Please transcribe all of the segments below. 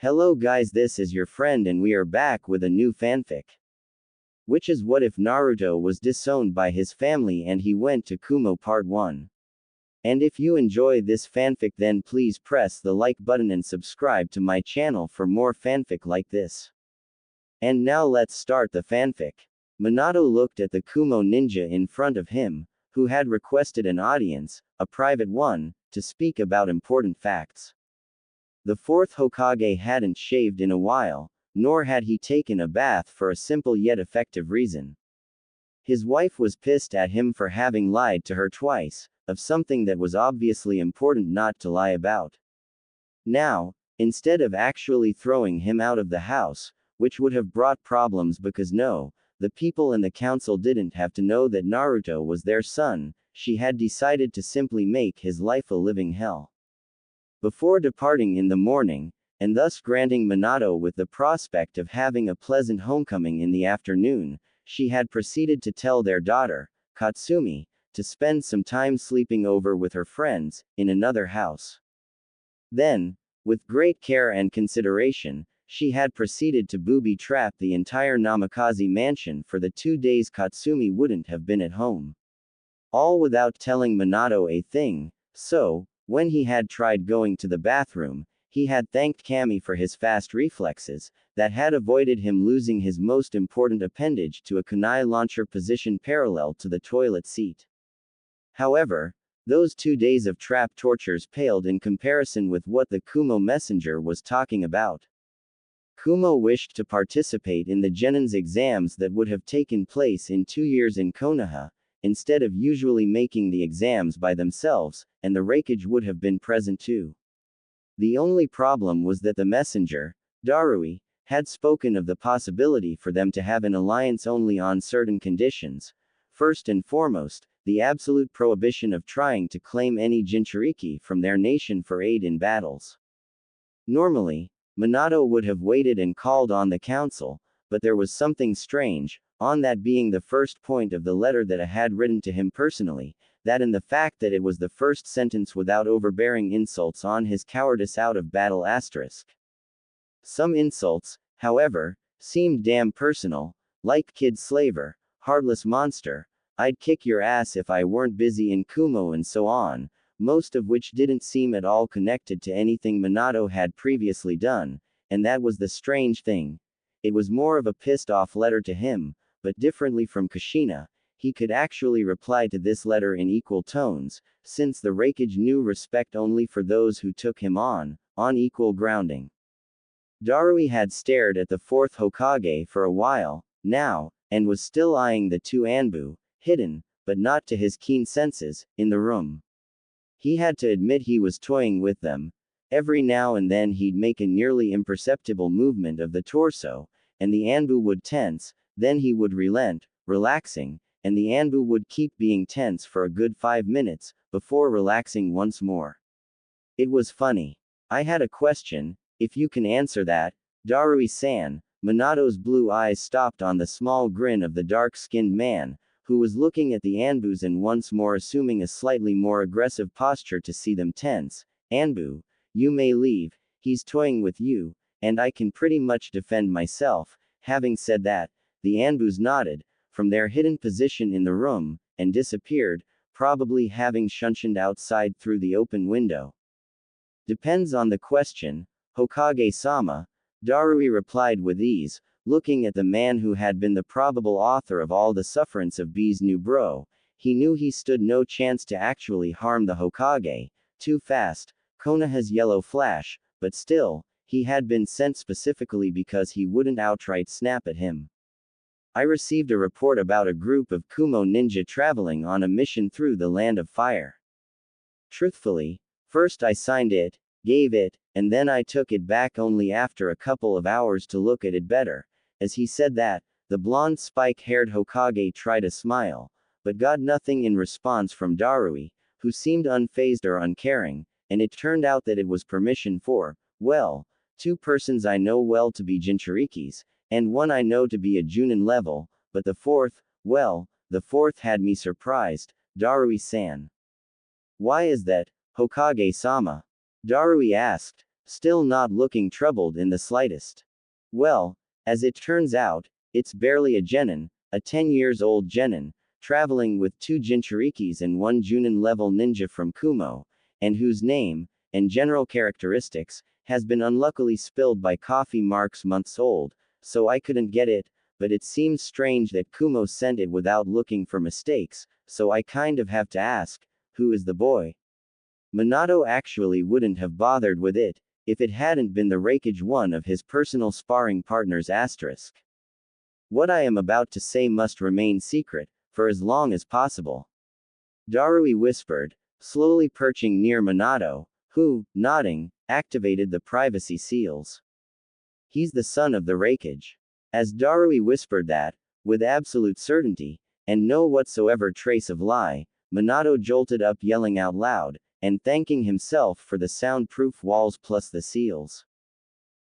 Hello guys, this is your friend and we are back with a new fanfic. Which is what if Naruto was disowned by his family and he went to Kumo Part 1. And if you enjoy this fanfic then please press the like button and subscribe to my channel for more fanfic like this. And now let's start the fanfic. Minato looked at the Kumo ninja in front of him, who had requested an audience, a private one, to speak about important facts. The fourth Hokage hadn't shaved in a while, nor had he taken a bath for a simple yet effective reason. His wife was pissed at him for having lied to her twice, of something that was obviously important not to lie about. Now, instead of actually throwing him out of the house, which would have brought problems because the people in the council didn't have to know that Naruto was their son, she had decided to simply make his life a living hell. Before departing in the morning, and thus granting Minato with the prospect of having a pleasant homecoming in the afternoon, she had proceeded to tell their daughter, Katsumi, to spend some time sleeping over with her friends, in another house. Then, with great care and consideration, she had proceeded to booby-trap the entire Namikaze mansion for the 2 days Katsumi wouldn't have been at home. All without telling Minato a thing, so, when he had tried going to the bathroom, he had thanked Kami for his fast reflexes, that had avoided him losing his most important appendage to a kunai launcher position parallel to the toilet seat. However, those 2 days of trap tortures paled in comparison with what the Kumo messenger was talking about. Kumo wished to participate in the Genin's exams that would have taken place in 2 years in Konoha, instead of usually making the exams by themselves, and the Raikage would have been present too. The only problem was that the messenger, Darui, had spoken of the possibility for them to have an alliance only on certain conditions. First and foremost, the absolute prohibition of trying to claim any Jinchuriki from their nation for aid in battles. Normally, Minato would have waited and called on the council, but there was something strange, on that being the first point of the letter that I had written to him personally, that in the fact that it was the first sentence without overbearing insults on his cowardice out of battle asterisk. Some insults, however, seemed damn personal, like kid slaver, heartless monster, I'd kick your ass if I weren't busy in Kumo and so on, most of which didn't seem at all connected to anything Minato had previously done, and that was the strange thing. It was more of a pissed-off letter to him, but differently from Kushina, he could actually reply to this letter in equal tones, since the Raikage knew respect only for those who took him on equal grounding. Darui had stared at the fourth Hokage for a while, now, and was still eyeing the 2 Anbu, hidden, but not to his keen senses, in the room. He had to admit he was toying with them. Every now and then he'd make a nearly imperceptible movement of the torso, and the Anbu would tense, then he would relent, relaxing, and the Anbu would keep being tense for a good 5 minutes, before relaxing once more. It was funny. I had a question, if you can answer that, Darui-san. Minato's blue eyes stopped on the small grin of the dark-skinned man, who was looking at the Anbus and once more assuming a slightly more aggressive posture to see them tense. Anbu, you may leave, he's toying with you, and I can pretty much defend myself. Having said that, the Anbus nodded, from their hidden position in the room, and disappeared, probably having shunshined outside through the open window. Depends on the question, Hokage-sama, Darui replied with ease, looking at the man who had been the probable author of all the sufferance of B's new bro. He knew he stood no chance to actually harm the Hokage, too fast, Konoha's yellow flash, but still, he had been sent specifically because he wouldn't outright snap at him. I received a report about a group of Kumo ninja traveling on a mission through the Land of Fire. Truthfully, first I signed it, gave it, and then I took it back only after a couple of hours to look at it better. As he said that, the blonde spike-haired Hokage tried a smile, but got nothing in response from Darui, who seemed unfazed or uncaring, and it turned out that it was permission for, well, 2 persons I know well to be Jinchurikis, and 1 I know to be a Junin level, but the 4th, well, the 4th had me surprised, Darui-san. Why is that, Hokage-sama? Darui asked, still not looking troubled in the slightest. Well, as it turns out, it's barely a genin, a 10 years old genin, traveling with 2 Jinchurikis and 1 Junin-level ninja from Kumo, and whose name, and general characteristics, has been unluckily spilled by coffee marks months old, so I couldn't get it, but it seems strange that Kumo sent it without looking for mistakes, so I kind of have to ask, who is the boy? Minato actually wouldn't have bothered with it, if it hadn't been the Raikage one of his personal sparring partners asterisk. What I am about to say must remain secret, for as long as possible. Darui whispered, slowly perching near Minato, who, nodding, activated the privacy seals. He's the son of the Raikage. As Darui whispered that, with absolute certainty, and no whatsoever trace of lie, Minato jolted up yelling out loud, and thanking himself for the soundproof walls plus the seals.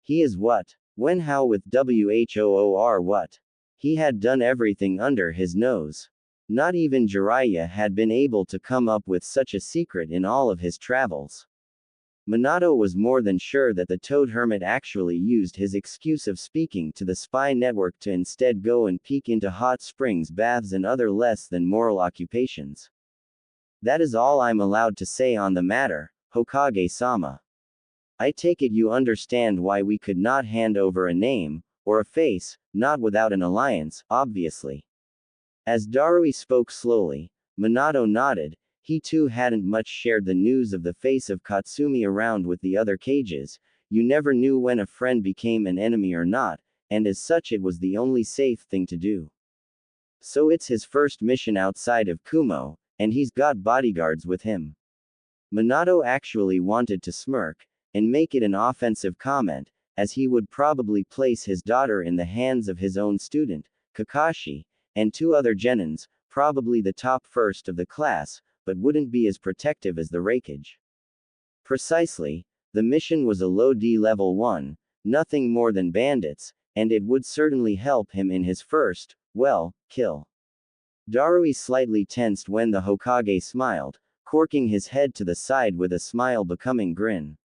He is what? When how with WHOOR what? He had done everything under his nose. Not even Jiraiya had been able to come up with such a secret in all of his travels. Minato was more than sure that the Toad Hermit actually used his excuse of speaking to the spy network to instead go and peek into hot springs baths and other less than moral occupations. That is all I'm allowed to say on the matter, Hokage-sama. I take it you understand why we could not hand over a name, or a face, not without an alliance, obviously. As Darui spoke slowly, Minato nodded. He too hadn't much shared the news of the face of Katsumi around with the other cages. You never knew when a friend became an enemy or not, and as such it was the only safe thing to do. So it's his first mission outside of Kumo, and he's got bodyguards with him. Minato actually wanted to smirk, and make it an offensive comment, as he would probably place his daughter in the hands of his own student, Kakashi, and 2 other genins, probably the top first of the class, but wouldn't be as protective as the Raikage. Precisely, the mission was a low D level 1, nothing more than bandits, and it would certainly help him in his first, well, kill. Darui slightly tensed when the Hokage smiled, corking his head to the side with a smile-becoming grin.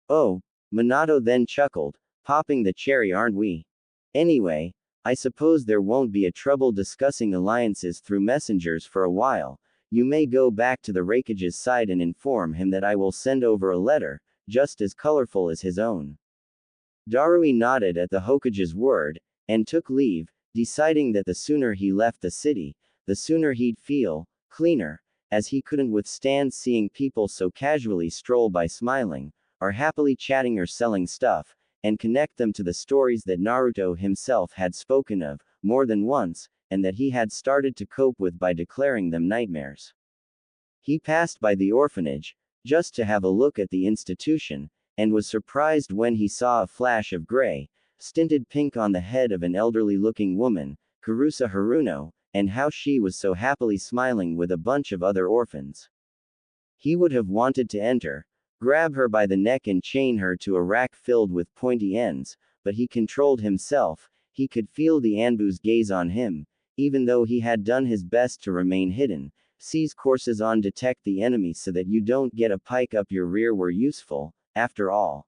Oh, Minato then chuckled, popping the cherry aren't we? Anyway, I suppose there won't be a trouble discussing alliances through messengers for a while. You may go back to the Raikage's side and inform him that I will send over a letter, just as colorful as his own. Darui nodded at the Hokage's word, and took leave, deciding that the sooner he left the city, the sooner he'd feel cleaner, as he couldn't withstand seeing people so casually stroll by smiling, or happily chatting or selling stuff, and connect them to the stories that Naruto himself had spoken of, more than once, and that he had started to cope with by declaring them nightmares. He passed by the orphanage, just to have a look at the institution, and was surprised when he saw a flash of gray, stinted pink on the head of an elderly-looking woman, Kurusa Haruno, and how she was so happily smiling with a bunch of other orphans. He would have wanted to enter, grab her by the neck and chain her to a rack filled with pointy ends, but he controlled himself. He could feel the Anbu's gaze on him, even though he had done his best to remain hidden. Seize courses on detect the enemy so that you don't get a pike up your rear were useful, after all.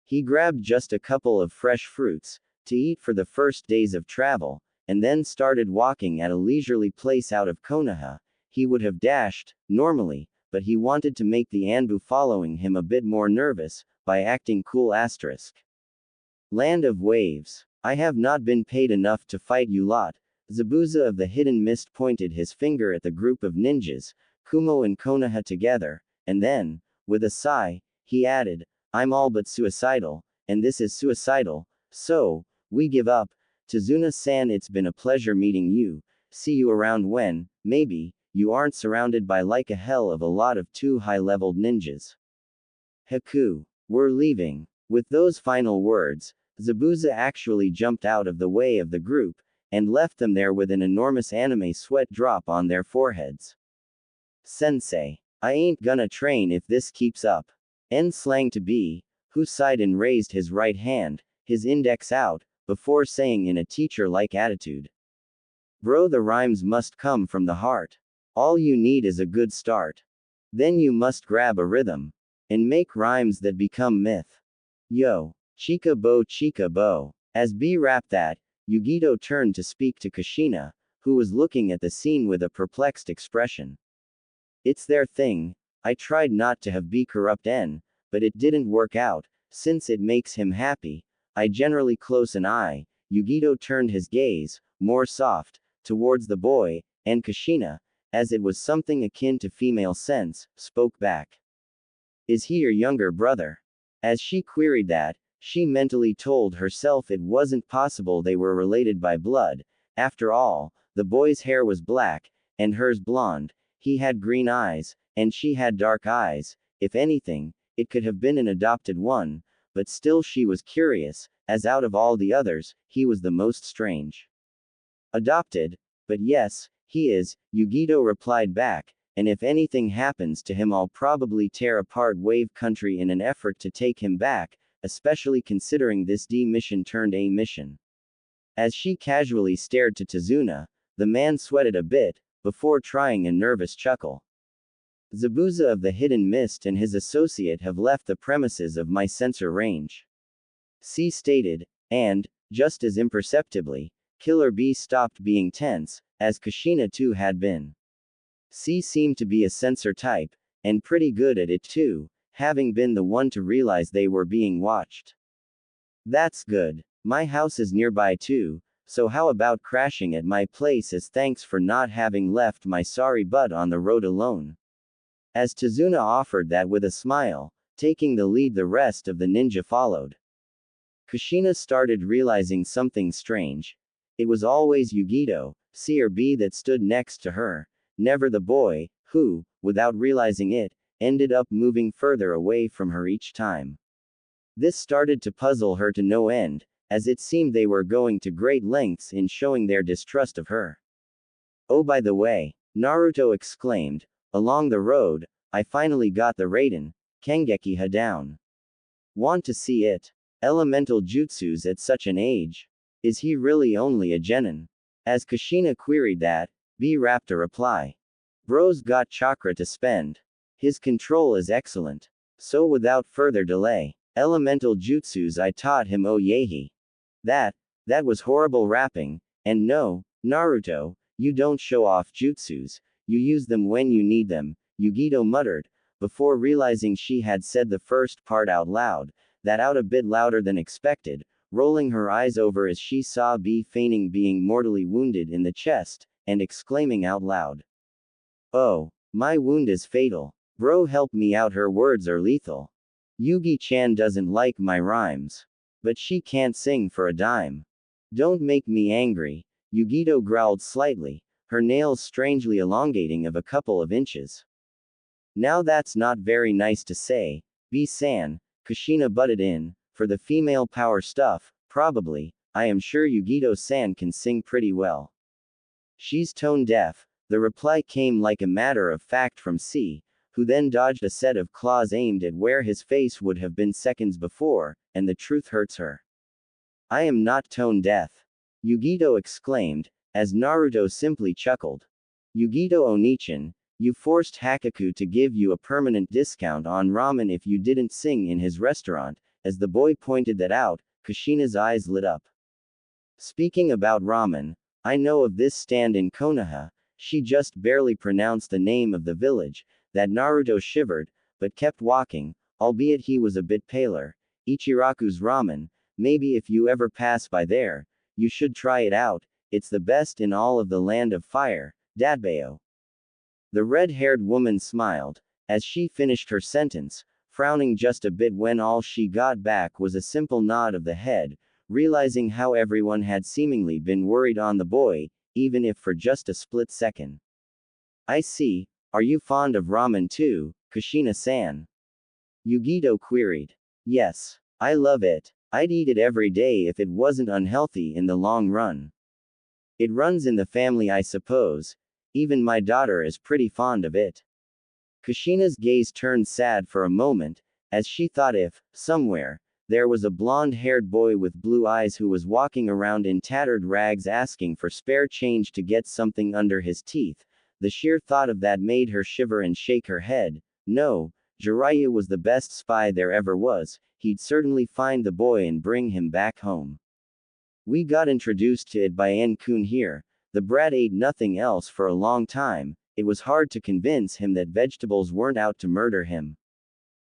He grabbed just a couple of fresh fruits, to eat for the first days of travel, and then started walking at a leisurely pace out of Konoha. He would have dashed, normally, but he wanted to make the Anbu following him a bit more nervous, by acting cool asterisk. Land of Waves. I have not been paid enough to fight you lot. Zabuza of the Hidden Mist pointed his finger at the group of ninjas, Kumo and Konoha together, and then, with a sigh, he added, I'm all but suicidal, and this is suicidal, so, we give up. Tazuna-san, it's been a pleasure meeting you. See you around when, maybe, you aren't surrounded by like a hell of a lot of 2 high-leveled ninjas. Haku. We're leaving. With those final words, Zabuza actually jumped out of the way of the group, and left them there with an enormous anime sweat drop on their foreheads. Sensei. I ain't gonna train if this keeps up. Slang to be, who sighed and raised his right hand, his index out, before saying in a teacher-like attitude. Bro, the rhymes must come from the heart. All you need is a good start. Then you must grab a rhythm. and make rhymes that become myth. Yo. Chica bo chica bo. As B rapped that, Yugito turned to speak to Kushina, who was looking at the scene with a perplexed expression. It's their thing. I tried not to have B corrupt N, but it didn't work out, since it makes him happy. I generally close an eye. Yugito turned his gaze, more soft, towards the boy, and Kushina, as it was something akin to female sense, spoke back. Is he your younger brother? As she queried that, she mentally told herself it wasn't possible they were related by blood. After all, the boy's hair was black, and hers blonde, he had green eyes, and she had dark eyes. If anything, it could have been an adopted one, but still she was curious, as out of all the others, he was the most strange. Adopted? But yes, he is, Yugito replied back, and if anything happens to him I'll probably tear apart Wave Country in an effort to take him back, especially considering this D mission turned A mission. As she casually stared to Tazuna, the man sweated a bit, before trying a nervous chuckle. Zabuza of the Hidden Mist and his associate have left the premises of my sensor range. C stated, and, just as imperceptibly, Killer B stopped being tense, as Kushina too had been. C seemed to be a sensor type, and pretty good at it too, having been the one to realize they were being watched. That's good. My house is nearby too, so how about crashing at my place as thanks for not having left my sorry butt on the road alone? As Tazuna offered that with a smile, taking the lead the rest of the ninja followed. Kushina started realizing something strange. It was always Yugito, C or B that stood next to her, never the boy, who, without realizing it, ended up moving further away from her each time. This started to puzzle her to no end, as it seemed they were going to great lengths in showing their distrust of her. Oh, by the way, Naruto exclaimed, along the road, I finally got the Raiden, Kengeki-ha down. Want to see it? Elemental jutsus at such an age? Is he really only a genin? As Kushina queried that, B rapped a reply. Bro's got chakra to spend. His control is excellent. So without further delay, elemental jutsus I taught him, oh yehi. That was horrible rapping, and no, Naruto, you don't show off jutsus, you use them when you need them, Yugito muttered, before realizing she had said the first part out loud, that out a bit louder than expected, rolling her eyes over as she saw B feigning being mortally wounded in the chest, and exclaiming out loud. Oh, my wound is fatal. Bro, help me out, her words are lethal. Yugi-chan doesn't like my rhymes. But she can't sing for a dime. Don't make me angry, Yugito growled slightly, her nails strangely elongating of a couple of inches. Now that's not very nice to say, B-san, Kushina butted in, for the female power stuff, probably, I am sure Yugito-san can sing pretty well. She's tone deaf, the reply came like a matter of fact from C, who then dodged a set of claws aimed at where his face would have been seconds before, and the truth hurts her. I am not tone deaf, Yugito exclaimed, as Naruto simply chuckled. Yugito Onichan, you forced Hakaku to give you a permanent discount on ramen if you didn't sing in his restaurant. As the boy pointed that out, Kushina's eyes lit up. Speaking about ramen, I know of this stand in Konoha. She just barely pronounced the name of the village, that Naruto shivered, but kept walking, albeit he was a bit paler. Ichiraku's ramen, maybe if you ever pass by there, you should try it out, it's the best in all of the land of fire, Dadbeo. The red-haired woman smiled, as she finished her sentence, frowning just a bit when all she got back was a simple nod of the head, realizing how everyone had seemingly been worried on the boy, even if for just a split second. I see, are you fond of ramen too, Kushina-san? Yugito queried. Yes, I love it. I'd eat it every day if it wasn't unhealthy in the long run. It runs in the family, I suppose. Even my daughter is pretty fond of it. Kushina's gaze turned sad for a moment, as she thought if, somewhere, there was a blonde-haired boy with blue eyes who was walking around in tattered rags asking for spare change to get something under his teeth, the sheer thought of that made her shiver and shake her head. No, Jiraiya was the best spy there ever was, he'd certainly find the boy and bring him back home. We got introduced to it by En-kun here. The brat ate nothing else for a long time. It was hard to convince him that vegetables weren't out to murder him.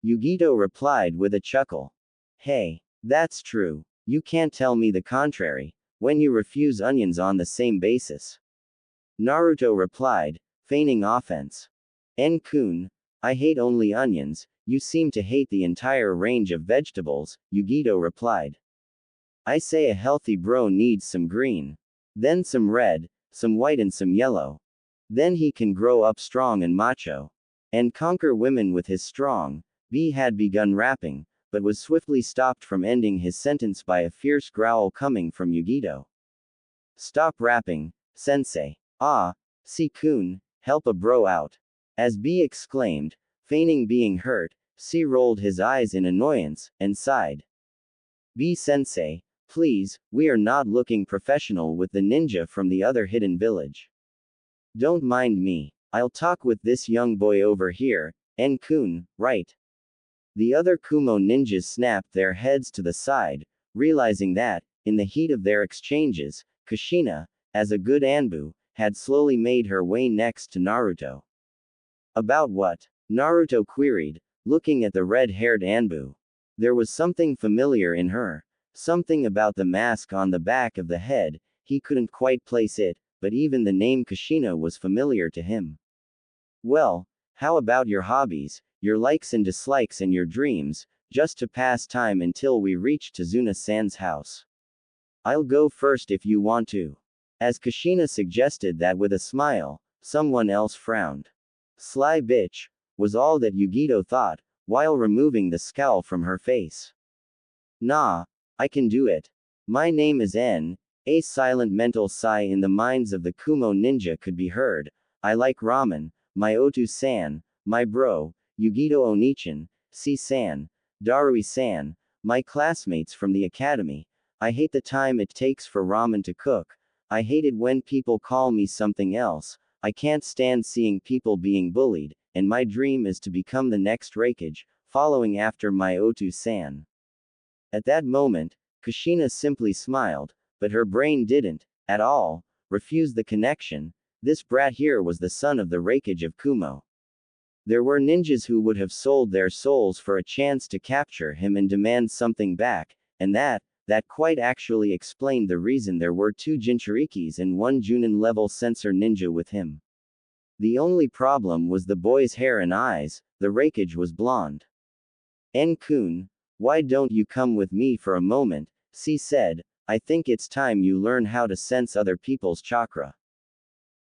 Yugito replied with a chuckle. Hey, that's true. You can't tell me the contrary, when you refuse onions on the same basis. Naruto replied, feigning offense. En-kun, I hate only onions, you seem to hate the entire range of vegetables, Yugito replied. I say a healthy bro needs some green. Then some red, some white and some yellow. Then he can grow up strong and macho. And conquer women with his strong. B had begun rapping, but was swiftly stopped from ending his sentence by a fierce growl coming from Yugito. Stop rapping, sensei. Ah, C-kun, help a bro out. As B exclaimed, feigning being hurt, C rolled his eyes in annoyance, and sighed. B-sensei, please, we are not looking professional with the ninja from the other hidden village. Don't mind me. I'll talk with this young boy over here, En-kun, right? The other Kumo ninjas snapped their heads to the side, realizing that, in the heat of their exchanges, Kushina, as a good Anbu, had slowly made her way next to Naruto. About what? Naruto queried, looking at the red-haired Anbu. There was something familiar in her. Something about the mask on the back of the head, he couldn't quite place it, but even the name Kushina was familiar to him. Well, how about your hobbies, your likes and dislikes and your dreams, just to pass time until we reach Tazuna-san's house? I'll go first if you want to. As Kushina suggested that with a smile, someone else frowned. Sly bitch, was all that Yugito thought, while removing the scowl from her face. Nah, I can do it. My name is N. A silent mental sigh in the minds of the Kumo ninja could be heard. I like ramen, my Otu-san, my bro, Yugito Onichan, C-san, Darui-san, my classmates from the academy. I hate the time it takes for ramen to cook. I hate it when people call me something else. I can't stand seeing people being bullied, and my dream is to become the next Raikage, following after my Otu-san. At that moment, Kushina simply smiled, but her brain didn't, at all, refuse the connection. This brat here was the son of the Raikage of Kumo. There were ninjas who would have sold their souls for a chance to capture him and demand something back, and that quite actually explained the reason there were 2 Jinchurikis and 1 Junin-level sensor ninja with him. The only problem was the boy's hair and eyes. The Raikage was blonde. En-kun, why don't you come with me for a moment? C said, I think it's time you learn how to sense other people's chakra.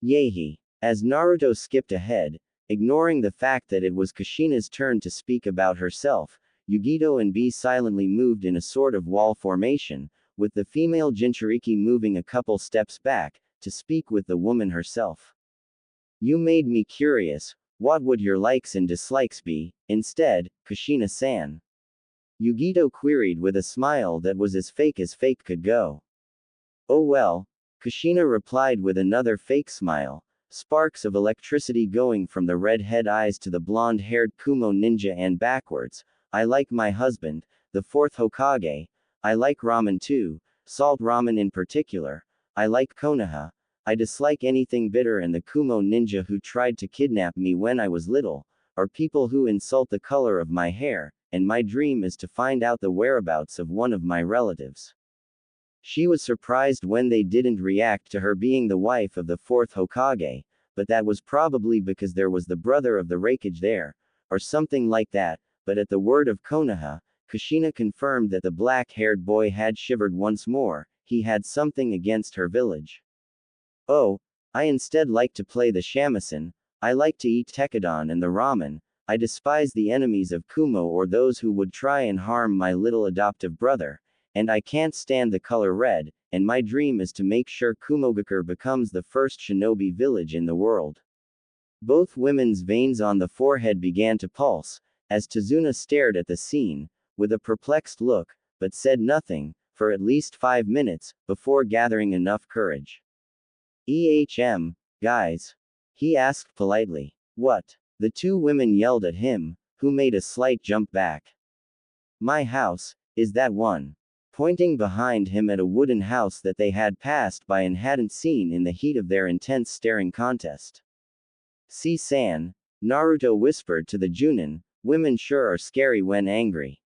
Yehi. As Naruto skipped ahead, ignoring the fact that it was Kushina's turn to speak about herself, Yugito and B silently moved in a sort of wall formation, with the female Jinchuriki moving a couple steps back, to speak with the woman herself. You made me curious, what would your likes and dislikes be, instead, Kushina-san? Yugito queried with a smile that was as fake could go. Oh well, Kushina replied with another fake smile, sparks of electricity going from the red-head eyes to the blonde-haired Kumo ninja and backwards. I like my husband, the 4th Hokage. I like ramen too, salt ramen in particular. I like Konoha. I dislike anything bitter, and the Kumo ninja who tried to kidnap me when I was little, or people who insult the color of my hair, and my dream is to find out the whereabouts of one of my relatives. She was surprised when they didn't react to her being the wife of the 4th Hokage, but that was probably because there was the brother of the Raikage there, or something like that. But at the word of Konoha, Kushina confirmed that the black-haired boy had shivered once more. He had something against her village. Oh, I instead like to play the shamisen. I like to eat tekadon and the ramen. I despise the enemies of Kumo or those who would try and harm my little adoptive brother. And I can't stand the color red, and my dream is to make sure Kumogakure becomes the first shinobi village in the world. Both women's veins on the forehead began to pulse, as Tazuna stared at the scene, with a perplexed look, but said nothing, for at least 5 minutes, before gathering enough courage. Guys? He asked politely. What? The 2 women yelled at him, who made a slight jump back. My house, is that one? Pointing behind him at a wooden house that they had passed by and hadn't seen in the heat of their intense staring contest. See-san, Naruto whispered to the Junin, women sure are scary when angry.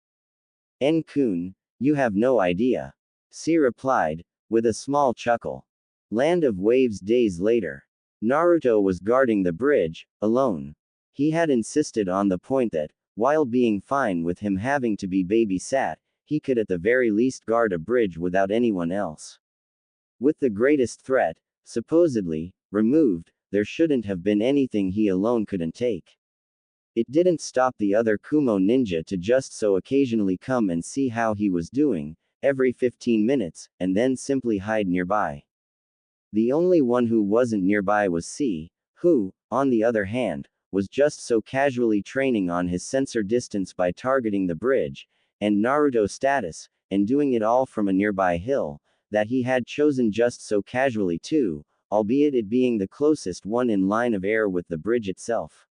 En-kun, you have no idea. C replied, with a small chuckle. Land of Waves days later. Naruto was guarding the bridge, alone. He had insisted on the point that, while being fine with him having to be babysat, he could at the very least guard a bridge without anyone else. With the greatest threat, supposedly, removed, there shouldn't have been anything he alone couldn't take. It didn't stop the other Kumo ninja to just so occasionally come and see how he was doing, every 15 minutes, and then simply hide nearby. The only one who wasn't nearby was C, who, on the other hand, was just so casually training on his sensor distance by targeting the bridge, and Naruto's status, and doing it all from a nearby hill, that he had chosen just so casually too, albeit it being the closest one in line of air with the bridge itself.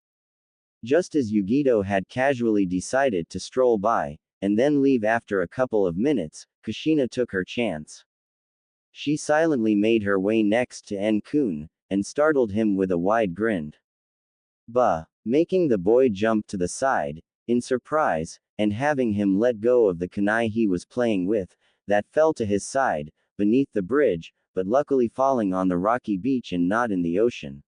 Just as Yugito had casually decided to stroll by, and then leave after a couple of minutes, Kushina took her chance. She silently made her way next to En-kun, and startled him with a wide grin. Bah! Making the boy jump to the side, in surprise, and having him let go of the kunai he was playing with, that fell to his side, beneath the bridge, but luckily falling on the rocky beach and not in the ocean.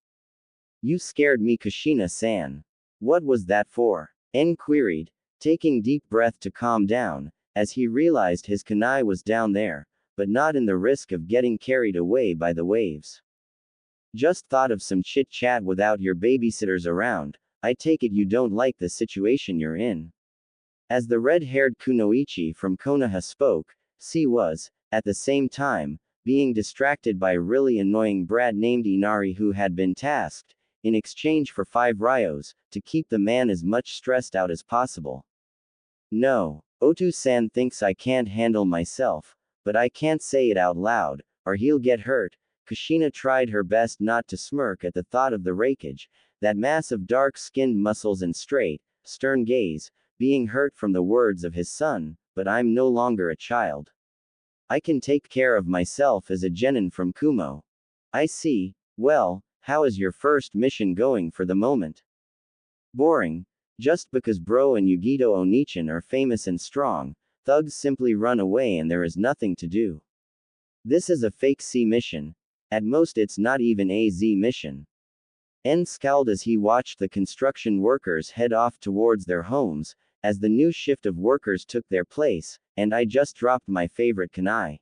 You scared me, Kushina-san. What was that for? En queried, taking deep breath to calm down, as he realized his kunai was down there, but not in the risk of getting carried away by the waves. Just thought of some chit-chat without your babysitters around. I take it you don't like the situation you're in. As the red-haired kunoichi from Konoha spoke, C was, at the same time, being distracted by a really annoying brat named Inari who had been tasked, in exchange for 5 ryos, to keep the man as much stressed out as possible. No, Otu-san thinks I can't handle myself, but I can't say it out loud, or he'll get hurt. Kushina tried her best not to smirk at the thought of the Raikage, that mass of dark-skinned muscles and straight, stern gaze, being hurt from the words of his son, but I'm no longer a child. I can take care of myself as a genin from Kumo. I see. Well, how is your first mission going for the moment? Boring. Just because Bro and Yugito Onichan are famous and strong, thugs simply run away and there is nothing to do. This is a fake C mission. At most it's not even a Z mission. En scowled as he watched the construction workers head off towards their homes, as the new shift of workers took their place, and I just dropped my favorite kunai.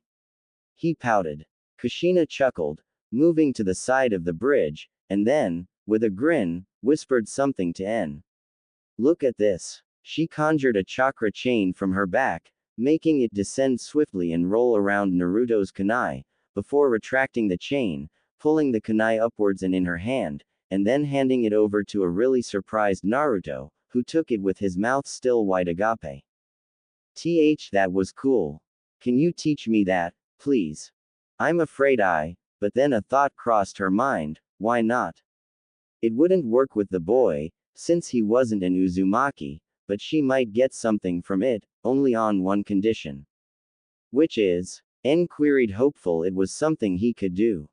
He pouted. Kushina chuckled, moving to the side of the bridge, and then, with a grin, whispered something to En. Look at this. She conjured a chakra chain from her back, making it descend swiftly and roll around Naruto's kunai, before retracting the chain, pulling the kunai upwards and in her hand, and then handing it over to a really surprised Naruto, who took it with his mouth still wide agape. That was cool. Can you teach me that, please? I'm afraid but then a thought crossed her mind, why not? It wouldn't work with the boy, since he wasn't an Uzumaki, but she might get something from it, only on one condition. Which is? En queried, hopeful it was something he could do.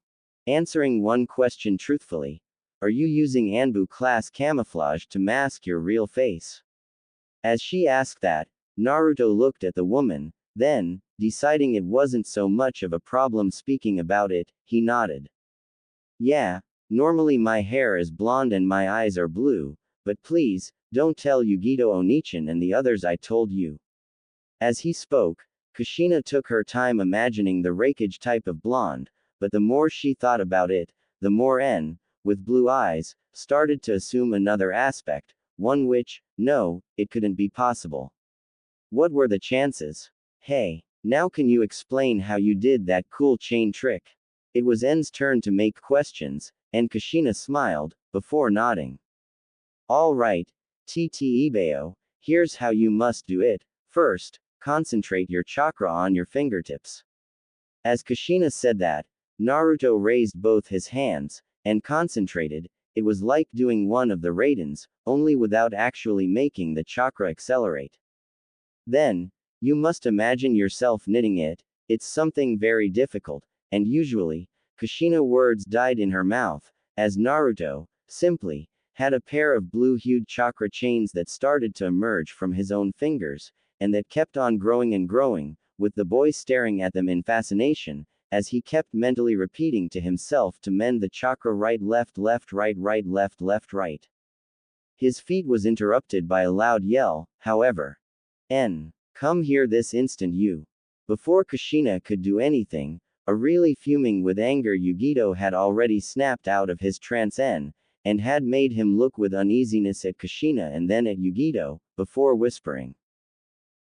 Answering one question truthfully. Are you using Anbu class camouflage to mask your real face? As she asked that, Naruto looked at the woman, then, deciding it wasn't so much of a problem speaking about it, he nodded. Yeah, normally my hair is blonde and my eyes are blue, but please, don't tell Yugito Onichan and the others I told you. As he spoke, Kushina took her time imagining the Raikage type of blonde, but the more she thought about it, the more En, with blue eyes, started to assume another aspect, one which, no, it couldn't be possible. What were the chances? Hey, now can you explain how you did that cool chain trick? It was En's turn to make questions, and Kushina smiled, before nodding. All right, Ibeo, here's how you must do it. First, concentrate your chakra on your fingertips. As Kushina said that, Naruto raised both his hands, and concentrated, It was like doing one of the Raidens, only without actually making the chakra accelerate. Then, you must imagine yourself knitting it. It's something very difficult, and usually, Kushina words died in her mouth, as Naruto, simply, had a pair of blue-hued chakra chains that started to emerge from his own fingers, and that kept on growing and growing, with the boy staring at them in fascination, as he kept mentally repeating to himself to mend the chakra right left left right right left left right. His feat was interrupted by a loud yell, however. Come here this instant you. Before Kushina could do anything, a really fuming with anger Yugito had already snapped out of his trance and had made him look with uneasiness at Kushina and then at Yugito, before whispering.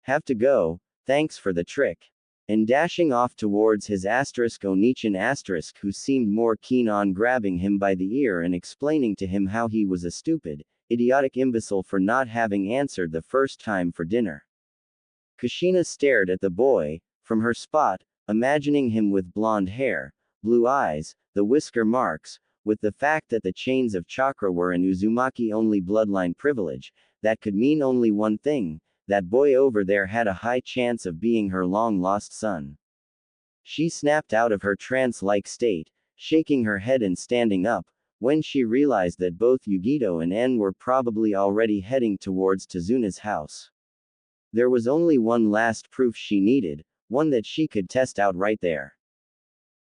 Have to go, thanks for the trick. And dashing off towards his Onichan who seemed more keen on grabbing him by the ear and explaining to him how he was a stupid, idiotic imbecile for not having answered the first time for dinner. Kushina stared at the boy, from her spot, imagining him with blonde hair, blue eyes, the whisker marks, with the fact that the chains of chakra were an Uzumaki-only bloodline privilege, that could mean only one thing. That boy over there had a high chance of being her long-lost son. She snapped out of her trance-like state, shaking her head and standing up, when she realized that both Yugito and En were probably already heading towards Tazuna's house. There was only one last proof she needed, one that she could test out right there.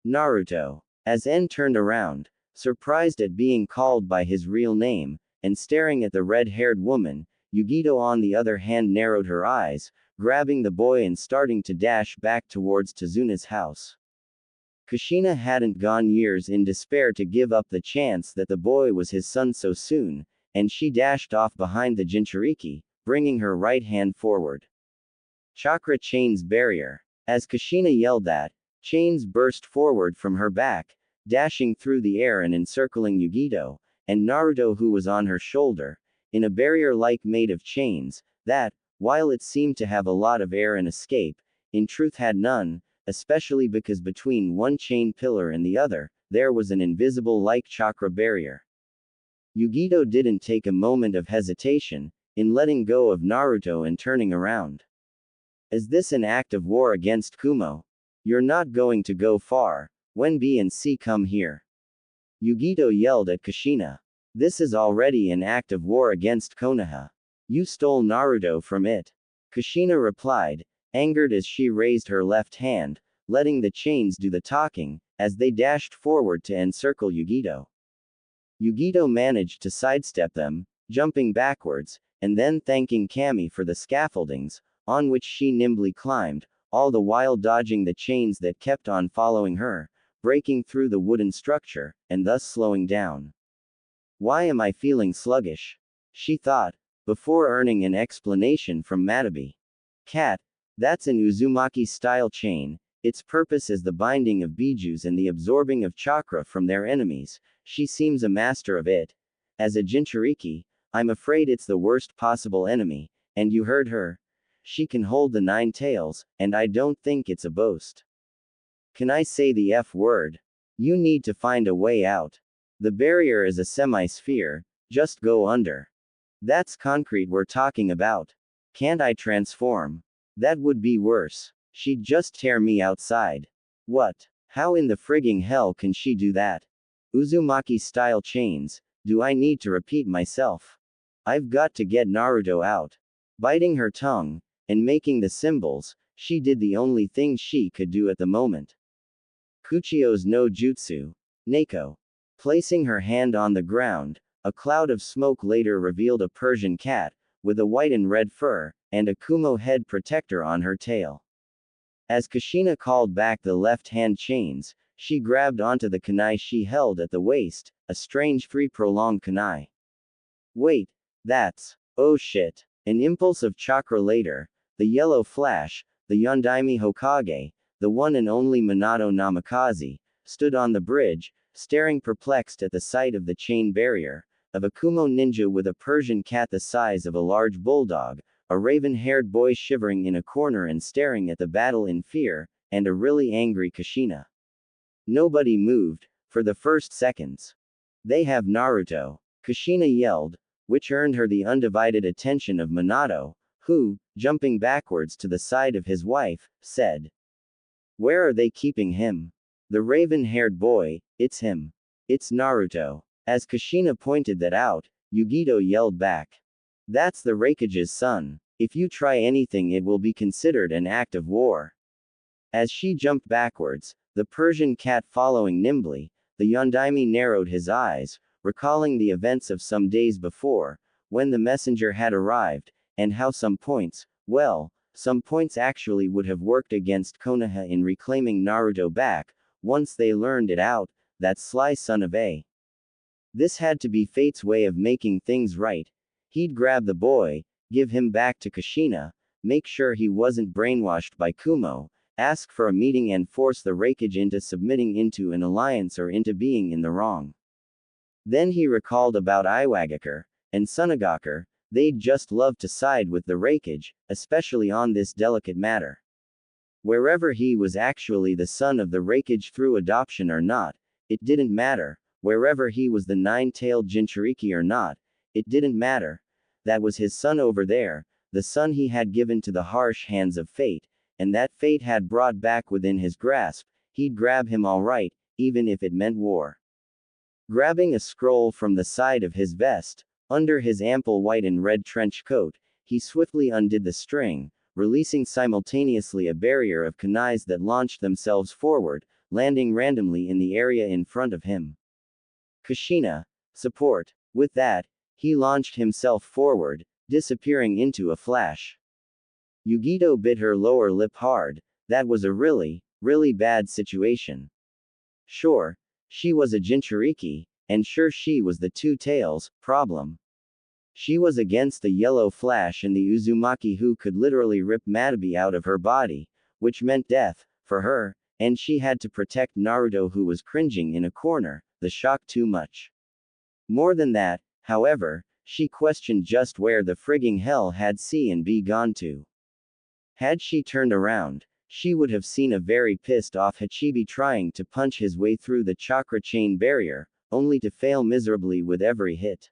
Naruto. As En turned around, surprised at being called by his real name, and staring at the red-haired woman, Yugito on the other hand narrowed her eyes, grabbing the boy and starting to dash back towards Tazuna's house. Kushina hadn't gone years in despair to give up the chance that the boy was his son so soon, and she dashed off behind the Jinchuriki, bringing her right hand forward. Chakra chains barrier. As Kushina yelled that, chains burst forward from her back, dashing through the air and encircling Yugito, and Naruto who was on her shoulder, in a barrier like made of chains, that, while it seemed to have a lot of air and escape, in truth had none, especially because between one chain pillar and the other, there was an invisible like chakra barrier. Yugito didn't take a moment of hesitation, in letting go of Naruto and turning around. Is this an act of war against Kumo? You're not going to go far, when B and C come here. Yugito yelled at Kushina. This is already an act of war against Konoha. You stole Naruto from it. Kushina replied, angered as she raised her left hand, letting the chains do the talking, as they dashed forward to encircle Yugito. Yugito managed to sidestep them, jumping backwards, and then thanking Kami for the scaffoldings, on which she nimbly climbed, all the while dodging the chains that kept on following her, breaking through the wooden structure, and thus slowing down. Why am I feeling sluggish? She thought, before earning an explanation from Matabi. Cat, that's an Uzumaki-style chain, its purpose is the binding of bijus and the absorbing of chakra from their enemies. She seems a master of it. As a Jinchuriki, I'm afraid it's the worst possible enemy, and you heard her. She can hold the 9 tails, and I don't think it's a boast. Can I say the F word? You need to find a way out. The barrier is a semi-sphere, just go under. That's concrete we're talking about. Can't I transform? That would be worse. She'd just tear me outside. What? How in the frigging hell can she do that? Uzumaki-style chains, do I need to repeat myself? I've got to get Naruto out. Biting her tongue, and making the symbols, she did the only thing she could do at the moment. Kuchio's no jutsu. Neko. Placing her hand on the ground, a cloud of smoke later revealed a Persian cat, with a white and red fur, and a Kumo head protector on her tail. As Kushina called back the left-hand chains, she grabbed onto the kunai she held at the waist, a strange free prolonged kunai. Wait, that's, oh shit. An impulse of chakra later, the yellow flash, the Yondaime Hokage, the one and only Minato Namikaze, stood on the bridge, staring perplexed at the sight of the chain barrier, of a Kumo ninja with a Persian cat the size of a large bulldog, a raven-haired boy shivering in a corner and staring at the battle in fear, and a really angry Kushina. Nobody moved, for the first seconds. They have Naruto. Kushina yelled, which earned her the undivided attention of Minato, who, jumping backwards to the side of his wife, said, "Where are they keeping him? The raven-haired boy, it's him. It's Naruto." As Kushina pointed that out, Yugito yelled back, "That's the Raikage's son. If you try anything it will be considered an act of war." As she jumped backwards, the Persian cat following nimbly, the Yondaime narrowed his eyes, recalling the events of some days before, when the messenger had arrived, and how some points actually would have worked against Konoha in reclaiming Naruto back, once they learned it out, that sly son of a. This had to be fate's way of making things right. He'd grab the boy, give him back to Kushina, make sure he wasn't brainwashed by Kumo, ask for a meeting and force the Raikage into submitting into an alliance or into being in the wrong. Then he recalled about Iwagakure and Sunagakure. They'd just love to side with the Raikage, especially on this delicate matter. Wherever he was actually the son of the Raikage through adoption or not, it didn't matter. Wherever he was the nine-tailed Jinchuriki or not, it didn't matter. That was his son over there, the son he had given to the harsh hands of fate, and that fate had brought back within his grasp. He'd grab him all right, even if it meant war. Grabbing a scroll from the side of his vest, under his ample white and red trench coat, he swiftly undid the string, releasing simultaneously a barrier of kunais that launched themselves forward, landing randomly in the area in front of him. Kushina, support. With that, he launched himself forward, disappearing into a flash. Yugito bit her lower lip hard. That was a really bad situation. Sure, she was a Jinchuriki, and sure she was the two tails problem. She was against the yellow flash and the Uzumaki who could literally rip Matabi out of her body, which meant death, for her, and she had to protect Naruto who was cringing in a corner, the shock too much. More than that, however, she questioned just where the frigging hell had C and B gone to. Had she turned around, she would have seen a very pissed off Hachibi trying to punch his way through the chakra chain barrier, only to fail miserably with every hit.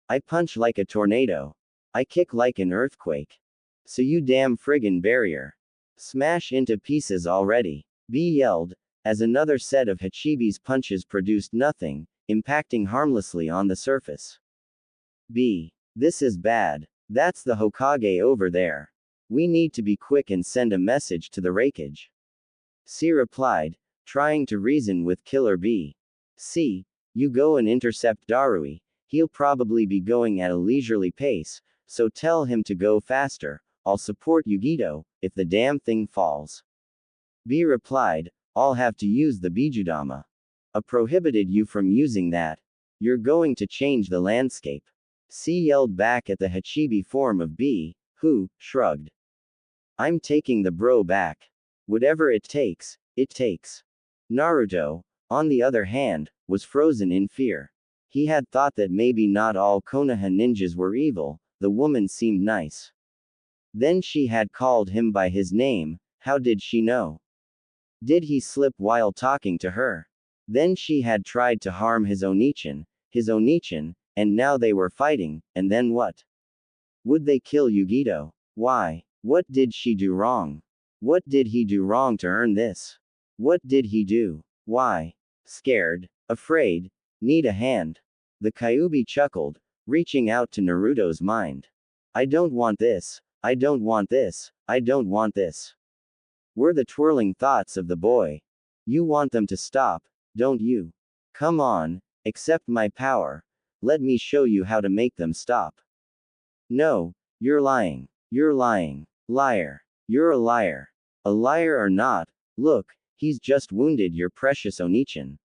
I punch like a tornado. I kick like an earthquake. So you damn friggin' barrier. Smash into pieces already. B yelled, as another set of Hachibi's punches produced nothing, impacting harmlessly on the surface. B. This is bad. That's the Hokage over there. We need to be quick and send a message to the Raikage. C replied, trying to reason with Killer B. C. You go and intercept Darui. He'll probably be going at a leisurely pace, so tell him to go faster. I'll support Yugito, if the damn thing falls. B replied, I'll have to use the Bijudama. I prohibited you from using that. You're going to change the landscape. C yelled back at the Hachibi form of B, who shrugged. I'm taking the bro back. Whatever it takes, it takes. Naruto, on the other hand, was frozen in fear. He had thought that maybe not all Konoha ninjas were evil. The woman seemed nice. Then she had called him by his name. How did she know? Did he slip while talking to her? Then she had tried to harm his Onichan, and now they were fighting, and then what? Would they kill Yugito? Why? What did she do wrong? What did he do wrong to earn this? What did he do? Why? Scared, afraid, need a hand. The Kyuubi chuckled, reaching out to Naruto's mind. I don't want this, I don't want this, I don't want this. Were the twirling thoughts of the boy. You want them to stop, don't you? Come on, accept my power. Let me show you how to make them stop. No, you're lying. You're lying. Liar. You're a liar. A liar or not, look, he's just wounded your precious Onichan.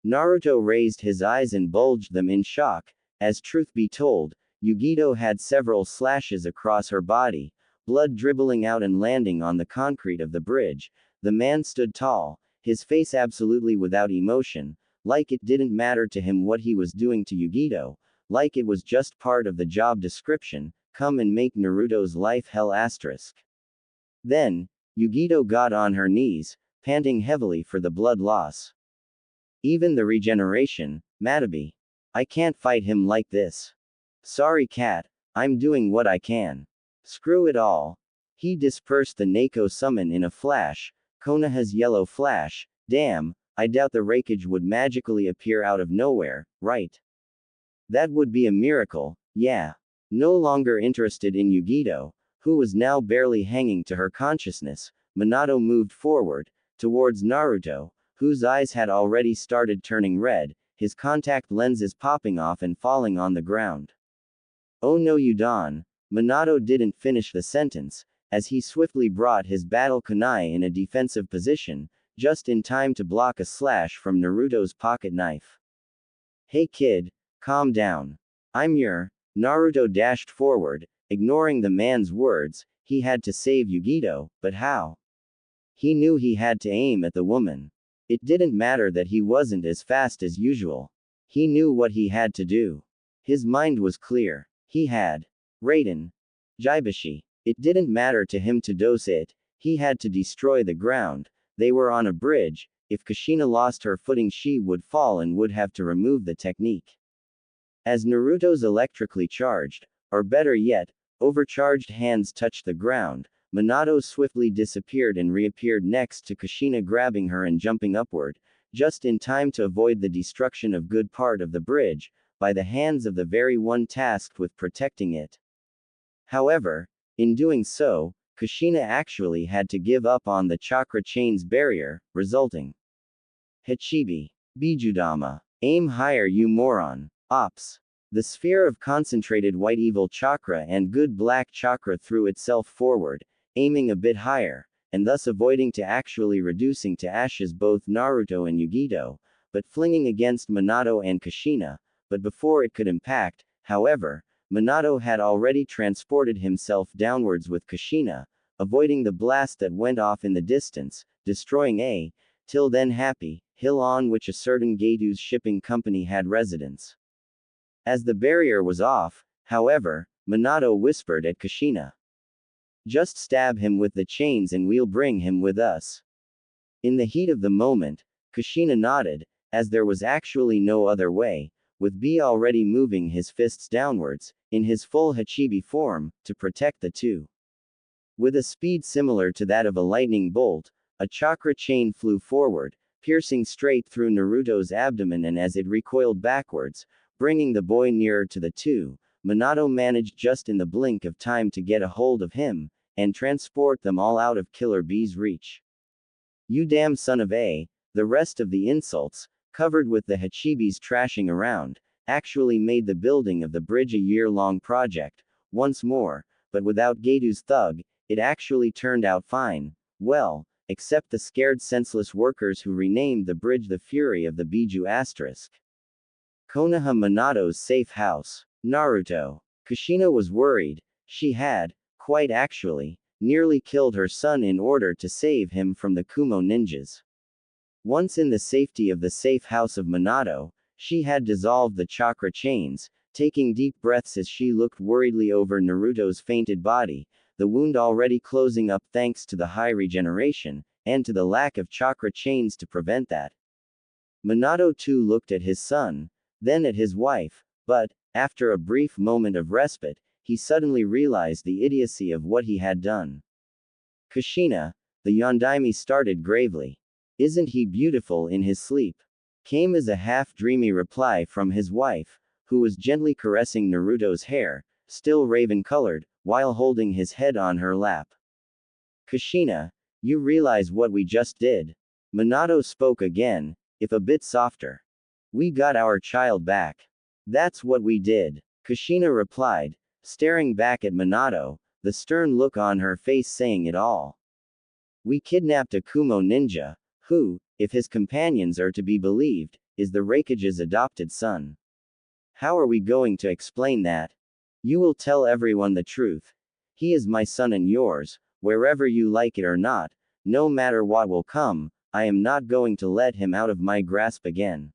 Naruto raised his eyes and bulged them in shock. As truth be told, Yugito had several slashes across her body, blood dribbling out and landing on the concrete of the bridge. The man stood tall, his face absolutely without emotion, like it didn't matter to him what he was doing to Yugito, like it was just part of the job description, come and make Naruto's life hell asterisk. Then, Yugito got on her knees, panting heavily for the blood loss. Even the regeneration, Matabi. I can't fight him like this. Sorry cat, I'm doing what I can. Screw it all. He dispersed the Nako summon in a flash, Konoha's yellow flash. Damn, I doubt the Raikage would magically appear out of nowhere, right? That would be a miracle, yeah. No longer interested in Yugito, who was now barely hanging to her consciousness, Minato moved forward, towards Naruto, whose eyes had already started turning red, his contact lenses popping off and falling on the ground. Oh no Udon. Minato didn't finish the sentence, as he swiftly brought his battle kunai in a defensive position, just in time to block a slash from Naruto's pocket knife. Hey kid, calm down. I'm your. Naruto dashed forward, ignoring the man's words. He had to save Yugito, but how? He knew he had to aim at the woman. It didn't matter that he wasn't as fast as usual. He knew what he had to do. His mind was clear. He had. Raiden. Jibashi. It didn't matter to him to dose it, he had to destroy the ground. They were on a bridge. If Kushina lost her footing, she would fall and would have to remove the technique. As Naruto's electrically charged, or better yet, overcharged hands touched the ground, Minato swiftly disappeared and reappeared next to Kushina, grabbing her and jumping upward, just in time to avoid the destruction of good part of the bridge, by the hands of the very one tasked with protecting it. However, in doing so, Kushina actually had to give up on the chakra chain's barrier, resulting. Hachibi. Bijudama. Aim higher you moron. Ops. The sphere of concentrated white evil chakra and good black chakra threw itself forward, aiming a bit higher, and thus avoiding to actually reducing to ashes both Naruto and Yugito, but flinging against Minato and Kushina. But before it could impact, however, Minato had already transported himself downwards with Kushina, avoiding the blast that went off in the distance, destroying a, till then happy, hill on which a certain Geitu's shipping company had residence. As the barrier was off, however, Minato whispered at Kushina. Just stab him with the chains and we'll bring him with us. In the heat of the moment, Kushina nodded, as there was actually no other way, with B already moving his fists downwards, in his full Hachibi form, to protect the two. With a speed similar to that of a lightning bolt, a chakra chain flew forward, piercing straight through Naruto's abdomen, and as it recoiled backwards, bringing the boy nearer to the two, Minato managed just in the blink of time to get a hold of him, and transport them all out of Killer B's reach. You damn son of a. The rest of the insults, covered with the Hachibis trashing around, actually made the building of the bridge a year-long project, once more, but without Geitu's thug, it actually turned out fine, well, except the scared senseless workers who renamed the bridge the Fury of the Biju asterisk. Konoha Minato's safe house. Naruto. Kushina was worried. She had, quite actually, nearly killed her son in order to save him from the Kumo ninjas. Once in the safety of the safe house of Minato, she had dissolved the chakra chains, taking deep breaths as she looked worriedly over Naruto's fainted body, the wound already closing up thanks to the high regeneration, and to the lack of chakra chains to prevent that. Minato too looked at his son, then at his wife, but, after a brief moment of respite, he suddenly realized the idiocy of what he had done. Kushina, the Yondaime started gravely. Isn't he beautiful in his sleep? Came as a half-dreamy reply from his wife, who was gently caressing Naruto's hair, still raven-colored, while holding his head on her lap. Kushina, you realize what we just did? Minato spoke again, if a bit softer. We got our child back. That's what we did. Kushina replied, staring back at Minato, the stern look on her face saying it all. We kidnapped a Kumo ninja, who, if his companions are to be believed, is the Raikage's adopted son. How are we going to explain that? You will tell everyone the truth. He is my son and yours, wherever you like it or not, no matter what will come, I am not going to let him out of my grasp again.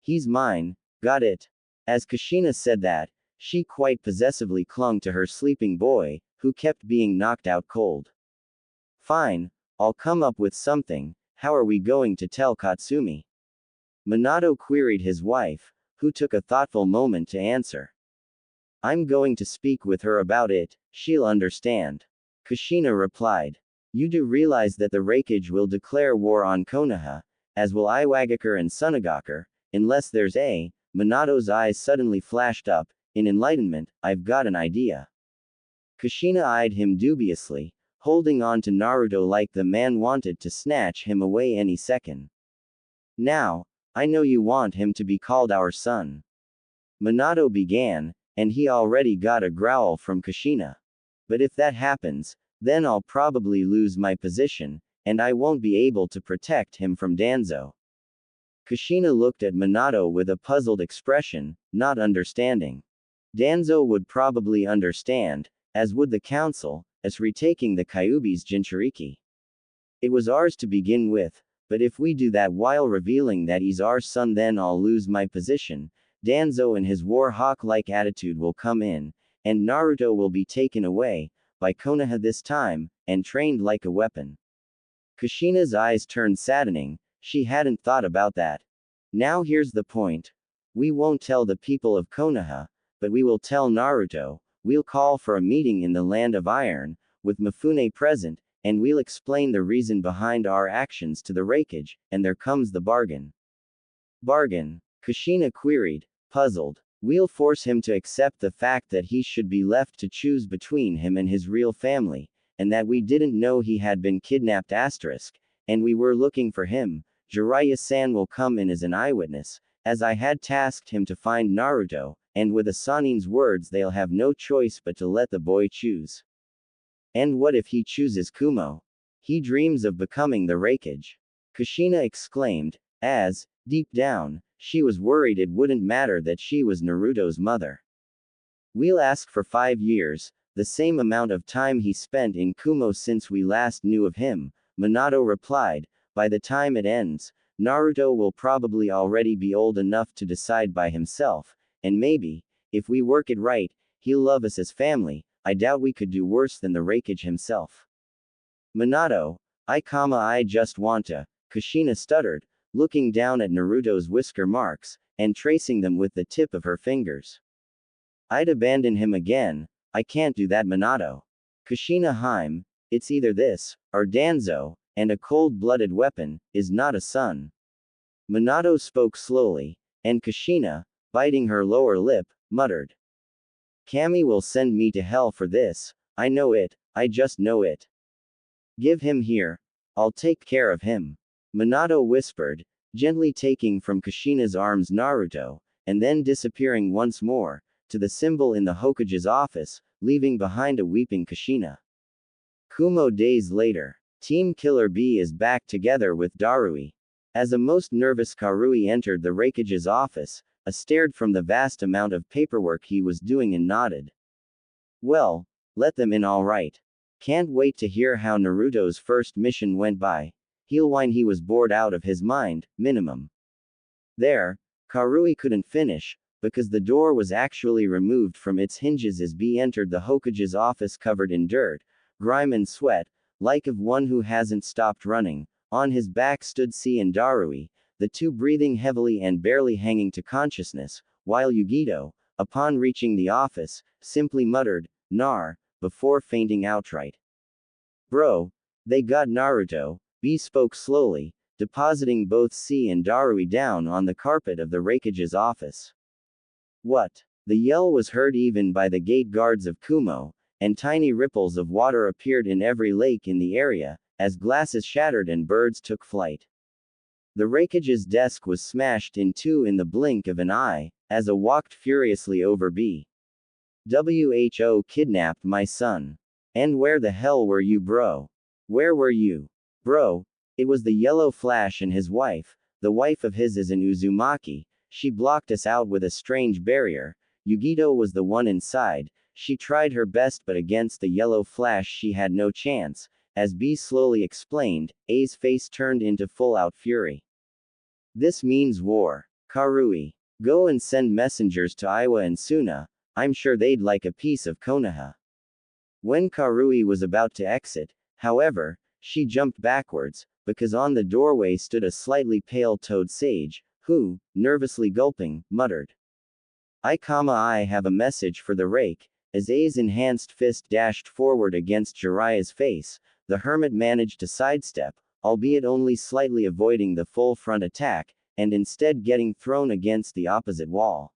He's mine, got it? As Kushina said that, she quite possessively clung to her sleeping boy, who kept being knocked out cold. Fine, I'll come up with something. How are we going to tell Katsumi? Minato queried his wife, who took a thoughtful moment to answer. I'm going to speak with her about it, she'll understand. Kushina replied. You do realize that the Raikage will declare war on Konoha, as will Iwagakure and Sunagakure, unless there's a. Minato's eyes suddenly flashed up, in enlightenment. I've got an idea. Kushina eyed him dubiously, holding on to Naruto like the man wanted to snatch him away any second. Now, I know you want him to be called our son. Minato began, and he already got a growl from Kushina. But if that happens, then I'll probably lose my position, and I won't be able to protect him from Danzo. Kushina looked at Minato with a puzzled expression, not understanding. Danzo would probably understand, as would the council, as retaking the Kyuubi's Jinchuriki. It was ours to begin with, but if we do that while revealing that he's our son, then I'll lose my position. Danzo and his war hawk-like attitude will come in, and Naruto will be taken away, by Konoha this time, and trained like a weapon. Kushina's eyes turned saddening, she hadn't thought about that. Now here's the point. We won't tell the people of Konoha, but we will tell Naruto. We'll call for a meeting in the Land of Iron, with Mifune present, and we'll explain the reason behind our actions to the Raikage, and there comes the bargain. Bargain? Kushina queried, puzzled. We'll force him to accept the fact that he should be left to choose between him and his real family, and that we didn't know he had been kidnapped asterisk, and we were looking for him. Jiraiya-san will come in as an eyewitness, as I had tasked him to find Naruto, and with Asanin's words they'll have no choice but to let the boy choose. And what if he chooses Kumo? He dreams of becoming the Raikage. Kushina exclaimed, as, deep down, she was worried it wouldn't matter that she was Naruto's mother. We'll ask for 5 years, the same amount of time he spent in Kumo since we last knew of him, Minato replied. By the time it ends, Naruto will probably already be old enough to decide by himself, and maybe, if we work it right, he'll love us as family. I doubt we could do worse than the Raikage himself. Minato, I just want to, Kushina stuttered, looking down at Naruto's whisker marks, and tracing them with the tip of her fingers. I'd abandon him again. I can't do that, Minato. Kushina, it's either this, or Danzo, and a cold-blooded weapon, is not a son. Minato spoke slowly, and Kushina, biting her lower lip, muttered. Kami will send me to hell for this, I know it, I just know it. Give him here. I'll take care of him. Minato whispered, gently taking from Kushina's arms Naruto, and then disappearing once more, to the symbol in the Hokage's office, leaving behind a weeping Kushina. Kumo days later. Team Killer B is back together with Darui. As a most nervous Karui entered the Raikage's office, stared from the vast amount of paperwork he was doing and nodded. Well, let them in all right. Can't wait to hear how Naruto's first mission went by. He'll whine he was bored out of his mind, minimum. There, Karui couldn't finish, because the door was actually removed from its hinges as B entered the Hokage's office covered in dirt, grime and sweat, like of one who hasn't stopped running. On his back stood C and Darui, the two breathing heavily and barely hanging to consciousness, while Yugito, upon reaching the office, simply muttered, "Nar," before fainting outright. Bro, they got Naruto, B spoke slowly, depositing both C and Darui down on the carpet of the Raikage's office. What? The yell was heard even by the gate guards of Kumo, and tiny ripples of water appeared in every lake in the area, as glasses shattered and birds took flight. The Raikage's desk was smashed in two in the blink of an eye, as A walked furiously over B. Who kidnapped my son. And where the hell were you, bro? Where were you? Bro, it was the Yellow Flash and his wife. The wife of his is an Uzumaki. She blocked us out with a strange barrier. Yugito was the one inside. She tried her best, but against the Yellow Flash she had no chance. As B slowly explained, A's face turned into full-out fury. This means war. Karui. Go and send messengers to Iwa and Suna. I'm sure they'd like a piece of Konoha. When Karui was about to exit, however, she jumped backwards, because on the doorway stood a slightly pale toad sage, Who, nervously gulping, muttered. I have a message for the rake. As A's enhanced fist dashed forward against Jiraiya's face, the hermit managed to sidestep, albeit only slightly avoiding the full front attack, and instead getting thrown against the opposite wall.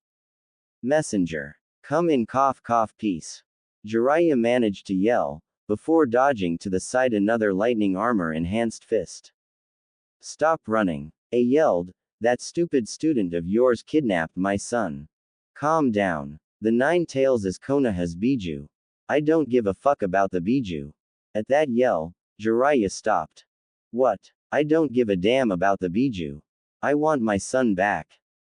Messenger. Come in cough cough peace. Jiraiya managed to yell, before dodging to the side another lightning armor enhanced fist. Stop running. A yelled, that stupid student of yours kidnapped my son. Calm down. The nine tails is Konoha's Biju. I don't give a fuck about the Biju. At that yell, Jiraiya stopped. What? I don't give a damn about the Biju. I want my son back.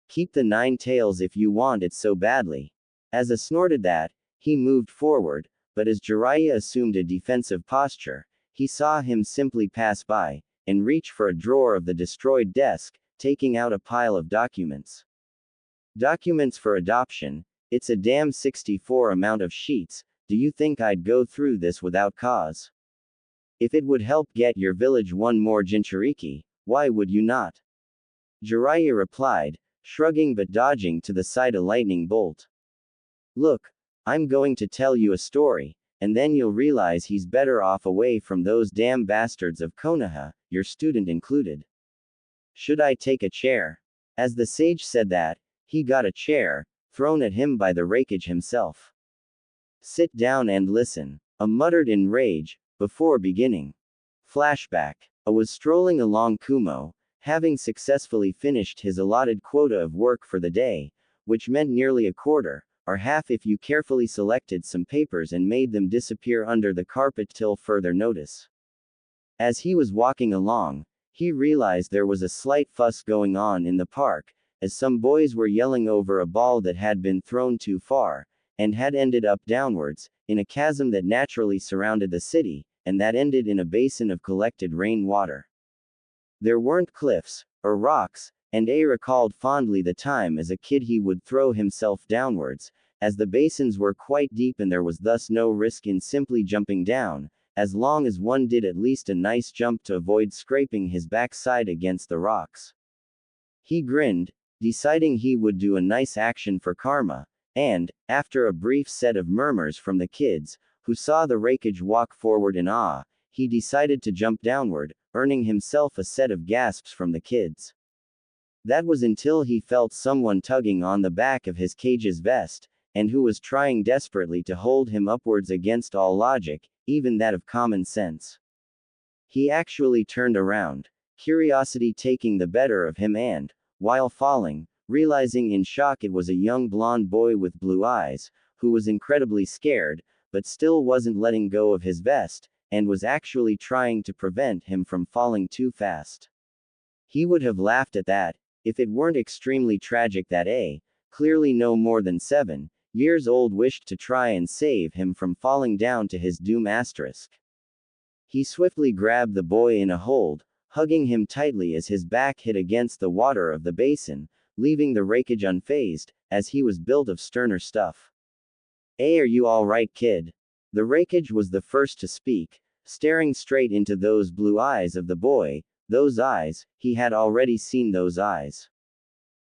Keep the nine tails if you want it so badly. As A snorted that, he moved forward, but as Jiraiya assumed a defensive posture, he saw him simply pass by, and reach for a drawer of the destroyed desk, taking out a pile of documents. Documents for adoption, it's a damn 64 amount of sheets, do you think I'd go through this without cause? If it would help get your village one more Jinchuriki, why would you not? Jiraiya replied, shrugging but dodging to the side a lightning bolt. Look, I'm going to tell you a story, and then you'll realize he's better off away from those damn bastards of Konoha, your student included. Should I take a chair? As the sage said that, he got a chair, thrown at him by the Raikage himself. Sit down and listen. A muttered in rage, before beginning. Flashback. A was strolling along Kumo, having successfully finished his allotted quota of work for the day, which meant nearly a quarter, or half if you carefully selected some papers and made them disappear under the carpet till further notice. As he was walking along, he realized there was a slight fuss going on in the park, as some boys were yelling over a ball that had been thrown too far, and had ended up downwards, in a chasm that naturally surrounded the city, and that ended in a basin of collected rain water. There weren't cliffs, or rocks, and A recalled fondly the time as a kid he would throw himself downwards, as the basins were quite deep and there was thus no risk in simply jumping down, as long as one did at least a nice jump to avoid scraping his backside against the rocks. He grinned, deciding he would do a nice action for karma, and, after a brief set of murmurs from the kids, who saw the Raikage walk forward in awe, he decided to jump downward, earning himself a set of gasps from the kids. That was until he felt someone tugging on the back of his cage's vest, and who was trying desperately to hold him upwards against all logic, even that of common sense. He actually turned around, curiosity taking the better of him and, while falling, realizing in shock it was a young blonde boy with blue eyes, who was incredibly scared, but still wasn't letting go of his vest, and was actually trying to prevent him from falling too fast. He would have laughed at that, if it weren't extremely tragic that A, clearly no more than 7 years old, wished to try and save him from falling down to his doom asterisk. He swiftly grabbed the boy in a hold, hugging him tightly as his back hit against the water of the basin, leaving the Raikage unfazed, as he was built of sterner stuff. Hey, are you alright, kid? The Raikage was the first to speak, staring straight into those blue eyes of the boy. Those eyes, he had already seen those eyes.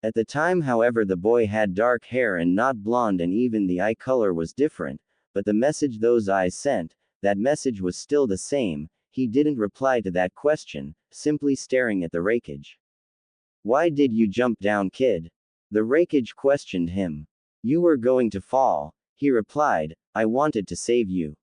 At the time, however, the boy had dark hair and not blonde, and even the eye color was different, but the message those eyes sent, that message was still the same. He didn't reply to that question, simply staring at the Raikage. Why did you jump down, kid? The Raikage questioned him. You were going to fall, he replied. I wanted to save you.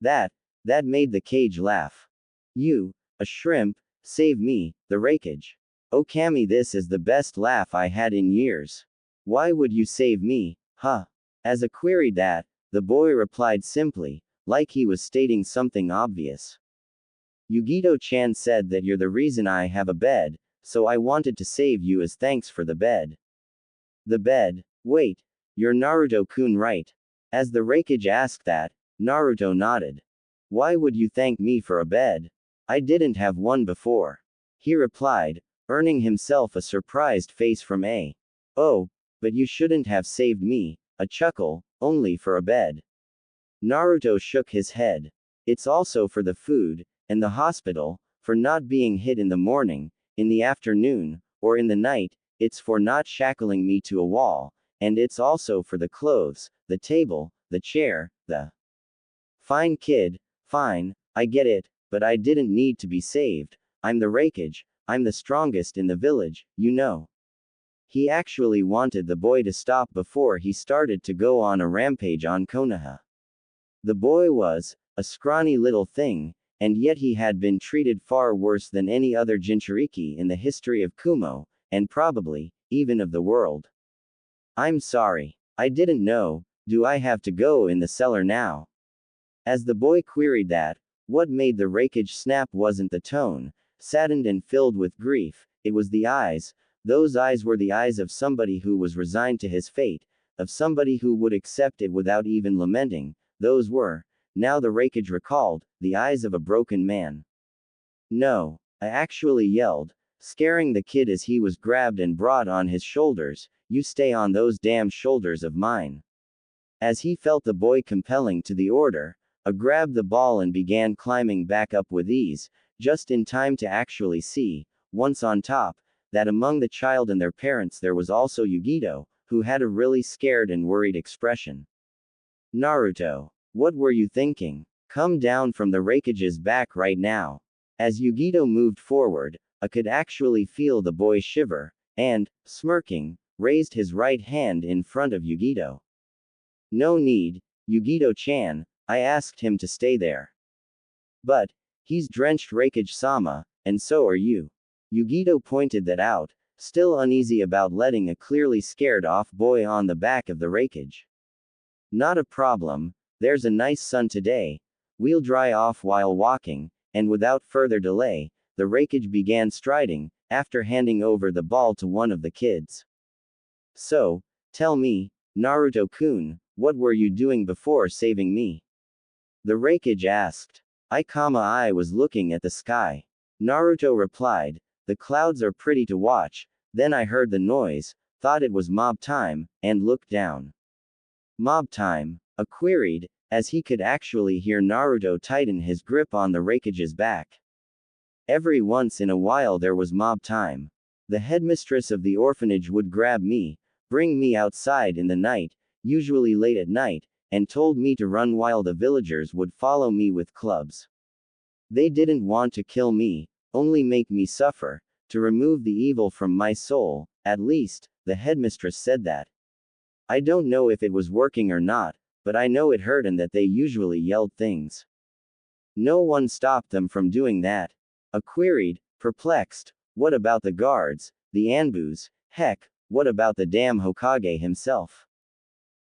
That made the cage laugh. You, a shrimp, save me, the Raikage. Oh Kami, this is the best laugh I had in years. Why would you save me, huh? As a queried that, the boy replied simply, like he was stating something obvious. Yugito-chan said that you're the reason I have a bed, so I wanted to save you as thanks for the bed. The bed? Wait, you're Naruto-kun, right? As the Raikage asked that, Naruto nodded. Why would you thank me for a bed? I didn't have one before. He replied, earning himself a surprised face from A. Oh, but you shouldn't have saved me, a chuckle, only for a bed. Naruto shook his head. It's also for the food, and the hospital, for not being hit in the morning, in the afternoon, or in the night. it's for not shackling me to a wall, and it's also for the clothes, the table, the chair, the. Fine kid, fine, I get it, but I didn't need to be saved. I'm the Raikage, I'm the strongest in the village, you know. He actually wanted the boy to stop before he started to go on a rampage on Konoha. The boy was a scrawny little thing, and yet he had been treated far worse than any other Jinchuriki in the history of Kumo, and probably, even of the world. I'm sorry. I didn't know, do I have to go in the cellar now? As the boy queried that, what made the Raikage snap wasn't the tone, saddened and filled with grief, it was the eyes. Those eyes were the eyes of somebody who was resigned to his fate, of somebody who would accept it without even lamenting. Those were, now the Raikage recalled, the eyes of a broken man. No, I actually yelled, scaring the kid as he was grabbed and brought on his shoulders, you stay on those damn shoulders of mine. As he felt the boy compelling to the order, I grabbed the ball and began climbing back up with ease, just in time to actually see, once on top, that among the child and their parents there was also Yugito, who had a really scared and worried expression. Naruto, what were you thinking? Come down from the Raikage's back right now. As Yugito moved forward, I could actually feel the boy shiver, and, smirking, raised his right hand in front of Yugito. No need, Yugito-chan, I asked him to stay there. But, he's drenched Raikage-sama, and so are you. Yugito pointed that out, still uneasy about letting a clearly scared-off boy on the back of the Raikage. Not a problem, there's a nice sun today, we'll dry off while walking, and without further delay, the Raikage began striding, after handing over the ball to one of the kids. So, tell me, Naruto-kun, what were you doing before saving me? The Raikage asked. I was looking at the sky. Naruto replied, the clouds are pretty to watch, then I heard the noise, thought it was mob time, and looked down. Mob time? I queried, as he could actually hear Naruto tighten his grip on the Raikage's back. Every once in a while there was mob time. The headmistress of the orphanage would grab me, bring me outside in the night, usually late at night, and told me to run while the villagers would follow me with clubs. They didn't want to kill me, only make me suffer, to remove the evil from my soul, at least, the headmistress said that. I don't know if it was working or not, but I know it hurt and that they usually yelled things. No one stopped them from doing that. I queried, perplexed, what about the guards, the Anbus, heck, what about the damn Hokage himself?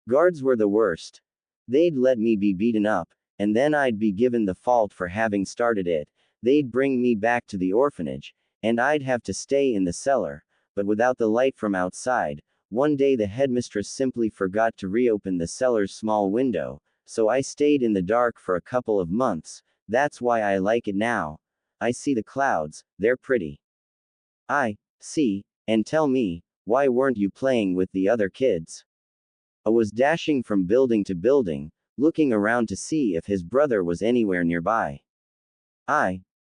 Guards were the worst. They'd let me be beaten up, and then I'd be given the fault for having started it, they'd bring me back to the orphanage, and I'd have to stay in the cellar, but without the light from outside. One day the headmistress simply forgot to reopen the cellar's small window, so I stayed in the dark for a couple of months, that's why I like it now. I see the clouds, they're pretty. I see, and tell me, why weren't you playing with the other kids? I was dashing from building to building, looking around to see if his brother was anywhere nearby.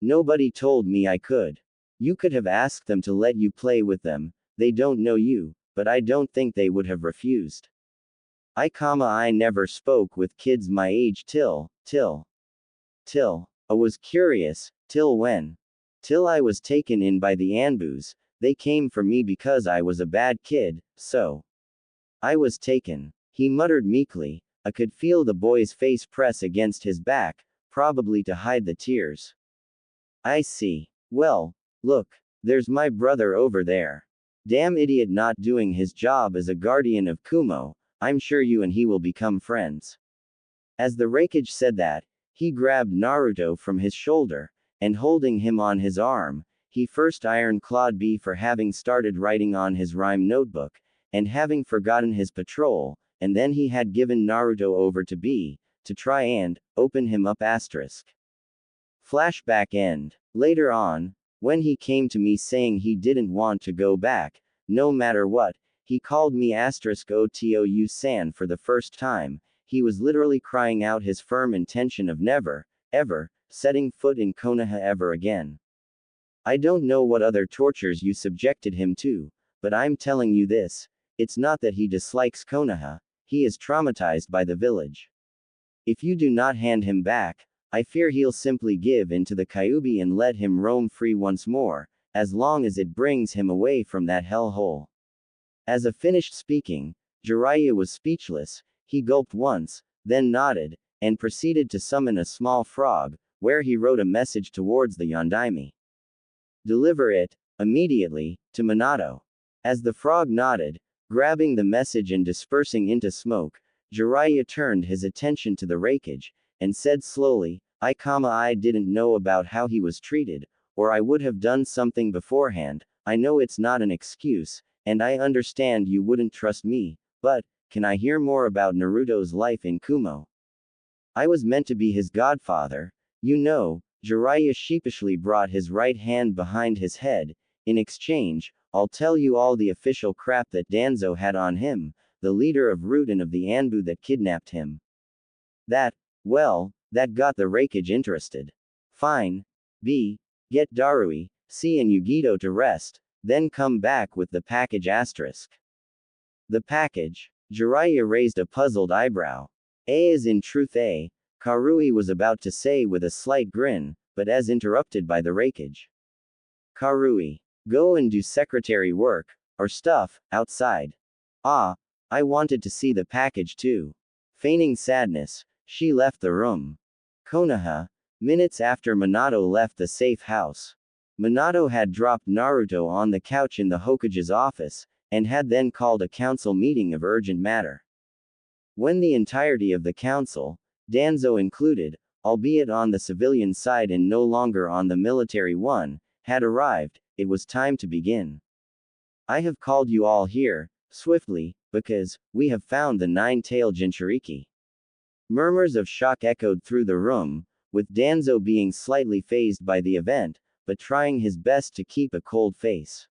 Nobody told me I could. You could have asked them to let you play with them, they don't know you, but I don't think they would have refused. I never spoke with kids my age till. I was curious, till when? Till I was taken in by the Anbus, they came for me because I was a bad kid, so. I was taken. He muttered meekly, I could feel the boy's face press against his back, probably to hide the tears. I see. Well, look, there's my brother over there. Damn idiot not doing his job as a guardian of Kumo, I'm sure you and he will become friends. As the Raikage said that, he grabbed Naruto from his shoulder, and holding him on his arm, he first iron-clawed B for having started writing on his rhyme notebook, and having forgotten his patrol, and then he had given Naruto over to B, to try and, open him up asterisk. Flashback end. Later on, when he came to me saying he didn't want to go back, no matter what, he called me asterisk Otou-san for the first time, he was literally crying out his firm intention of never, ever, setting foot in Konoha ever again. I don't know what other tortures you subjected him to, but I'm telling you this. It's not that he dislikes Konoha, he is traumatized by the village. If you do not hand him back, I fear he'll simply give in to the Kyuubi and let him roam free once more, as long as it brings him away from that hellhole. As a finished speaking, Jiraiya was speechless. He gulped once, then nodded, and proceeded to summon a small frog, where he wrote a message towards the Yondaime. Deliver it, immediately, to Minato. As the frog nodded, grabbing the message and dispersing into smoke, Jiraiya turned his attention to the Raikage, and said slowly, I didn't know about how he was treated, or I would have done something beforehand. I know it's not an excuse, and I understand you wouldn't trust me, but, can I hear more about Naruto's life in Kumo? I was meant to be his godfather, you know. Jiraiya sheepishly brought his right hand behind his head. In exchange, I'll tell you all the official crap that Danzo had on him, the leader of Root and of the Anbu that kidnapped him. That got the Raikage interested. Fine. B. Get Darui, C and Yugito to rest, then come back with the package asterisk. The package? Jiraiya raised a puzzled eyebrow. A is in truth A, Karui was about to say with a slight grin, but as interrupted by the Raikage. Karui. Go and do secretary work, or stuff, outside. Ah, I wanted to see the package too. Feigning sadness, she left the room. Konoha. Minutes after Minato left the safe house. Minato had dropped Naruto on the couch in the Hokage's office, and had then called a council meeting of urgent matter. When the entirety of the council, Danzo included, albeit on the civilian side and no longer on the military one, had arrived, it was time to begin. I have called you all here, swiftly, because we have found the nine-tailed Jinchuriki. Murmurs of shock echoed through the room, with Danzo being slightly fazed by the event, but trying his best to keep a cold face.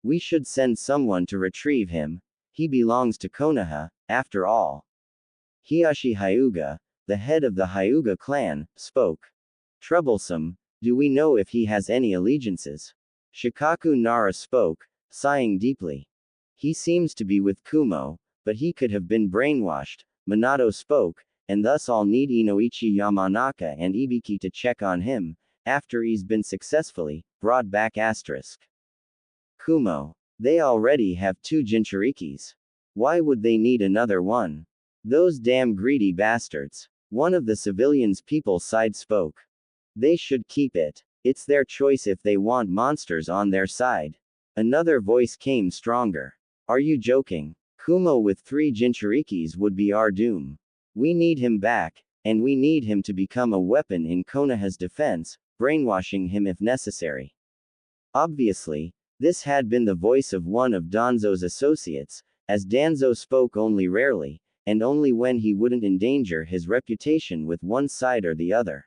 We should send someone to retrieve him. He belongs to Konoha, after all. Hiyashi Hyuga, the head of the Hyuga clan, spoke. Troublesome. Do we know if he has any allegiances? Shikaku Nara spoke, sighing deeply. He seems to be with Kumo, but he could have been brainwashed. Minato spoke, and thus I'll need Inoichi Yamanaka and Ibiki to check on him, after he's been successfully brought back asterisk. Kumo. They already have 2 Jinchurikis. Why would they need another one? Those damn greedy bastards. One of the civilians' people side spoke. They should keep it. It's their choice if they want monsters on their side. Another voice came stronger. Are you joking? Kumo with 3 Jinchurikis would be our doom. We need him back, and we need him to become a weapon in Konoha's defense, brainwashing him if necessary. Obviously, this had been the voice of one of Danzo's associates, as Danzo spoke only rarely, and only when he wouldn't endanger his reputation with one side or the other.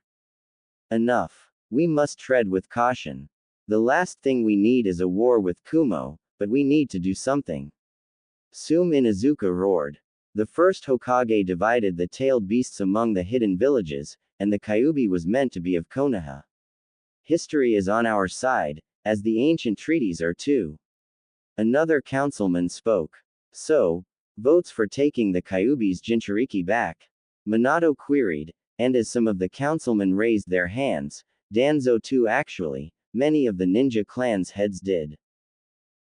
Enough. We must tread with caution. The last thing we need is a war with Kumo, but we need to do something. Sume Inuzuka roared. The first Hokage divided the tailed beasts among the hidden villages, and the Kyuubi was meant to be of Konoha. History is on our side, as the ancient treaties are too. Another councilman spoke. So, votes for taking the Kyuubi's Jinchuriki back? Minato queried, and as some of the councilmen raised their hands, Danzo too actually, many of the ninja clan's heads did.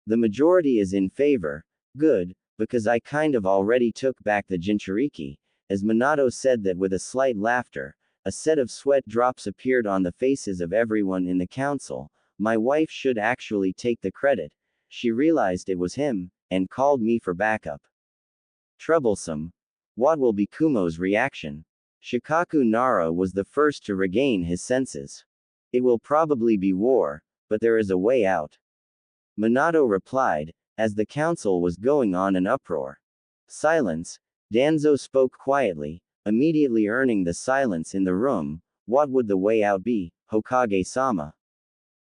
The majority is in favor. Good, because I kind of already took back the Jinchuriki, as Minato said that with a slight laughter. A set of sweat drops appeared on the faces of everyone in the council. My wife should actually take the credit. She realized it was him, and called me for backup. Troublesome. What will be Kumo's reaction? Shikaku Nara was the first to regain his senses. It will probably be war, but there is a way out. Minato replied, as the council was going on in uproar. Silence. Danzo spoke quietly, immediately earning the silence in the room. What would the way out be, Hokage-sama?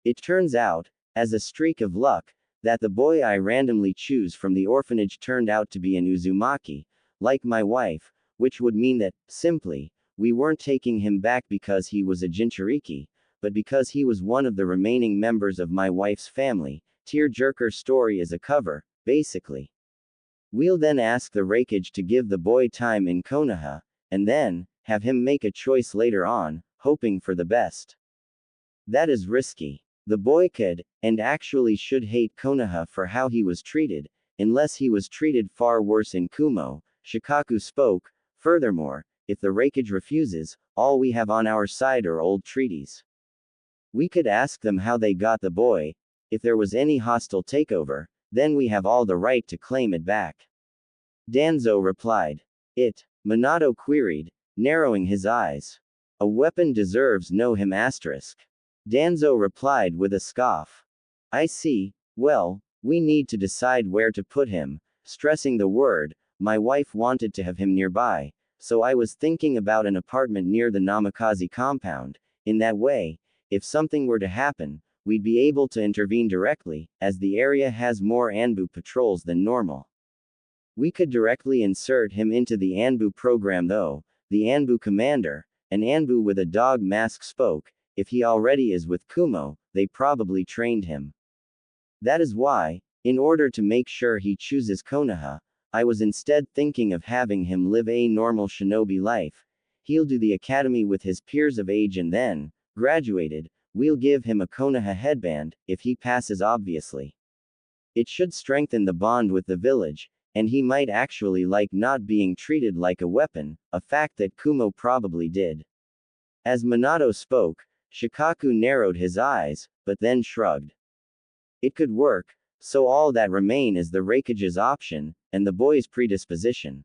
It turns out, as a streak of luck, that the boy I randomly choose from the orphanage turned out to be an Uzumaki, like my wife, which would mean that, simply, we weren't taking him back because he was a Jinchuriki, but because he was one of the remaining members of my wife's family, tearjerker story as a cover, basically. We'll then ask the Raikage to give the boy time in Konoha, and then, have him make a choice later on, hoping for the best. That is risky. The boy could, and actually should hate Konoha for how he was treated, unless he was treated far worse in Kumo. Shikaku spoke. Furthermore, if the Raikage refuses, all we have on our side are old treaties. We could ask them how they got the boy. If there was any hostile takeover, then we have all the right to claim it back. Danzo replied. It. Minato queried, narrowing his eyes. A weapon deserves no him asterisk. Danzo replied with a scoff. I see. Well, we need to decide where to put him, stressing the word. My wife wanted to have him nearby, so I was thinking about an apartment near the Namikaze compound. In that way, if something were to happen, we'd be able to intervene directly, as the area has more Anbu patrols than normal. We could directly insert him into the Anbu program though. The Anbu commander, an Anbu with a dog mask, spoke. If he already is with Kumo, they probably trained him. That is why, in order to make sure he chooses Konoha, I was instead thinking of having him live a normal shinobi life. He'll do the academy with his peers of age and then, graduated, we'll give him a Konoha headband, if he passes obviously. It should strengthen the bond with the village, and he might actually like not being treated like a weapon, a fact that Kumo probably did. As Minato spoke, Shikaku narrowed his eyes, but then shrugged. It could work, so all that remain is the Raikage's option, and the boy's predisposition.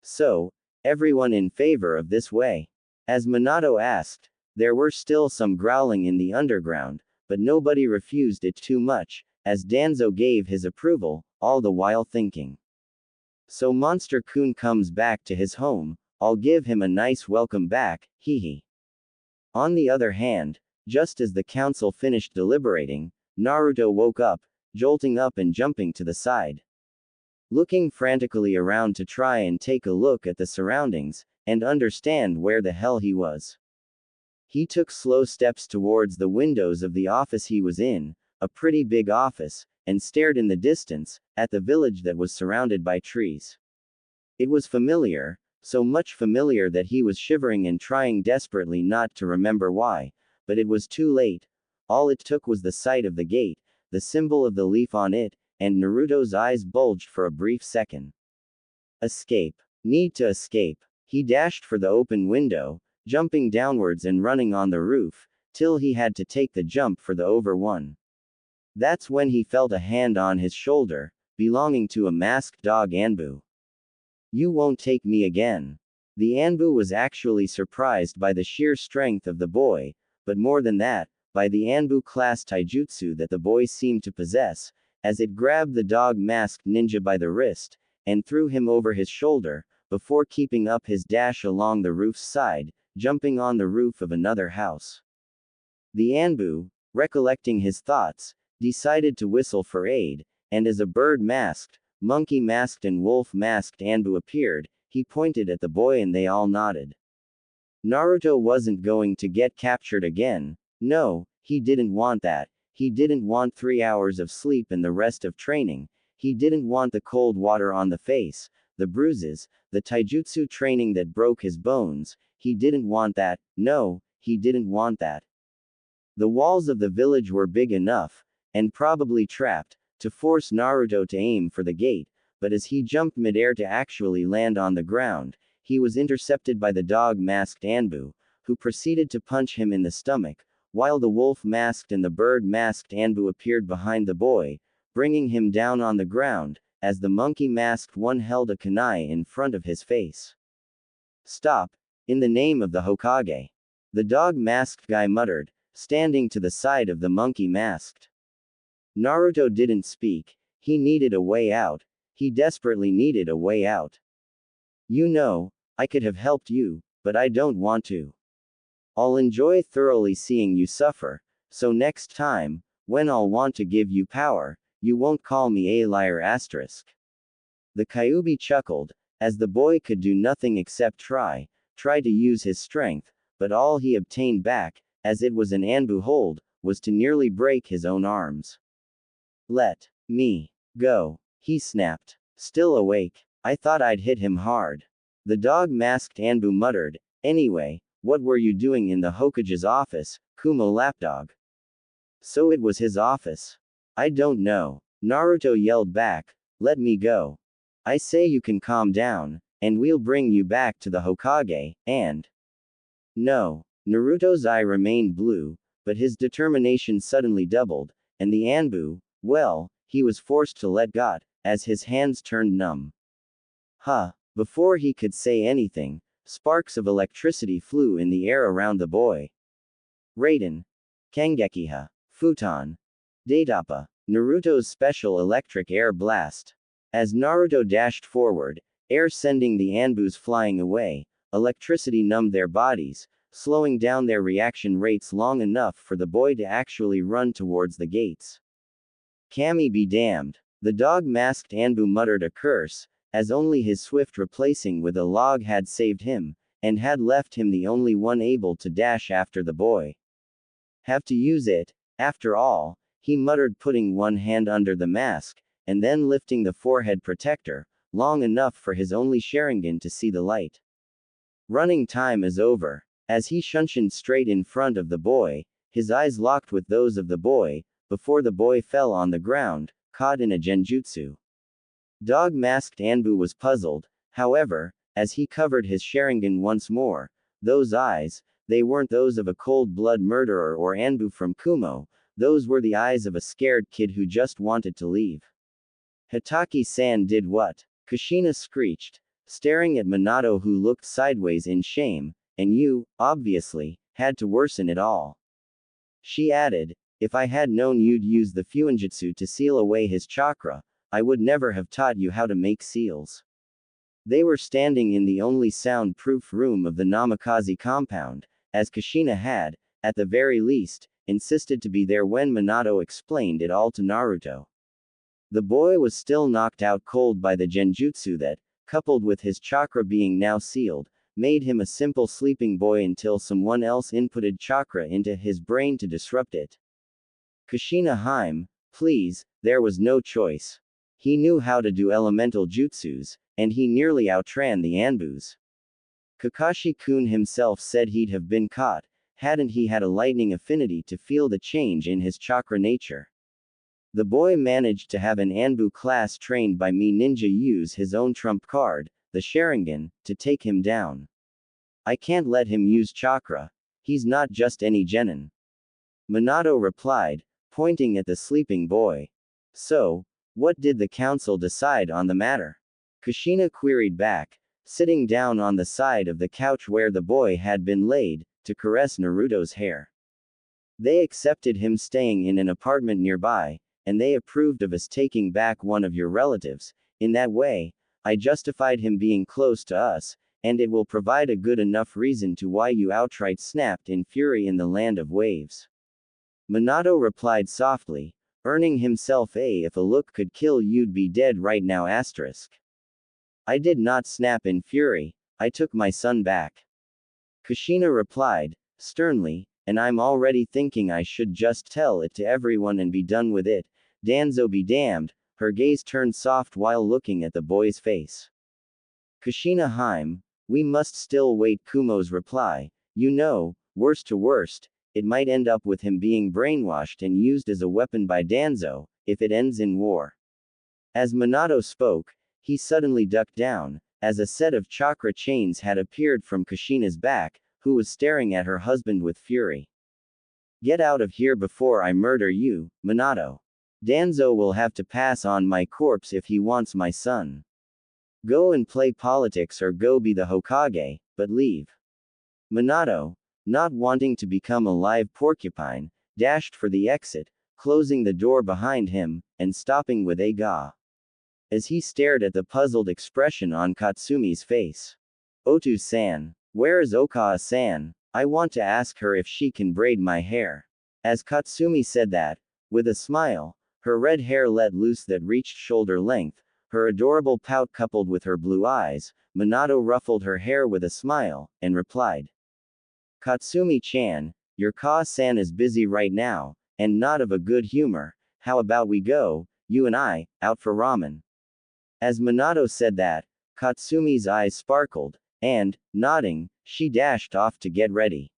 So, everyone in favor of this way? As Minato asked, there were still some growling in the underground, but nobody refused it too much, as Danzo gave his approval, all the while thinking. So Monster-kun comes back to his home, I'll give him a nice welcome back, hehe. On the other hand, just as the council finished deliberating, Naruto woke up, jolting up and jumping to the side. Looking frantically around to try and take a look at the surroundings, and understand where the hell he was. He took slow steps towards the windows of the office he was in, a pretty big office, and stared in the distance, at the village that was surrounded by trees. It was familiar, so much familiar that he was shivering and trying desperately not to remember why, but it was too late. All it took was the sight of the gate, the symbol of the leaf on it, and Naruto's eyes bulged for a brief second. Escape. Need to escape. He dashed for the open window, jumping downwards and running on the roof, till he had to take the jump for the over one. That's when he felt a hand on his shoulder, belonging to a masked dog Anbu. You won't take me again. The Anbu was actually surprised by the sheer strength of the boy, but more than that, by the Anbu class taijutsu that the boy seemed to possess, as it grabbed the dog-masked ninja by the wrist, and threw him over his shoulder, before keeping up his dash along the roof's side, jumping on the roof of another house. The Anbu, recollecting his thoughts, decided to whistle for aid, and as a bird-masked, monkey-masked and wolf-masked Anbu appeared, he pointed at the boy and they all nodded. Naruto wasn't going to get captured again. No, he didn't want that. He didn't want 3 hours of sleep and the rest of training. He didn't want the cold water on the face, the bruises, the taijutsu training that broke his bones. He didn't want that. No, he didn't want that. The walls of the village were big enough, and probably trapped, to force Naruto to aim for the gate, but as he jumped midair to actually land on the ground, he was intercepted by the dog-masked Anbu, who proceeded to punch him in the stomach, while the wolf-masked and the bird-masked Anbu appeared behind the boy, bringing him down on the ground, as the monkey-masked one held a kunai in front of his face. Stop, in the name of the Hokage. The dog-masked guy muttered, standing to the side of the monkey-masked. Naruto didn't speak. He needed a way out. He desperately needed a way out. You know, I could have helped you, but I don't want to. I'll enjoy thoroughly seeing you suffer, so next time, when I'll want to give you power, you won't call me a liar asterisk. The Kyuubi chuckled, as the boy could do nothing except try to use his strength, but all he obtained back, as it was an Anbu hold, was to nearly break his own arms. Let me go, he snapped. Still awake. I thought I'd hit him hard. The dog-masked Anbu muttered. Anyway, what were you doing in the Hokage's office, Kumo lapdog? So it was his office. I don't know. Naruto yelled back. Let me go. I say you can calm down, and we'll bring you back to the Hokage, and... No. Naruto's eye remained blue, but his determination suddenly doubled, and the Anbu, well, he was forced to let go, as his hands turned numb. Huh. Before he could say anything, sparks of electricity flew in the air around the boy. Raiden. Kangekiha. Futon. Datappa. Naruto's special electric air blast. As Naruto dashed forward, air sending the Anbus flying away, electricity numbed their bodies, slowing down their reaction rates long enough for the boy to actually run towards the gates. Kami be damned. The dog-masked Anbu muttered a curse, as only his swift replacing with a log had saved him, and had left him the only one able to dash after the boy. Have to use it, after all, he muttered, putting one hand under the mask, and then lifting the forehead protector, long enough for his only Sharingan to see the light. Running time is over. As he shunshined straight in front of the boy, his eyes locked with those of the boy, before the boy fell on the ground, caught in a genjutsu. Dog-masked Anbu was puzzled, however, as he covered his Sharingan once more. Those eyes, they weren't those of a cold-blood murderer or Anbu from Kumo, those were the eyes of a scared kid who just wanted to leave. Hitaki-san did what? Kushina screeched, staring at Minato, who looked sideways in shame, and you, obviously, had to worsen it all. She added, if I had known you'd use the Fuinjutsu to seal away his chakra, I would never have taught you how to make seals. They were standing in the only sound-proof room of the Namikaze compound, as Kushina had, at the very least, insisted to be there when Minato explained it all to Naruto. The boy was still knocked out cold by the genjutsu that, coupled with his chakra being now sealed, made him a simple sleeping boy until someone else inputted chakra into his brain to disrupt it. Kushina Haim, please, there was no choice. He knew how to do elemental jutsus, and he nearly outran the Anbus. Kakashi-kun himself said he'd have been caught, hadn't he had a lightning affinity to feel the change in his chakra nature. The boy managed to have an Anbu class trained by me ninja use his own trump card, the Sharingan, to take him down. I can't let him use chakra. He's not just any genin. Minato replied, pointing at the sleeping boy. So, what did the council decide on the matter? Kushina queried back, sitting down on the side of the couch where the boy had been laid, to caress Naruto's hair. They accepted him staying in an apartment nearby, and they approved of us taking back one of your relatives. In that way, I justified him being close to us, and it will provide a good enough reason to why you outright snapped in fury in the land of waves. Minato replied softly, earning himself a if a look could kill you'd be dead right now asterisk. I did not snap in fury, I took my son back. Kushina replied, sternly, and I'm already thinking I should just tell it to everyone and be done with it. Danzo be damned. Her gaze turned soft while looking at the boy's face. Kushina Haim, we must still wait. Kumo's reply, you know, worst to worst, it might end up with him being brainwashed and used as a weapon by Danzo, if it ends in war. As Minato spoke, he suddenly ducked down, as a set of chakra chains had appeared from Kushina's back, who was staring at her husband with fury. Get out of here before I murder you, Minato. Danzo will have to pass on my corpse if he wants my son. Go and play politics or go be the Hokage, but leave. Minato, not wanting to become a live porcupine, dashed for the exit, closing the door behind him, and stopping with a gah. As he stared at the puzzled expression on Katsumi's face. Otu-san, where is Okawa-san? I want to ask her if she can braid my hair. As Katsumi said that, with a smile, her red hair let loose that reached shoulder length, her adorable pout coupled with her blue eyes, Minato ruffled her hair with a smile, and replied. Katsumi-chan, your Ka-san is busy right now, and not of a good humor, how about we go, you and I, out for ramen? As Minato said that, Katsumi's eyes sparkled, and, nodding, she dashed off to get ready.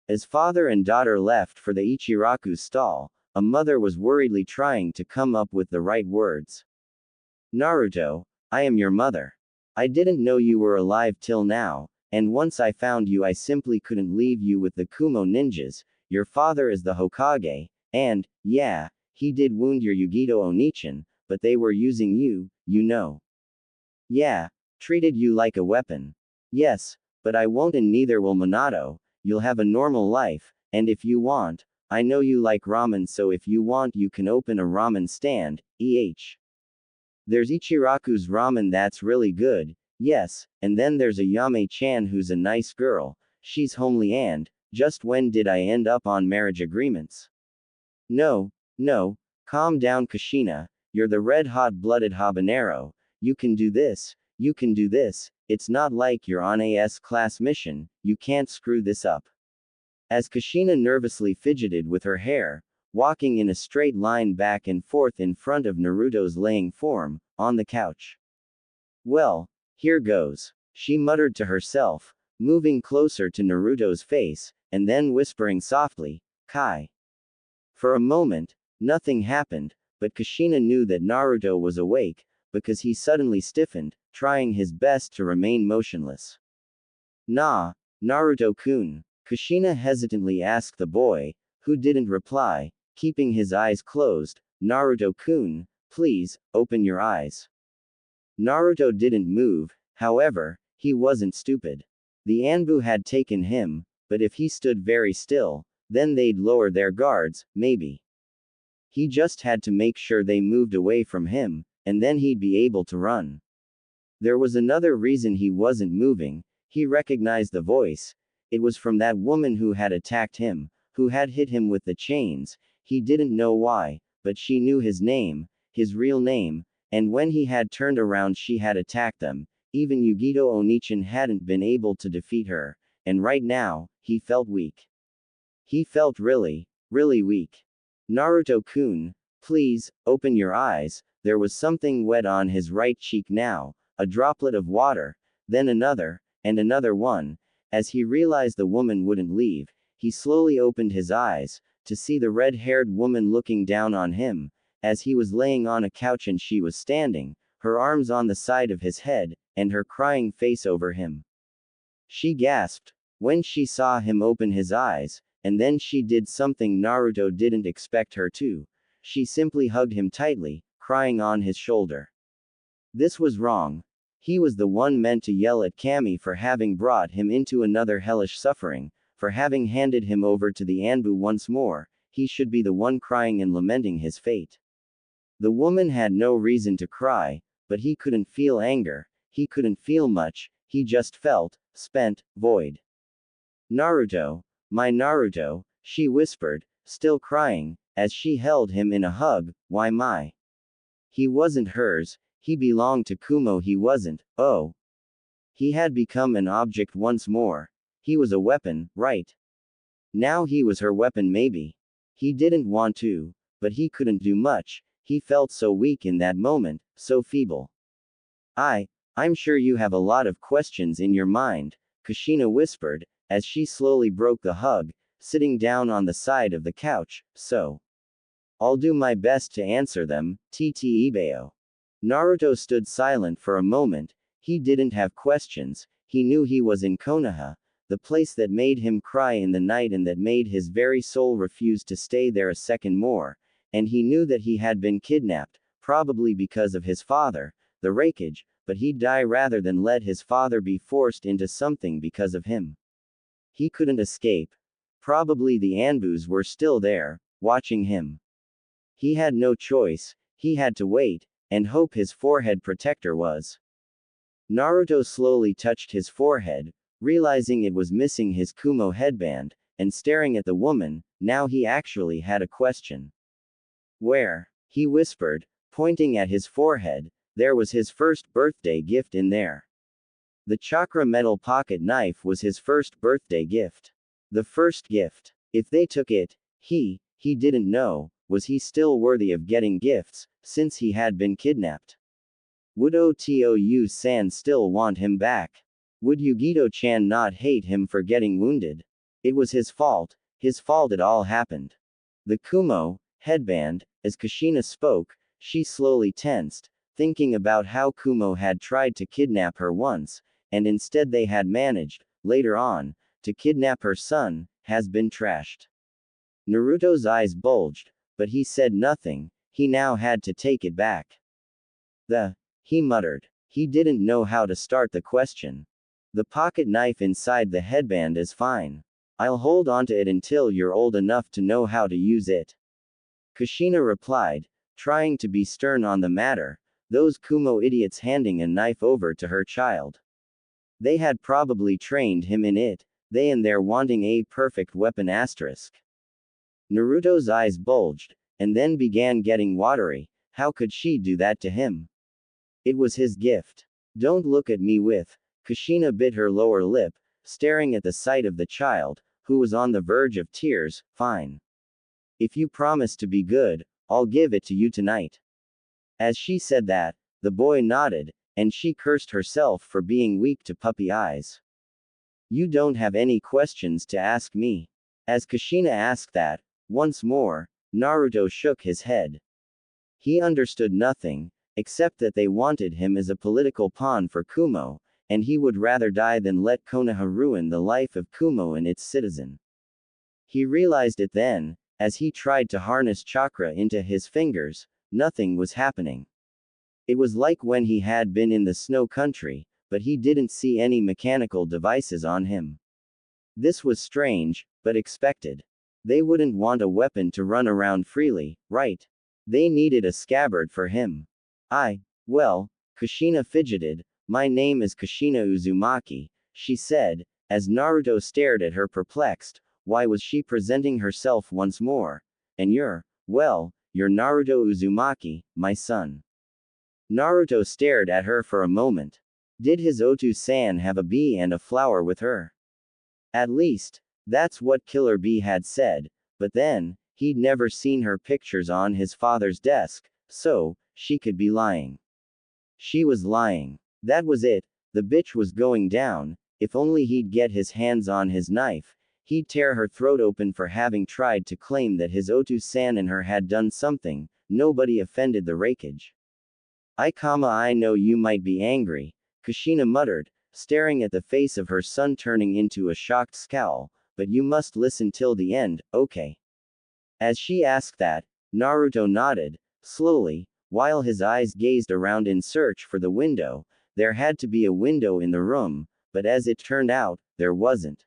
As father and daughter left for the Ichiraku's stall, a mother was worriedly trying to come up with the right words. Naruto, I am your mother. I didn't know you were alive till now, and once I found you I simply couldn't leave you with the Kumo ninjas. Your father is the Hokage, and, yeah, he did wound your Yugito Onichan, but they were using you, you know. Yeah, treated you like a weapon. Yes, but I won't and neither will Minato. You'll have a normal life, and if you want, I know you like ramen, so if you want you can open a ramen stand, There's Ichiraku's ramen that's really good, yes, and then there's a Yame-chan who's a nice girl, she's homely and, just when did I end up on marriage agreements? No, no, calm down Kushina, you're the red-hot-blooded habanero, you can do this, it's not like you're on a S-class mission, you can't screw this up. As Kushina nervously fidgeted with her hair, walking in a straight line back and forth in front of Naruto's laying form, on the couch. Well, here goes, she muttered to herself, moving closer to Naruto's face, and then whispering softly, Kai. For a moment, nothing happened, but Kushina knew that Naruto was awake, because he suddenly stiffened, trying his best to remain motionless. Nah, Naruto-kun, Kushina hesitantly asked the boy, who didn't reply, keeping his eyes closed. Naruto-kun, please, open your eyes. Naruto didn't move, however, he wasn't stupid. The Anbu had taken him, but if he stood very still, then they'd lower their guards, maybe. He just had to make sure they moved away from him, and then he'd be able to run. There was another reason he wasn't moving, he recognized the voice. It was from that woman who had attacked him, who had hit him with the chains. He didn't know why, but she knew his name, his real name, and when he had turned around she had attacked them. Even Yugito Onichan hadn't been able to defeat her, and right now, he felt weak. He felt really, really weak. Naruto-kun, please, open your eyes. There was something wet on his right cheek now, a droplet of water, then another, and another one. As he realized the woman wouldn't leave, he slowly opened his eyes, to see the red-haired woman looking down on him, as he was laying on a couch and she was standing, her arms on the side of his head, and her crying face over him. She gasped, when she saw him open his eyes, and then she did something Naruto didn't expect her to. She simply hugged him tightly, crying on his shoulder. This was wrong. He was the one meant to yell at Kami for having brought him into another hellish suffering, for having handed him over to the Anbu once more. He should be the one crying and lamenting his fate. The woman had no reason to cry, but he couldn't feel anger, he couldn't feel much, he just felt, spent, void. Naruto, my Naruto, she whispered, still crying, as she held him in a hug, why my? He wasn't hers, he belonged to Kumo, he wasn't, oh. He had become an object once more. He was a weapon, right? Now he was her weapon maybe. He didn't want to, but he couldn't do much, he felt so weak in that moment, so feeble. I'm sure you have a lot of questions in your mind, Kushina whispered, as she slowly broke the hug, sitting down on the side of the couch, so. I'll do my best to answer them, Tt Ibeo. Naruto stood silent for a moment, he didn't have questions, he knew he was in Konoha, the place that made him cry in the night and that made his very soul refuse to stay there a second more, and he knew that he had been kidnapped, probably because of his father, the Raikage, but he'd die rather than let his father be forced into something because of him. He couldn't escape. Probably the Anbus were still there, watching him. He had no choice, he had to wait, and hope his forehead protector was. Naruto slowly touched his forehead, realizing it was missing his Kumo headband, and staring at the woman. Now he actually had a question. Where? He whispered, pointing at his forehead. There was his first birthday gift in there. The chakra metal pocket knife was his first birthday gift. The first gift. If they took it, he didn't know, was he still worthy of getting gifts, since he had been kidnapped? Would Otou-san still want him back? Would Yugito-chan not hate him for getting wounded? It was his fault it all happened. The Kumo headband, as Kushina spoke, she slowly tensed, thinking about how Kumo had tried to kidnap her once, and instead they had managed, later on, to kidnap her son, has been trashed. Naruto's eyes bulged, but he said nothing, he now had to take it back. He muttered. He didn't know how to start the question. The pocket knife inside the headband is fine. I'll hold onto it until you're old enough to know how to use it. Kushina replied, trying to be stern on the matter, those Kumo idiots handing a knife over to her child. They had probably trained him in it, they and their wanting a perfect weapon asterisk. Naruto's eyes bulged, and then began getting watery, how could she do that to him? It was his gift. Don't look at me with. Kushina bit her lower lip, staring at the sight of the child, who was on the verge of tears. Fine. If you promise to be good, I'll give it to you tonight. As she said that, the boy nodded, and she cursed herself for being weak to puppy eyes. You don't have any questions to ask me. As Kushina asked that, once more, Naruto shook his head. He understood nothing, except that they wanted him as a political pawn for Kumo, and he would rather die than let Konoha ruin the life of Kumo and its citizen. He realized it then, as he tried to harness chakra into his fingers, nothing was happening. It was like when he had been in the snow country, but he didn't see any mechanical devices on him. This was strange, but expected. They wouldn't want a weapon to run around freely, right? They needed a scabbard for him. Well, Kushina fidgeted. My name is Kushina Uzumaki, she said, as Naruto stared at her perplexed. Why was she presenting herself once more? And you're Naruto Uzumaki, my son. Naruto stared at her for a moment. Did his Otou-san have a bee and a flower with her? At least, that's what Killer Bee had said, but then, he'd never seen her pictures on his father's desk, so, she could be lying. She was lying. That was it, the bitch was going down. If only he'd get his hands on his knife, he'd tear her throat open for having tried to claim that his Otou-san and her had done something. Nobody offended the Raikage. I know you might be angry, Kushina muttered, staring at the face of her son turning into a shocked scowl, but you must listen till the end, okay? As she asked that, Naruto nodded, slowly, while his eyes gazed around in search for the window. There had to be a window in the room, but as it turned out, there wasn't.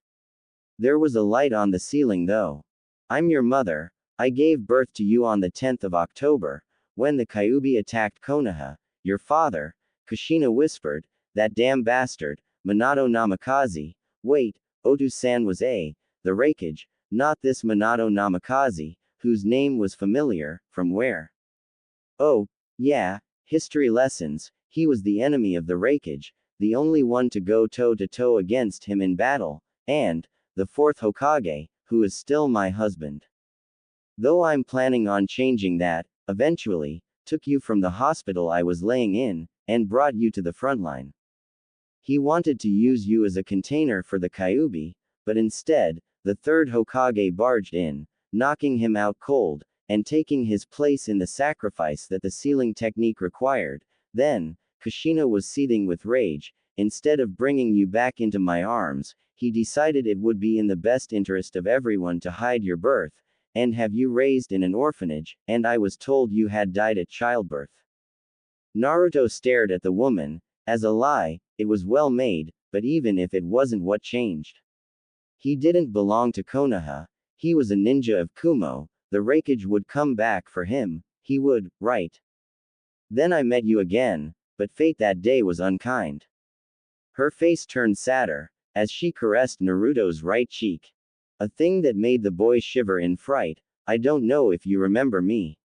There was a light on the ceiling though. I'm your mother, I gave birth to you on the 10th of October, when the Kyuubi attacked Konoha. Your father, Kushina whispered, that damn bastard, Minato Namikaze. Wait, Otou-san was the Raikage, not this Minato Namikaze, whose name was familiar, from where? Oh, yeah, history lessons, he was the enemy of the Raikage, the only one to go toe-to-toe against him in battle, and, the fourth Hokage, who is still my husband. Though I'm planning on changing that, eventually, took you from the hospital I was laying in, and brought you to the front line. He wanted to use you as a container for the Kyuubi, but instead, the third Hokage barged in, knocking him out cold, and taking his place in the sacrifice that the sealing technique required. Then, Kushina was seething with rage. Instead of bringing you back into my arms, he decided it would be in the best interest of everyone to hide your birth, and have you raised in an orphanage, and I was told you had died at childbirth. Naruto stared at the woman. As a lie, it was well made, but even if it wasn't, what changed? He didn't belong to Konoha, he was a ninja of Kumo, the Raikage would come back for him, he would, right? Then I met you again, but fate that day was unkind. Her face turned sadder, as she caressed Naruto's right cheek. A thing that made the boy shiver in fright. I don't know if you remember me.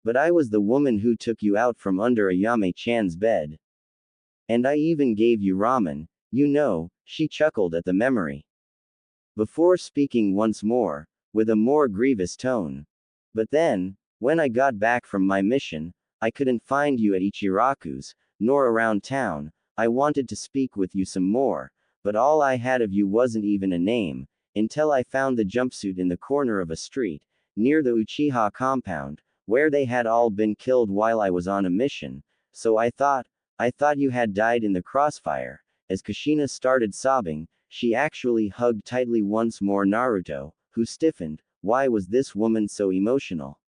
But I was the woman who took you out from under Ayame-chan's bed. And I even gave you ramen, you know, she chuckled at the memory. Before speaking once more, with a more grievous tone. But then, when I got back from my mission, I couldn't find you at Ichiraku's, nor around town. I wanted to speak with you some more, but all I had of you wasn't even a name, until I found the jumpsuit in the corner of a street, near the Uchiha compound, where they had all been killed while I was on a mission, so I thought you had died in the crossfire. As Kushina started sobbing, she actually hugged tightly once more Naruto, who stiffened. Why was this woman so emotional?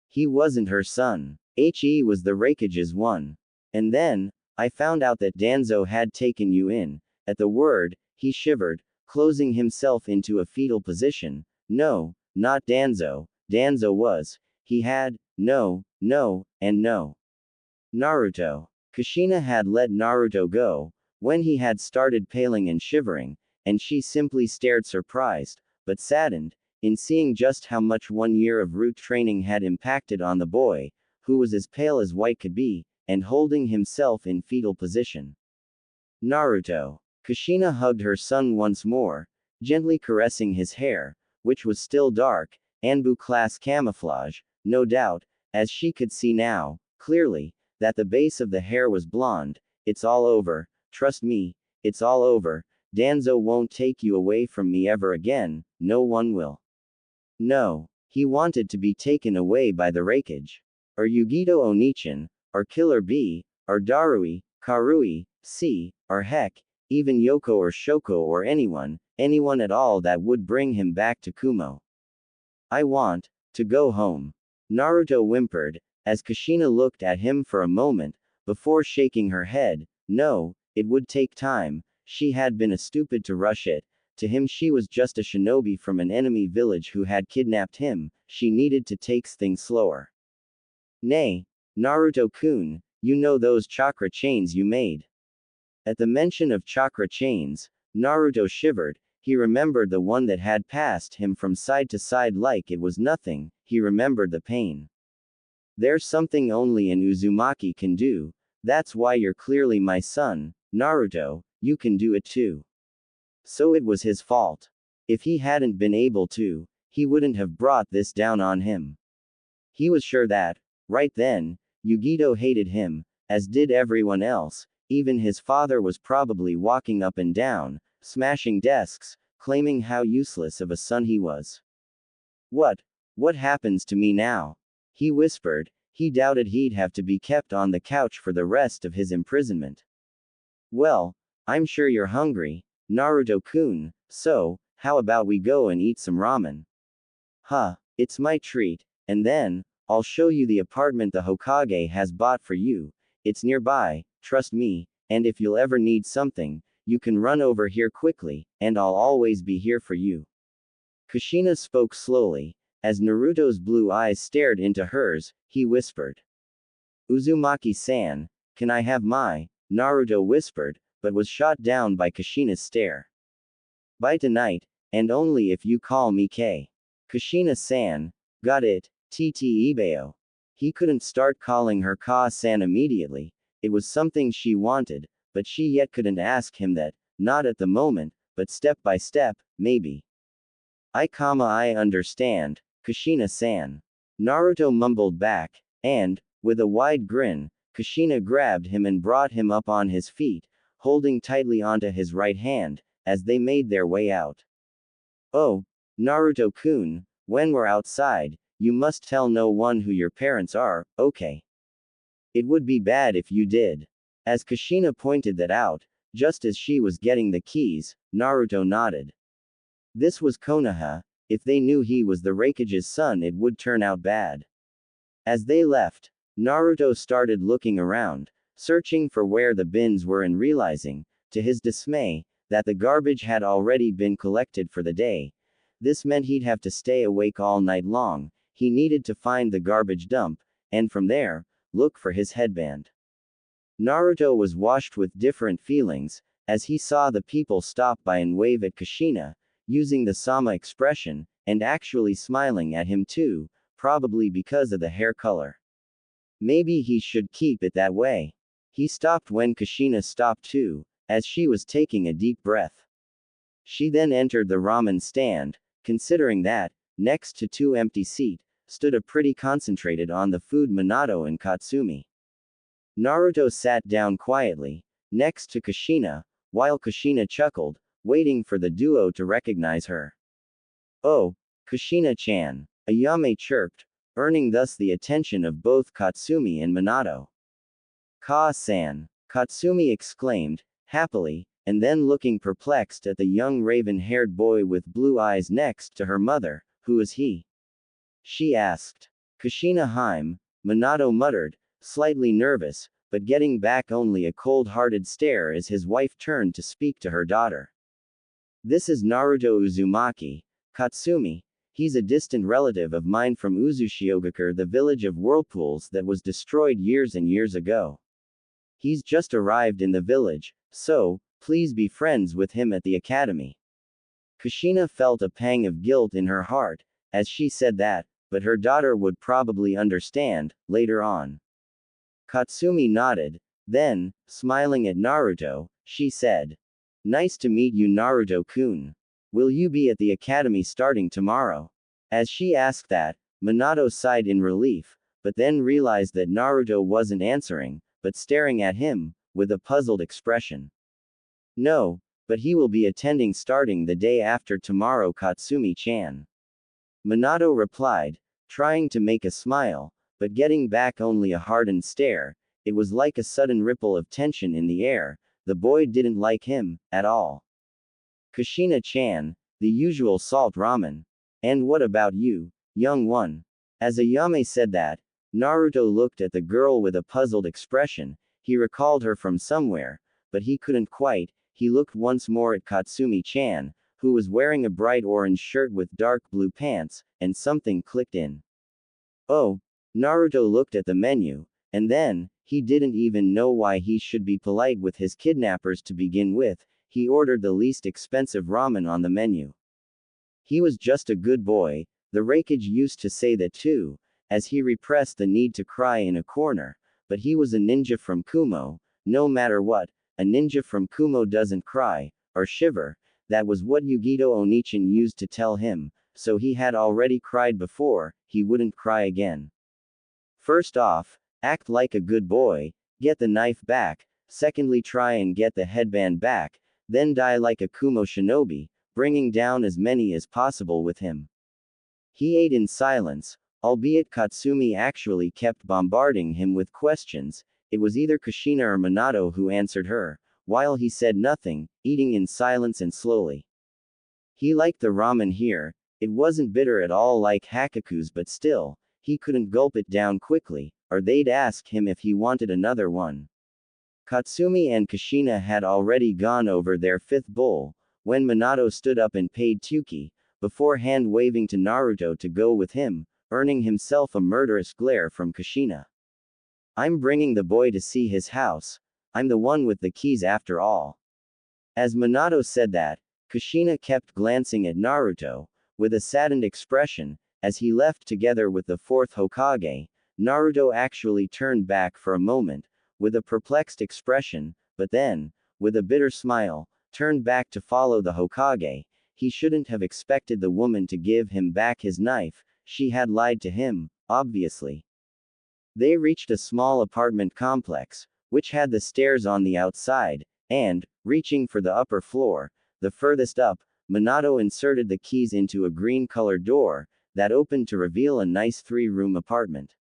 He wasn't her son. He was the Raikage's one. And then, I found out that Danzo had taken you in. At the word, he shivered, closing himself into a fetal position. No, not Danzo. Danzo was. He had, no, and no. Naruto. Kushina had let Naruto go, when he had started paling and shivering, and she simply stared surprised, but saddened, in seeing just how much 1 year of root training had impacted on the boy, who was as pale as white could be, and holding himself in fetal position. Naruto. Kushina hugged her son once more, gently caressing his hair, which was still dark, Anbu class camouflage, no doubt, as she could see now, clearly, that the base of the hair was blonde. It's all over, trust me, it's all over. Danzo won't take you away from me ever again, no one will. No, he wanted to be taken away by the Raikage. Or Yugito Onichan, or Killer B, or Darui, Karui, C, or heck, even Yoko or Shoko or anyone at all that would bring him back to Kumo. I want to go home. Naruto whimpered, as Kushina looked at him for a moment, before shaking her head. No, it would take time. She had been a stupid to rush it. To him she was just a shinobi from an enemy village who had kidnapped him. She needed to take things slower. Nay, Naruto-kun, you know those chakra chains you made. At the mention of chakra chains, Naruto shivered. He remembered the one that had passed him from side to side like it was nothing. He remembered the pain. There's something only an Uzumaki can do. That's why you're clearly my son, Naruto, you can do it too. So it was his fault. If he hadn't been able to, he wouldn't have brought this down on him. He was sure that, right then, Yugito hated him, as did everyone else. Even his father was probably walking up and down, smashing desks, claiming how useless of a son he was. What happens to me now? He whispered. He doubted he'd have to be kept on the couch for the rest of his imprisonment. Well, I'm sure you're hungry, Naruto-kun, so, how about we go and eat some ramen? Huh, it's my treat, and then, I'll show you the apartment the Hokage has bought for you. It's nearby, trust me, and if you'll ever need something, you can run over here quickly, and I'll always be here for you. Kushina spoke slowly. As Naruto's blue eyes stared into hers, he whispered. Uzumaki-san, can I have my? Naruto whispered, but was shot down by Kushina's stare. By tonight, and only if you call me K. Kushina-san, got it, TT Ibeo. He couldn't start calling her Ka-san immediately. It was something she wanted, but she yet couldn't ask him that, not at the moment, but step by step, maybe. I understand, Kushina-san. Naruto mumbled back, and, with a wide grin, Kushina grabbed him and brought him up on his feet, holding tightly onto his right hand, as they made their way out. Oh, Naruto-kun, when we're outside, you must tell no one who your parents are, okay? It would be bad if you did. As Kushina pointed that out, just as she was getting the keys, Naruto nodded. This was Konoha. If they knew he was the Raikage's son, it would turn out bad. As they left, Naruto started looking around, searching for where the bins were and realizing, to his dismay, that the garbage had already been collected for the day. This meant he'd have to stay awake all night long. He needed to find the garbage dump, and from there, look for his headband. Naruto was washed with different feelings, as he saw the people stop by and wave at Kushina, using the Sama expression, and actually smiling at him too, probably because of the hair color. Maybe he should keep it that way. He stopped when Kushina stopped too, as she was taking a deep breath. She then entered the ramen stand, considering that, next to two empty seats, stood a pretty concentrated on the food Minato and Katsumi. Naruto sat down quietly, next to Kushina, while Kushina chuckled, waiting for the duo to recognize her. "Oh, Kushina-chan," Ayame chirped, earning thus the attention of both Katsumi and Minato. "Ka-san," Katsumi exclaimed, happily, and then looking perplexed at the young raven-haired boy with blue eyes next to her mother. "Who is he?" she asked. "Kushina-hime," Minato muttered, slightly nervous, but getting back only a cold-hearted stare as his wife turned to speak to her daughter. "This is Naruto Uzumaki, Katsumi. He's a distant relative of mine from Uzushiogakure, the village of whirlpools that was destroyed years and years ago. He's just arrived in the village, so, please be friends with him at the academy." Kushina felt a pang of guilt in her heart, as she said that, but her daughter would probably understand, later on. Katsumi nodded, then, smiling at Naruto, she said, "Nice to meet you, Naruto-kun. Will you be at the academy starting tomorrow?" As she asked that, Minato sighed in relief, but then realized that Naruto wasn't answering, but staring at him, with a puzzled expression. "No, but he will be attending starting the day after tomorrow, Katsumi-chan." Minato replied, trying to make a smile, but getting back only a hardened stare. It was like a sudden ripple of tension in the air. The boy didn't like him, at all. "Kushina-chan, the usual salt ramen. And what about you, young one?" As Ayame said that, Naruto looked at the girl with a puzzled expression. He recalled her from somewhere, but he couldn't quite. He looked once more at Katsumi-chan, who was wearing a bright orange shirt with dark blue pants, and something clicked in. "Oh." Naruto looked at the menu, and then, he didn't even know why he should be polite with his kidnappers to begin with. He ordered the least expensive ramen on the menu. He was just a good boy, the Raikage used to say that too, as he repressed the need to cry in a corner, but he was a ninja from Kumo. No matter what, a ninja from Kumo doesn't cry, or shiver. That was what Yugito Onichan used to tell him, so he had already cried before, he wouldn't cry again. First off, act like a good boy, get the knife back, secondly try and get the headband back, then die like a Kumo shinobi, bringing down as many as possible with him. He ate in silence, albeit Katsumi actually kept bombarding him with questions. It was either Kushina or Minato who answered her, while he said nothing, eating in silence and slowly. He liked the ramen here. It wasn't bitter at all like Hakaku's, but still, he couldn't gulp it down quickly, or they'd ask him if he wanted another one. Katsumi and Kushina had already gone over their fifth bowl, when Minato stood up and paid Tuki, before hand-waving to Naruto to go with him, earning himself a murderous glare from Kushina. "I'm bringing the boy to see his house. I'm the one with the keys after all." As Minato said that, Kushina kept glancing at Naruto, with a saddened expression. As he left together with the fourth Hokage, Naruto actually turned back for a moment, with a perplexed expression, but then, with a bitter smile, turned back to follow the Hokage. He shouldn't have expected the woman to give him back his knife. She had lied to him, obviously. They reached a small apartment complex, which had the stairs on the outside, and, reaching for the upper floor, the furthest up, Minato inserted the keys into a green-colored door that opened to reveal a nice three-room apartment.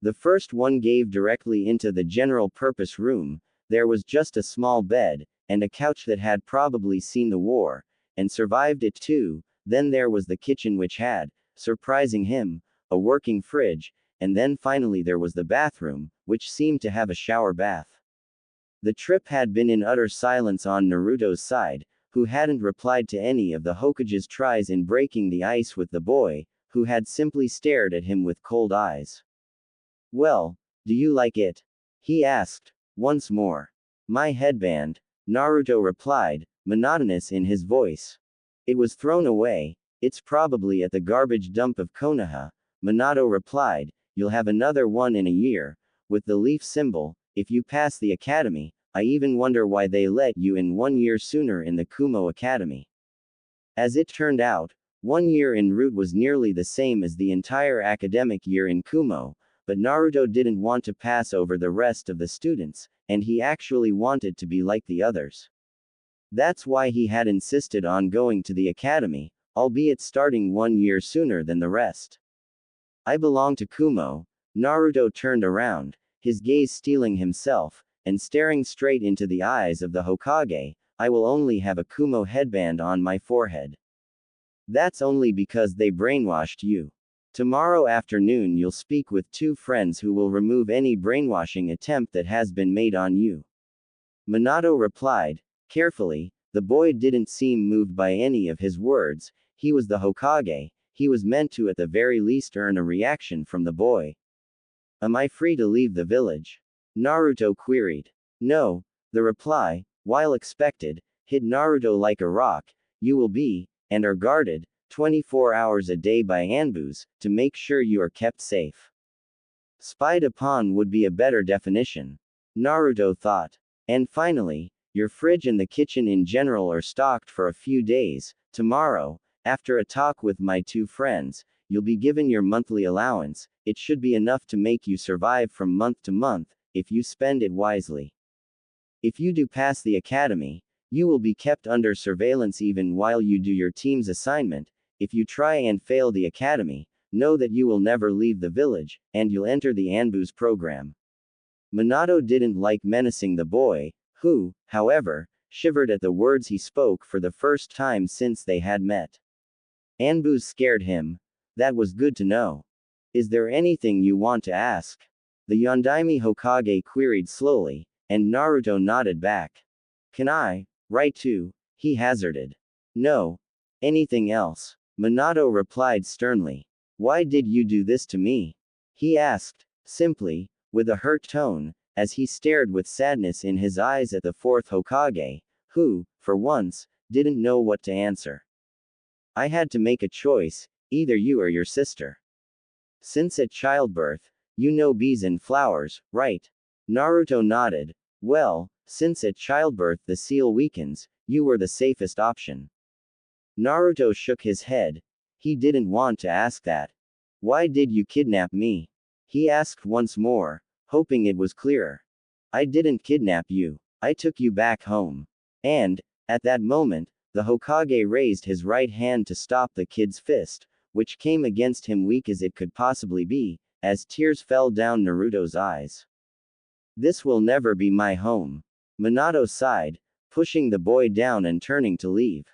The first one gave directly into the general-purpose room. There was just a small bed, and a couch that had probably seen the war, and survived it too. Then there was the kitchen, which had, surprising him, a working fridge, and then finally there was the bathroom, which seemed to have a shower bath. The trip had been in utter silence on Naruto's side, who hadn't replied to any of the Hokage's tries in breaking the ice with the boy, who had simply stared at him with cold eyes. "Well, do you like it?" he asked, once more. "My headband," Naruto replied, monotonous in his voice. "It was thrown away. It's probably at the garbage dump of Konoha," Minato replied. "You'll have another one in a year, with the leaf symbol, if you pass the academy. I even wonder why they let you in 1 year sooner in the Kumo Academy." As it turned out, 1 year en route was nearly the same as the entire academic year in Kumo, but Naruto didn't want to pass over the rest of the students, and he actually wanted to be like the others. That's why he had insisted on going to the academy, albeit starting 1 year sooner than the rest. I belong to Kumo. Naruto turned around, his gaze stealing himself, and staring straight into the eyes of the Hokage. I will only have a Kumo headband on my forehead. That's only because they brainwashed you. Tomorrow afternoon you'll speak with 2 friends who will remove any brainwashing attempt that has been made on you. Minato replied, carefully. The boy didn't seem moved by any of his words. He was the Hokage, he was meant to at the very least earn a reaction from the boy. Am I free to leave the village? Naruto queried. No, the reply, while expected, hit Naruto like a rock. You will be, and are guarded, 24 hours a day by Anbus, to make sure you are kept safe. Spied upon would be a better definition. Naruto thought. And finally, your fridge and the kitchen in general are stocked for a few days. Tomorrow, after a talk with my 2 friends, you'll be given your monthly allowance. It should be enough to make you survive from month to month, if you spend it wisely. If you do pass the academy, you will be kept under surveillance even while you do your team's assignment. If you try and fail the academy, know that you will never leave the village, and you'll enter the Anbus program. Minato didn't like menacing the boy, who, however, shivered at the words he spoke for the first time since they had met. Anbus scared him. That was good to know. Is there anything you want to ask? The Yondaime Hokage queried slowly, and Naruto nodded back. Can I write too? He hazarded. No. Anything else? Minato replied sternly. Why did you do this to me? He asked, simply, with a hurt tone, as he stared with sadness in his eyes at the 4th Hokage, who, for once, didn't know what to answer. I had to make a choice, either you or your sister. Since at childbirth, you know bees and flowers, right? Naruto nodded. Well, since at childbirth the seal weakens, you were the safest option. Naruto shook his head. He didn't want to ask that. Why did you kidnap me? He asked once more, hoping it was clearer. I didn't kidnap you. I took you back home. And, at that moment, the Hokage raised his right hand to stop the kid's fist, which came against him weak as it could possibly be, as tears fell down Naruto's eyes. This will never be my home. Minato sighed, pushing the boy down and turning to leave.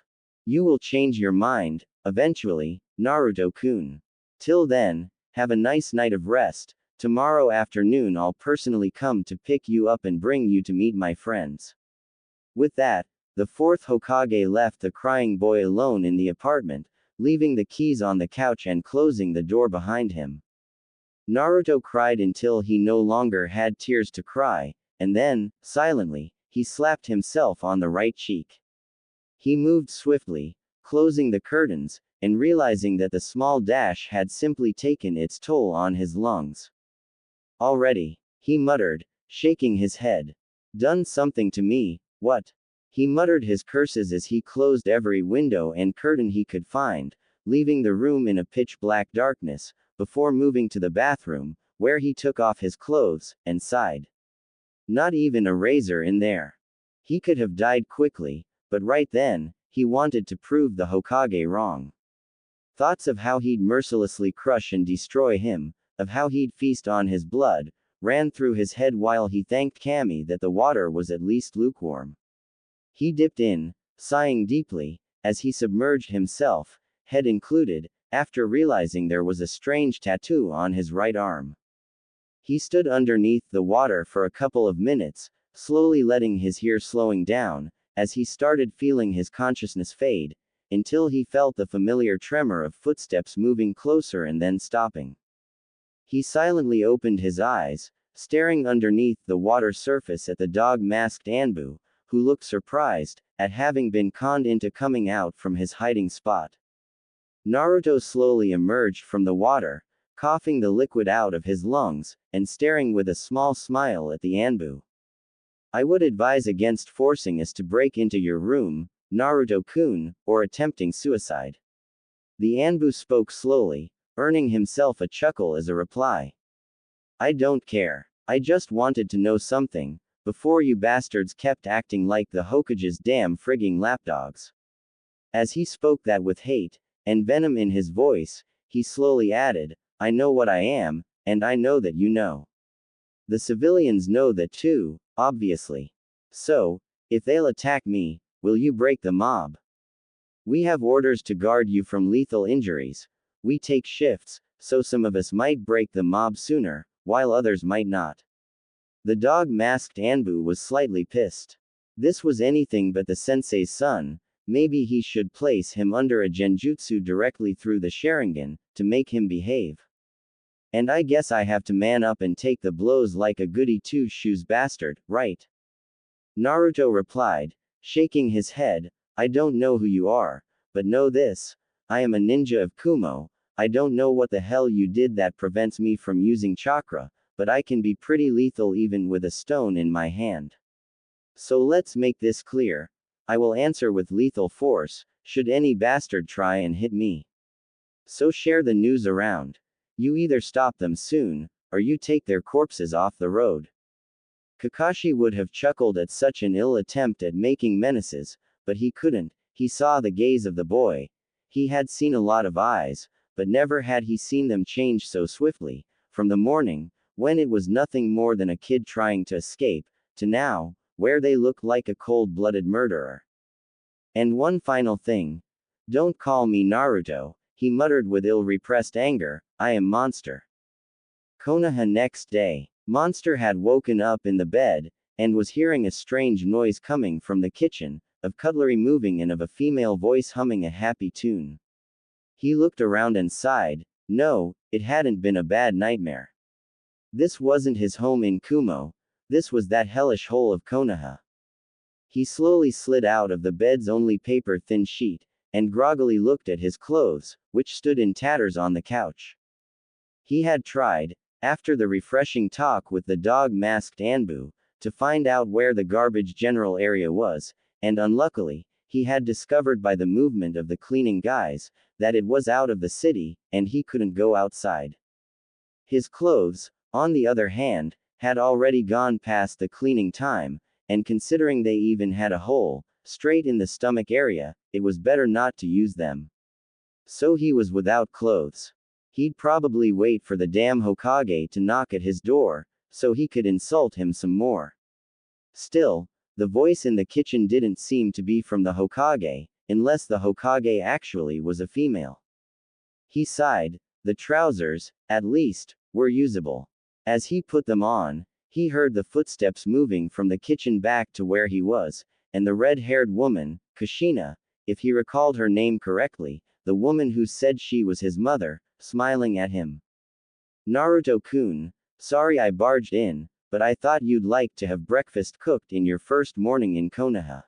You will change your mind, eventually, Naruto-kun. Till then, have a nice night of rest. Tomorrow afternoon I'll personally come to pick you up and bring you to meet my friends. With that, the 4th Hokage left the crying boy alone in the apartment, leaving the keys on the couch and closing the door behind him. Naruto cried until he no longer had tears to cry, and then, silently, he slapped himself on the right cheek. He moved swiftly, closing the curtains, and realizing that the small dash had simply taken its toll on his lungs. Already, he muttered, shaking his head. Done something to me, what? He muttered his curses as he closed every window and curtain he could find, leaving the room in a pitch-black darkness, before moving to the bathroom, where he took off his clothes, and sighed. Not even a razor in there. He could have died quickly, but right then, he wanted to prove the Hokage wrong. Thoughts of how he'd mercilessly crush and destroy him, of how he'd feast on his blood, ran through his head while he thanked Kami that the water was at least lukewarm. He dipped in, sighing deeply, as he submerged himself, head included, after realizing there was a strange tattoo on his right arm. He stood underneath the water for a couple of minutes, slowly letting his hair slowing down, as he started feeling his consciousness fade, until he felt the familiar tremor of footsteps moving closer and then stopping. He silently opened his eyes, staring underneath the water surface at the dog-masked Anbu, who looked surprised at having been conned into coming out from his hiding spot. Naruto slowly emerged from the water, coughing the liquid out of his lungs, and staring with a small smile at the Anbu. I would advise against forcing us to break into your room, Naruto-kun, or attempting suicide. The Anbu spoke slowly, earning himself a chuckle as a reply. I don't care. I just wanted to know something, before you bastards kept acting like the Hokage's damn frigging lapdogs. As he spoke that with hate, and venom in his voice, he slowly added, I know what I am, and I know that you know. The civilians know that too, obviously. So, if they'll attack me, will you break the mob? We have orders to guard you from lethal injuries. We take shifts, so some of us might break the mob sooner, while others might not. The dog-masked Anbu was slightly pissed. This was anything but the sensei's son. Maybe he should place him under a genjutsu directly through the Sharingan, to make him behave. And I guess I have to man up and take the blows like a goody two-shoes bastard, right? Naruto replied, shaking his head, I don't know who you are, but know this, I am a ninja of Kumo. I don't know what the hell you did that prevents me from using chakra, but I can be pretty lethal even with a stone in my hand. So let's make this clear. I will answer with lethal force, should any bastard try and hit me. So share the news around. You either stop them soon, or you take their corpses off the road. Kakashi would have chuckled at such an ill attempt at making menaces, but he couldn't. He saw the gaze of the boy. He had seen a lot of eyes, but never had he seen them change so swiftly, from the morning, when it was nothing more than a kid trying to escape, to now, where they look like a cold-blooded murderer. And one final thing. Don't call me Naruto, he muttered with ill-repressed anger, I am Monster. Konoha next day. Monster had woken up in the bed, and was hearing a strange noise coming from the kitchen, of cutlery moving and of a female voice humming a happy tune. He looked around and sighed. No, it hadn't been a bad nightmare. This wasn't his home in Kumo, this was that hellish hole of Konoha. He slowly slid out of the bed's only paper-thin sheet, and groggily looked at his clothes, which stood in tatters on the couch. He had tried, after the refreshing talk with the dog-masked Anbu, to find out where the garbage general area was, and unluckily, he had discovered by the movement of the cleaning guys, that it was out of the city, and he couldn't go outside. His clothes, on the other hand, had already gone past the cleaning time, and considering they even had a hole, straight in the stomach area, it was better not to use them. So he was without clothes. He'd probably wait for the damn Hokage to knock at his door, so he could insult him some more. Still, the voice in the kitchen didn't seem to be from the Hokage, unless the Hokage actually was a female. He sighed. The trousers, at least, were usable. As he put them on, he heard the footsteps moving from the kitchen back to where he was, and the red-haired woman, Kushina, if he recalled her name correctly, the woman who said she was his mother, smiling at him. Naruto-kun, sorry I barged in, but I thought you'd like to have breakfast cooked in your first morning in Konoha.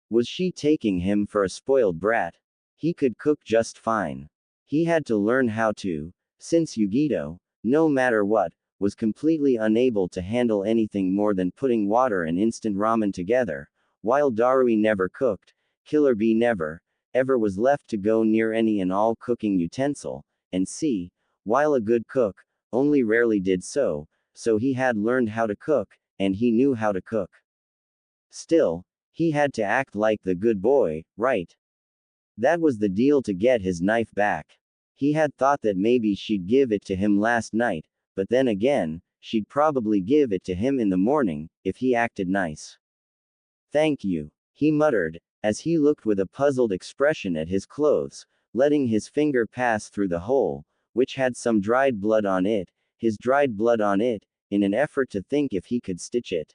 Was she taking him for a spoiled brat? He could cook just fine. He had to learn how to, since Yugito, no matter what, was completely unable to handle anything more than putting water and instant ramen together, while Darui never cooked, Killer Bee never, ever was left to go near any and all cooking utensil, and C, while a good cook, only rarely did so he had learned how to cook, and he knew how to cook. Still, he had to act like the good boy, right? That was the deal to get his knife back. He had thought that maybe she'd give it to him last night, but then again, she'd probably give it to him in the morning, if he acted nice. Thank you, he muttered, as he looked with a puzzled expression at his clothes, letting his finger pass through the hole, which had some dried blood on it, his dried blood on it, in an effort to think if he could stitch it.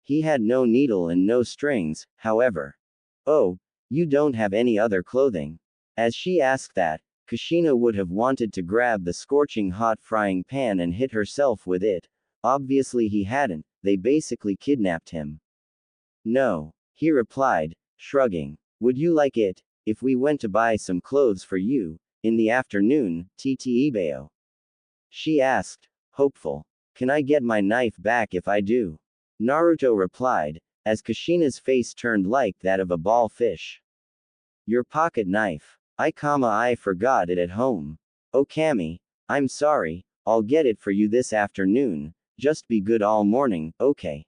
He had no needle and no strings, however. Oh, you don't have any other clothing? As she asked that, Kushina would have wanted to grab the scorching hot frying pan and hit herself with it. Obviously he hadn't, they basically kidnapped him. No, he replied, shrugging. Would you like it, if we went to buy some clothes for you, in the afternoon, Ttibao? She asked, hopeful. Can I get my knife back if I do? Naruto replied, as Kushina's face turned like that of a ball fish. Your pocket knife. I forgot it at home. Oh Cammy, I'm sorry, I'll get it for you this afternoon, just be good all morning, okay?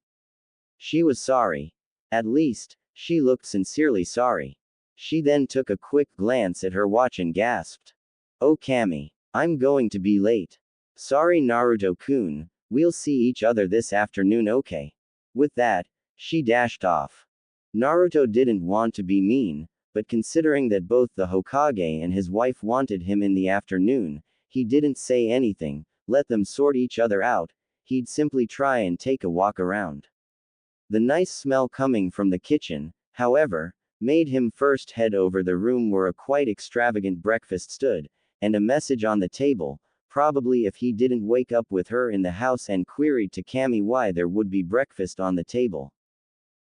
She was sorry. At least, she looked sincerely sorry. She then took a quick glance at her watch and gasped. Oh Cammy, I'm going to be late. Sorry Naruto-kun, we'll see each other this afternoon okay? With that, she dashed off. Naruto didn't want to be mean, but considering that both the Hokage and his wife wanted him in the afternoon, he didn't say anything, let them sort each other out, he'd simply try and take a walk around. The nice smell coming from the kitchen, however, made him first head over the room where a quite extravagant breakfast stood, and a message on the table, probably if he didn't wake up with her in the house and queried to Cammy why there would be breakfast on the table.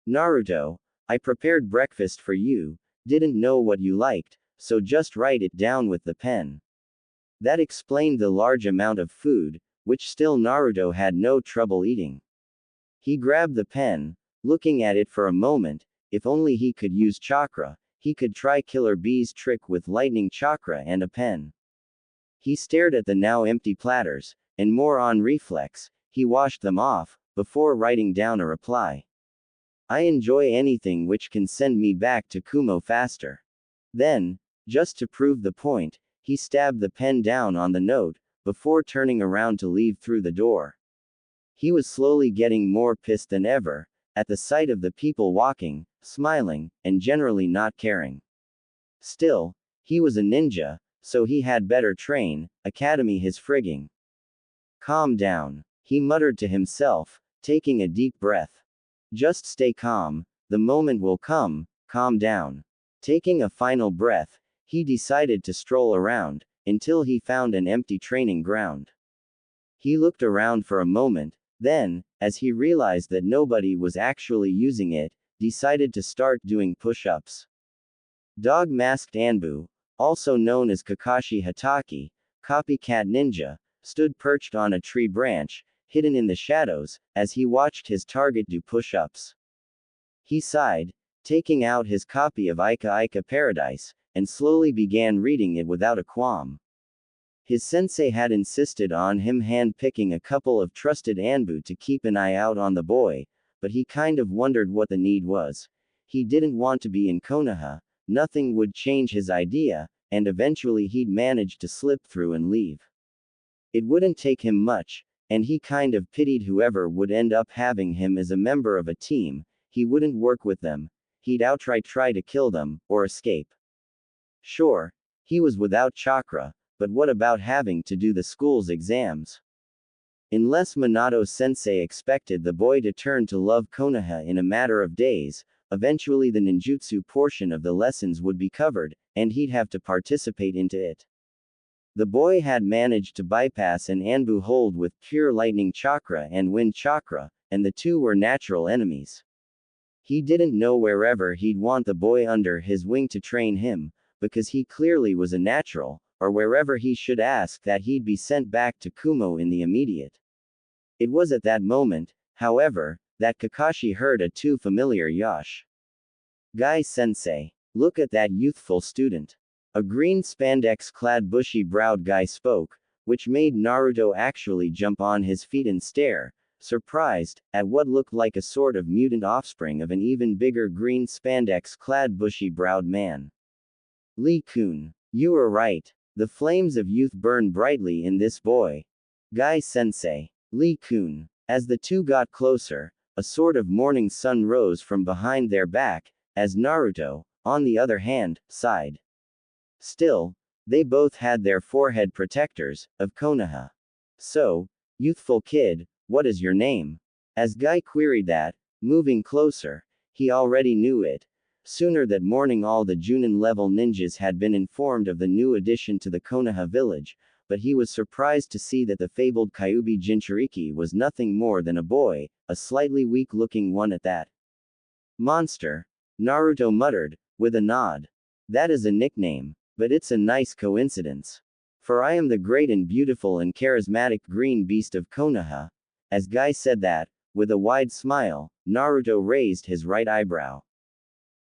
Naruto, I prepared breakfast for you, didn't know what you liked, so just write it down with the pen. That explained the large amount of food, which still Naruto had no trouble eating. He grabbed the pen, looking at it for a moment, if only he could use chakra, he could try Killer Bee's trick with lightning chakra and a pen. He stared at the now empty platters, and more on reflex, he washed them off, before writing down a reply. I enjoy anything which can send me back to Kumo faster. Then, just to prove the point, he stabbed the pen down on the note, before turning around to leave through the door. He was slowly getting more pissed than ever, at the sight of the people walking, smiling, and generally not caring. Still, he was a ninja, so he had better train, academy his frigging. Calm down, he muttered to himself, taking a deep breath. Just stay calm, the moment will come, calm down. Taking a final breath, he decided to stroll around, until he found an empty training ground. He looked around for a moment, then, as he realized that nobody was actually using it, decided to start doing push-ups. Dog-masked Anbu, also known as Kakashi Hatake, copycat ninja, stood perched on a tree branch, hidden in the shadows, as he watched his target do push-ups. He sighed, taking out his copy of Ika Ika Paradise, and slowly began reading it without a qualm. His sensei had insisted on him hand-picking a couple of trusted Anbu to keep an eye out on the boy, but he kind of wondered what the need was. He didn't want to be in Konoha, nothing would change his idea, and eventually he'd manage to slip through and leave. It wouldn't take him much, and he kind of pitied whoever would end up having him as a member of a team. He wouldn't work with them, he'd outright try to kill them, or escape. Sure, he was without chakra, but what about having to do the school's exams? Unless Minato-sensei expected the boy to turn to love Konoha in a matter of days, eventually the ninjutsu portion of the lessons would be covered, and he'd have to participate into it. The boy had managed to bypass an Anbu hold with pure lightning chakra and wind chakra, and the two were natural enemies. He didn't know wherever he'd want the boy under his wing to train him, because he clearly was a natural, or wherever he should ask that he'd be sent back to Kumo in the immediate. It was at that moment, however, that Kakashi heard a too familiar yash. Guy-sensei, look at that youthful student. A green spandex-clad bushy-browed guy spoke, which made Naruto actually jump on his feet and stare, surprised, at what looked like a sort of mutant offspring of an even bigger green spandex-clad bushy-browed man. Lee-kun, you were right. The flames of youth burn brightly in this boy. Guy-sensei. Lee-kun. As the two got closer, a sort of morning sun rose from behind their back, as Naruto, on the other hand, sighed. Still, they both had their forehead protectors, of Konoha. So, youthful kid, what is your name? As Guy queried that, moving closer, he already knew it. Sooner that morning all the Junin-level ninjas had been informed of the new addition to the Konoha village, but he was surprised to see that the fabled Kyuubi Jinchuriki was nothing more than a boy, a slightly weak-looking one at that. Monster, Naruto muttered, with a nod. That is a nickname, but it's a nice coincidence. For I am the great and beautiful and charismatic green beast of Konoha. As Guy said that, with a wide smile, Naruto raised his right eyebrow.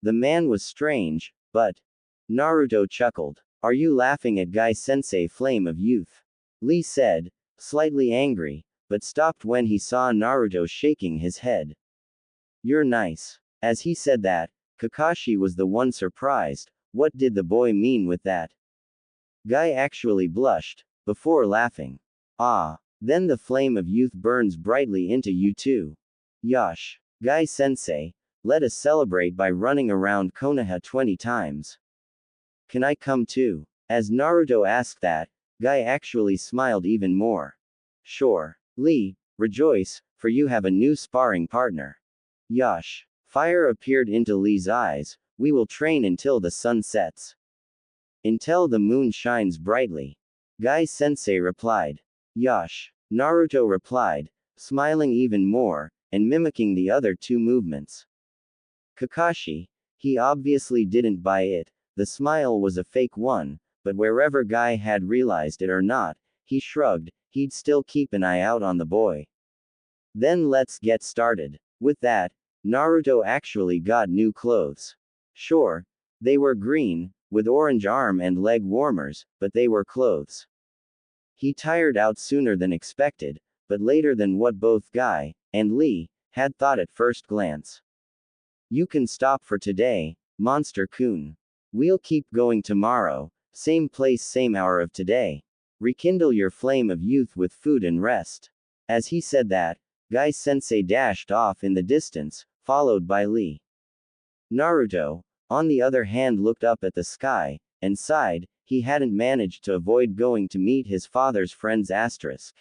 The man was strange, but Naruto chuckled. Are you laughing at Guy-sensei flame of youth? Lee said, slightly angry, but stopped when he saw Naruto shaking his head. You're nice. As he said that, Kakashi was the one surprised. What did the boy mean with that? Guy actually blushed, before laughing. Ah, then the flame of youth burns brightly into you too. Yosh. Guy-sensei, let us celebrate by running around Konoha 20 times. Can I come too? As Naruto asked that, Guy actually smiled even more. Sure. Lee, rejoice, for you have a new sparring partner. Yosh. Fire appeared into Lee's eyes. We will train until the sun sets. Until the moon shines brightly. Guy-sensei replied. Yosh. Naruto replied, smiling even more, and mimicking the other two movements. Kakashi, he obviously didn't buy it, the smile was a fake one, but wherever Guy had realized it or not, he shrugged, he'd still keep an eye out on the boy. Then let's get started. With that, Naruto actually got new clothes. Sure, they were green, with orange arm and leg warmers, but they were clothes. He tired out sooner than expected, but later than what both Guy and Lee had thought at first glance. You can stop for today, Monster-kun. We'll keep going tomorrow, same place same hour of today. Rekindle your flame of youth with food and rest. As he said that, Guy-sensei dashed off in the distance, followed by Lee. Naruto, on the other hand, looked up at the sky, and sighed. He hadn't managed to avoid going to meet his father's friends asterisk.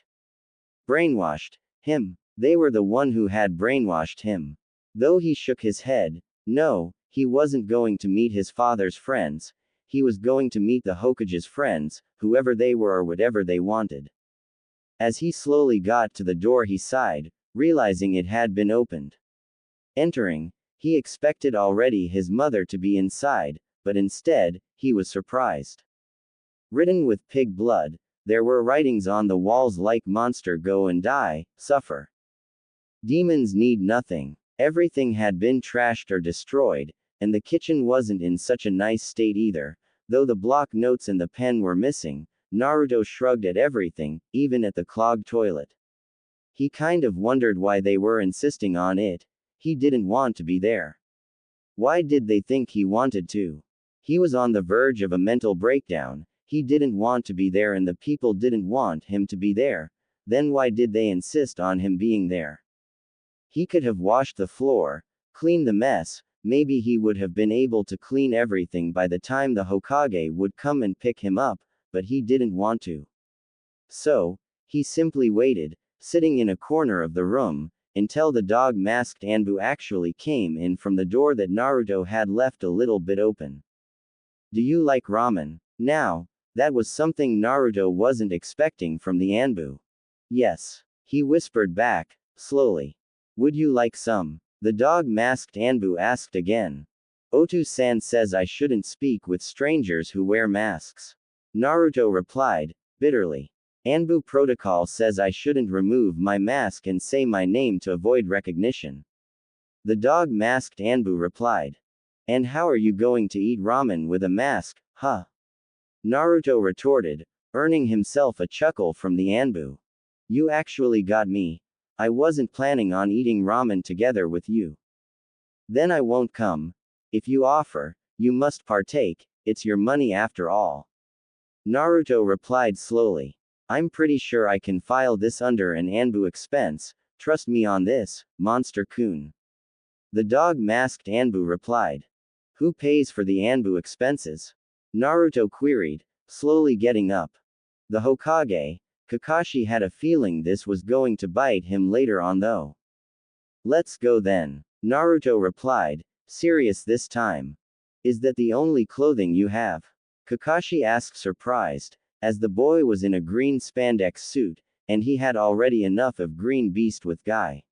Brainwashed him. They were the one who had brainwashed him. Though he shook his head, no, he wasn't going to meet his father's friends, he was going to meet the Hokage's friends, whoever they were or whatever they wanted. As he slowly got to the door he sighed, realizing it had been opened. Entering, he expected already his mother to be inside, but instead, he was surprised. Written with pig blood, there were writings on the walls like monster go and die, suffer. Demons need nothing. Everything had been trashed or destroyed, and the kitchen wasn't in such a nice state either, though the block notes and the pen were missing. Naruto shrugged at everything, even at the clogged toilet. He kind of wondered why they were insisting on it. He didn't want to be there. Why did they think he wanted to? He was on the verge of a mental breakdown. He didn't want to be there and the people didn't want him to be there. Then why did they insist on him being there? He could have washed the floor, cleaned the mess, maybe he would have been able to clean everything by the time the Hokage would come and pick him up, but he didn't want to. So, he simply waited, sitting in a corner of the room, until the dog-masked Anbu actually came in from the door that Naruto had left a little bit open. Do you like ramen? Now, that was something Naruto wasn't expecting from the Anbu. Yes. He whispered back, slowly. Would you like some? The dog-masked Anbu asked again. Otu-san says I shouldn't speak with strangers who wear masks. Naruto replied, bitterly. Anbu protocol says I shouldn't remove my mask and say my name to avoid recognition. The dog-masked Anbu replied. And how are you going to eat ramen with a mask, huh? Naruto retorted, earning himself a chuckle from the Anbu. You actually got me. I wasn't planning on eating ramen together with you. Then I won't come. If you offer, you must partake, it's your money after all. Naruto replied slowly. I'm pretty sure I can file this under an Anbu expense, trust me on this, Monster-kun. The dog-masked Anbu replied. Who pays for the Anbu expenses? Naruto queried, slowly getting up. The Hokage. Kakashi had a feeling this was going to bite him later on though. Let's go then. Naruto replied, serious this time. Is that the only clothing you have? Kakashi asked surprised, as the boy was in a green spandex suit, and he had already enough of green beast with Guy.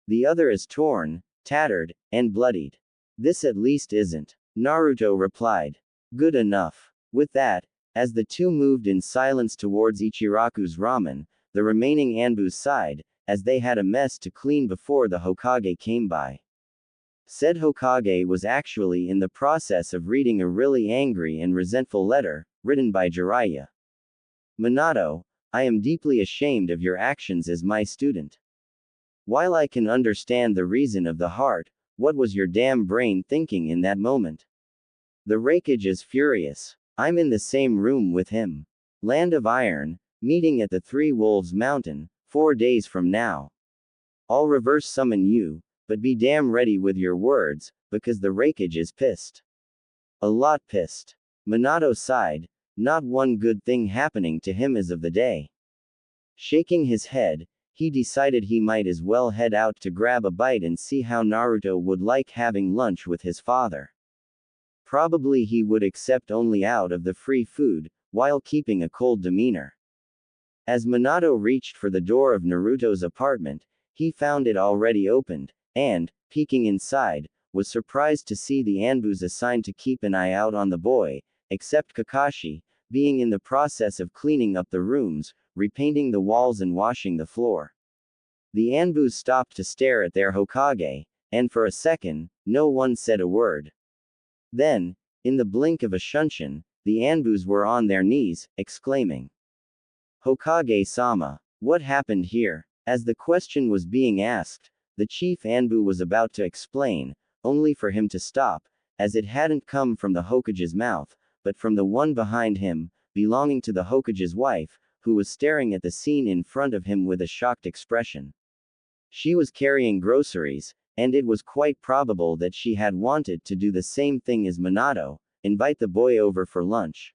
The other is torn, tattered, and bloodied. This at least isn't. Naruto replied. Good enough. With that, as the two moved in silence towards Ichiraku's ramen, the remaining Anbus sighed, as they had a mess to clean before the Hokage came by. Said Hokage was actually in the process of reading a really angry and resentful letter, written by Jiraiya. Minato, I am deeply ashamed of your actions as my student. While I can understand the reason of the heart, what was your damn brain thinking in that moment? The Raikage is furious. I'm in the same room with him. Land of Iron, meeting at the Three Wolves Mountain, 4 days from now. I'll reverse summon you, but be damn ready with your words, because the Raikage is pissed. A lot pissed. Minato sighed, not one good thing happening to him as of the day. Shaking his head, he decided he might as well head out to grab a bite and see how Naruto would like having lunch with his father. Probably he would accept only out of the free food, while keeping a cold demeanor. As Minato reached for the door of Naruto's apartment, he found it already opened, and, peeking inside, was surprised to see the Anbus assigned to keep an eye out on the boy, except Kakashi, being in the process of cleaning up the rooms, repainting the walls and washing the floor. The Anbus stopped to stare at their Hokage, and for a second, no one said a word. Then, in the blink of a shunshin, the Anbus were on their knees, exclaiming, Hokage-sama, what happened here? As the question was being asked, the chief Anbu was about to explain, only for him to stop, as it hadn't come from the Hokage's mouth, but from the one behind him, belonging to the Hokage's wife, who was staring at the scene in front of him with a shocked expression. She was carrying groceries, and it was quite probable that she had wanted to do the same thing as Minato, invite the boy over for lunch.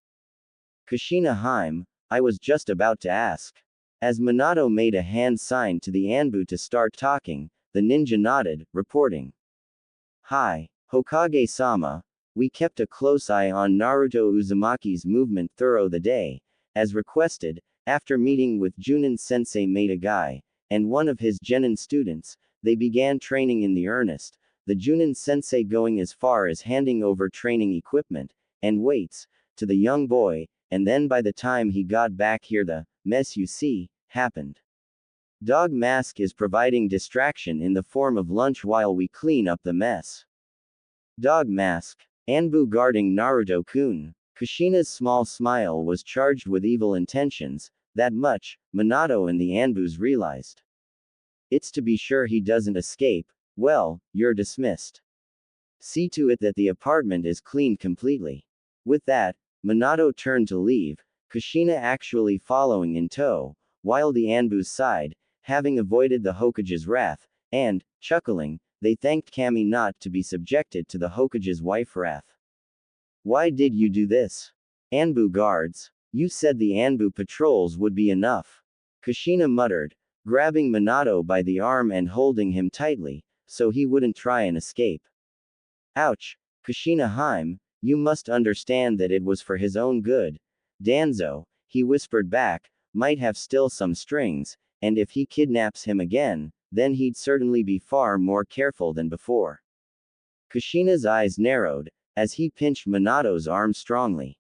Kushina Haim, I was just about to ask. As Minato made a hand sign to the Anbu to start talking, the ninja nodded, reporting. Hi, Hokage-sama, we kept a close eye on Naruto Uzumaki's movement throughout the day, as requested, after meeting with Junin-sensei Matagai, and one of his genin students, they began training in the earnest, the Junin-sensei going as far as handing over training equipment, and weights, to the young boy, and then by the time he got back here the mess you see, happened. Dog Mask is providing distraction in the form of lunch while we clean up the mess. Dog Mask. Anbu guarding Naruto-kun. Kushina's small smile was charged with evil intentions, that much, Minato and the Anbus realized. It's to be sure he doesn't escape, well, you're dismissed. See to it that the apartment is cleaned completely. With that, Minato turned to leave, Kushina actually following in tow, while the Anbus sighed, having avoided the Hokage's wrath, and, chuckling, they thanked Kami not to be subjected to the Hokage's wife wrath. Why did you do this? Anbu guards. You said the Anbu patrols would be enough. Kushina muttered, grabbing Minato by the arm and holding him tightly, so he wouldn't try and escape. Ouch, Kushina Haim, you must understand that it was for his own good. Danzo, he whispered back, might have still some strings, and if he kidnaps him again, then he'd certainly be far more careful than before. Kushina's eyes narrowed, as he pinched Minato's arm strongly.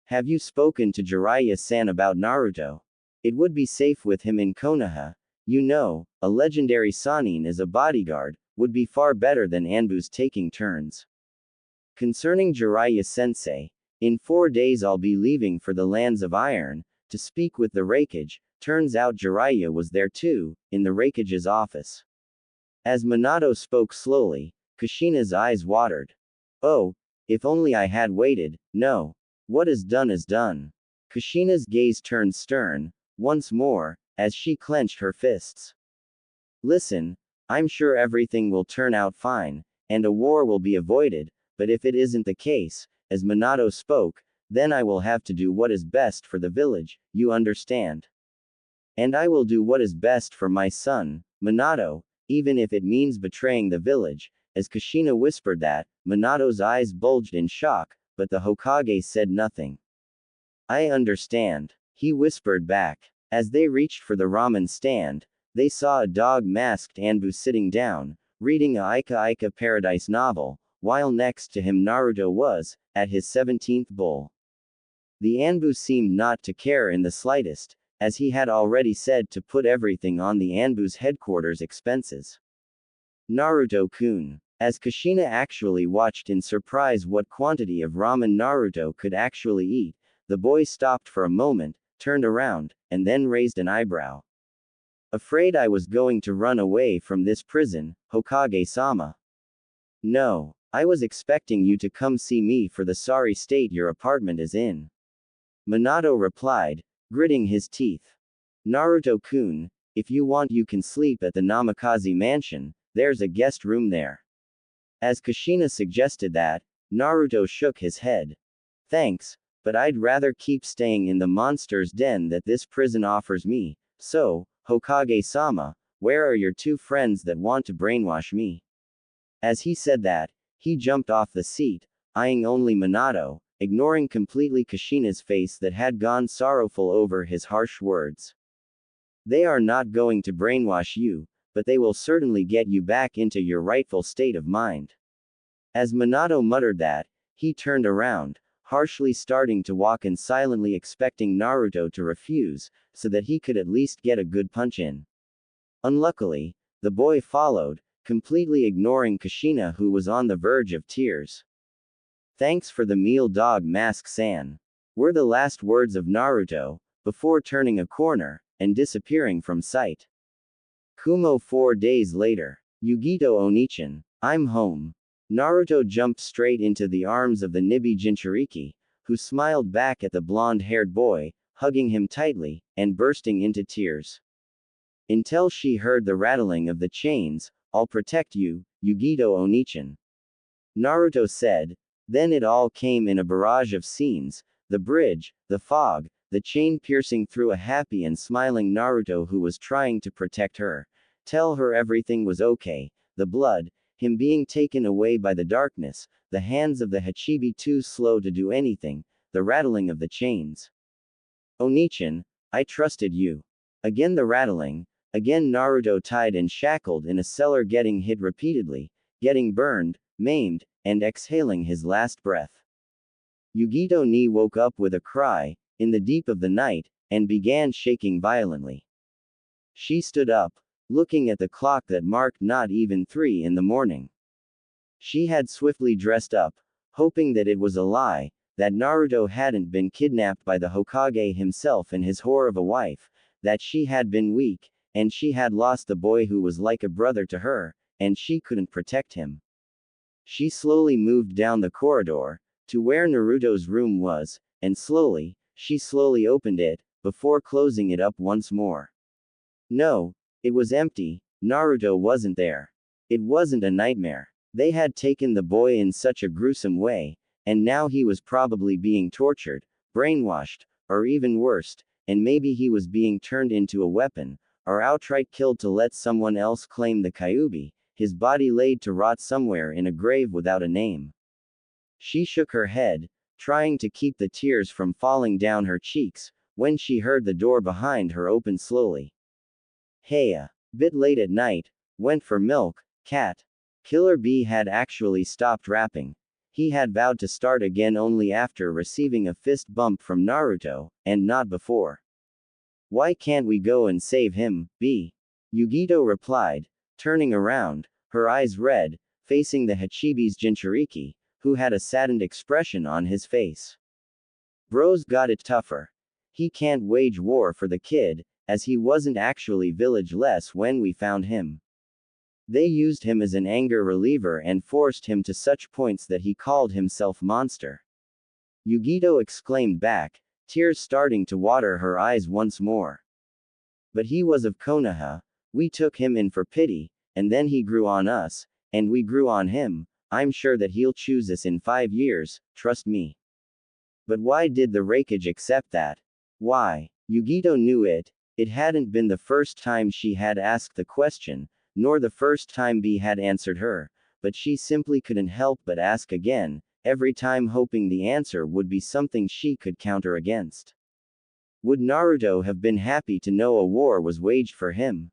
Have you spoken to Jiraiya-san about Naruto? It would be safe with him in Konoha. You know, a legendary Sannin as a bodyguard, would be far better than Anbu's taking turns. Concerning Jiraiya-sensei, in 4 days I'll be leaving for the lands of Iron, to speak with the Raikage. Turns out Jiraiya was there too, in the Raikage's office. As Minato spoke slowly, Kushina's eyes watered. Oh, if only I had waited, no. What is done is done. Kushina's gaze turned stern, once more, as she clenched her fists. Listen, I'm sure everything will turn out fine, and a war will be avoided, but if it isn't the case, as Minato spoke, then I will have to do what is best for the village, you understand. And I will do what is best for my son, Minato, even if it means betraying the village. As Kushina whispered that, Minato's eyes bulged in shock, but the Hokage said nothing. I understand, he whispered back. As they reached for the ramen stand, they saw a dog-masked Anbu sitting down, reading a Ika Ika Paradise novel, while next to him Naruto was, at his 17th bowl. The Anbu seemed not to care in the slightest, as he had already said to put everything on the Anbu's headquarters expenses. Naruto-kun. As Kushina actually watched in surprise what quantity of ramen Naruto could actually eat, the boy stopped for a moment, turned around, and then raised an eyebrow. Afraid I was going to run away from this prison, Hokage-sama. No. I was expecting you to come see me for the sorry state your apartment is in. Minato replied, gritting his teeth. Naruto-kun, if you want you can sleep at the Namikaze mansion, there's a guest room there. As Kushina suggested that, Naruto shook his head. Thanks, but I'd rather keep staying in the monster's den that this prison offers me, so, Hokage-sama, where are your two friends that want to brainwash me? As he said that, he jumped off the seat, eyeing only Minato, ignoring completely Kushina's face that had gone sorrowful over his harsh words. They are not going to brainwash you, but they will certainly get you back into your rightful state of mind. As Minato muttered that, he turned around, harshly starting to walk and silently expecting Naruto to refuse, so that he could at least get a good punch in. Unluckily, the boy followed, completely ignoring Kushina who was on the verge of tears. Thanks for the meal dog Mask-san, were the last words of Naruto, before turning a corner, and disappearing from sight. Kumo 4 days later. Yugito Onichan, I'm home. Naruto jumped straight into the arms of the Nibi Jinchuriki, who smiled back at the blonde-haired boy, hugging him tightly, and bursting into tears. Until she heard the rattling of the chains, I'll protect you, Yugito Onichan. Naruto said. Then it all came in a barrage of scenes, the bridge, the fog, the chain piercing through a happy and smiling Naruto who was trying to protect her, tell her everything was okay, the blood, him being taken away by the darkness, the hands of the Hachibi too slow to do anything, the rattling of the chains. Onichan, I trusted you. Again the rattling. Again Naruto tied and shackled in a cellar getting hit repeatedly, getting burned, maimed, and exhaling his last breath. Yugito ni woke up with a cry, in the deep of the night, and began shaking violently. She stood up, looking at the clock that marked not even 3 in the morning. She had swiftly dressed up, hoping that it was a lie, that Naruto hadn't been kidnapped by the Hokage himself and his whore of a wife, that she had been weak, and she had lost the boy who was like a brother to her, and she couldn't protect him. She slowly moved down the corridor, to where Naruto's room was, and she slowly opened it, before closing it up once more. No, it was empty, Naruto wasn't there. It wasn't a nightmare. They had taken the boy in such a gruesome way, and now he was probably being tortured, brainwashed, or even worse, and maybe he was being turned into a weapon, or outright killed to let someone else claim the Kyuubi, his body laid to rot somewhere in a grave without a name. She shook her head, trying to keep the tears from falling down her cheeks, when she heard the door behind her open slowly. Hey, a bit late at night, went for milk, cat. Killer Bee had actually stopped rapping. He had vowed to start again only after receiving a fist bump from Naruto, and not before. Why can't we go and save him, B? Yugito replied, turning around, her eyes red, facing the Hachibi's Jinchuriki, who had a saddened expression on his face. Bro's got it tougher. He can't wage war for the kid, as he wasn't actually village-less when we found him. They used him as an anger reliever and forced him to such points that he called himself monster. Yugito exclaimed back, tears starting to water her eyes once more. But he was of Konoha, we took him in for pity, and then he grew on us, and we grew on him. I'm sure that he'll choose us in 5 years, trust me. But why did the Raikage accept that? Why? Yugito knew it. It hadn't been the first time she had asked the question, nor the first time B had answered her, but she simply couldn't help but ask again, every time hoping the answer would be something she could counter against. Would Naruto have been happy to know a war was waged for him?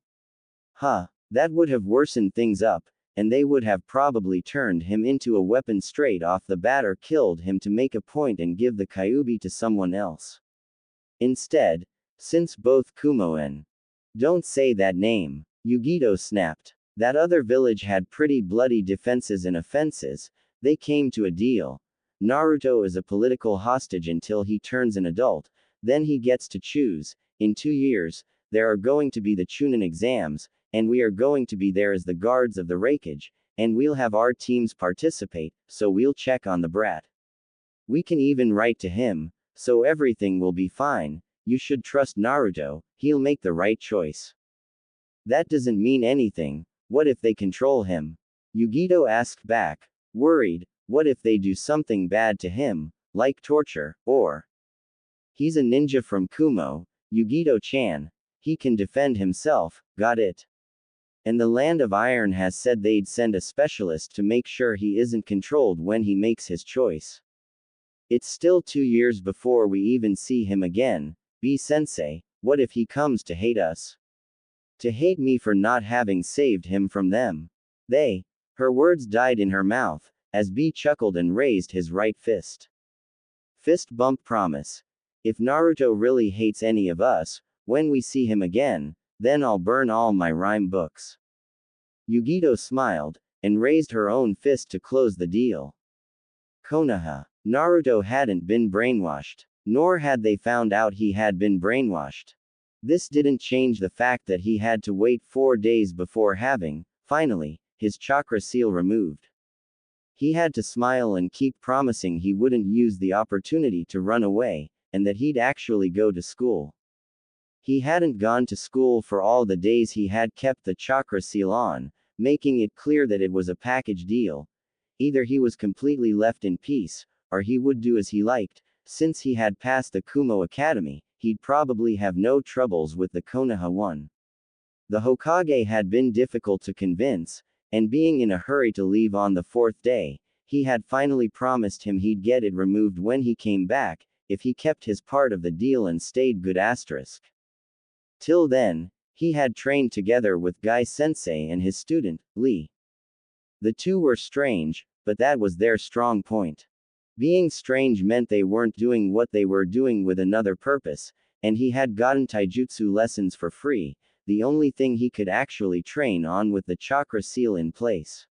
That would have worsened things up, and they would have probably turned him into a weapon straight off the bat or killed him to make a point and give the Kyuubi to someone else. Instead, since both Kumo and don't say that name, Yugito snapped. That other village had pretty bloody defenses and offenses. They came to a deal. Naruto is a political hostage until he turns an adult, then he gets to choose. In 2 years, there are going to be the Chunin exams, and we are going to be there as the guards of the Raikage, and we'll have our teams participate, so we'll check on the brat. We can even write to him, so everything will be fine. You should trust Naruto, he'll make the right choice. That doesn't mean anything. What if they control him? Yugito asked back, worried. What if they do something bad to him, like torture, or... He's a ninja from Kumo, Yugito-chan. He can defend himself, got it? And the Land of Iron has said they'd send a specialist to make sure he isn't controlled when he makes his choice. It's still 2 years before we even see him again. B-sensei, what if he comes to hate us? To hate me for not having saved him from them. They. Her words died in her mouth, as B chuckled and raised his right fist. Fist bump promise. If Naruto really hates any of us, when we see him again, then I'll burn all my rhyme books. Yugito smiled, and raised her own fist to close the deal. Konoha. Naruto hadn't been brainwashed. Nor had they found out he had been brainwashed. This didn't change the fact that he had to wait 4 days before having, finally, his chakra seal removed. He had to smile and keep promising he wouldn't use the opportunity to run away, and that he'd actually go to school. He hadn't gone to school for all the days he had kept the chakra seal on, making it clear that it was a package deal. Either he was completely left in peace, or he would do as he liked. Since he had passed the Kumo Academy, he'd probably have no troubles with the Konoha one. The Hokage had been difficult to convince, and being in a hurry to leave on the 4th day, he had finally promised him he'd get it removed when he came back, if he kept his part of the deal and stayed good asterisk. Till then, he had trained together with Guy Sensei and his student, Lee. The two were strange, but that was their strong point. Being strange meant they weren't doing what they were doing with another purpose, and he had gotten taijutsu lessons for free, the only thing he could actually train on with the chakra seal in place.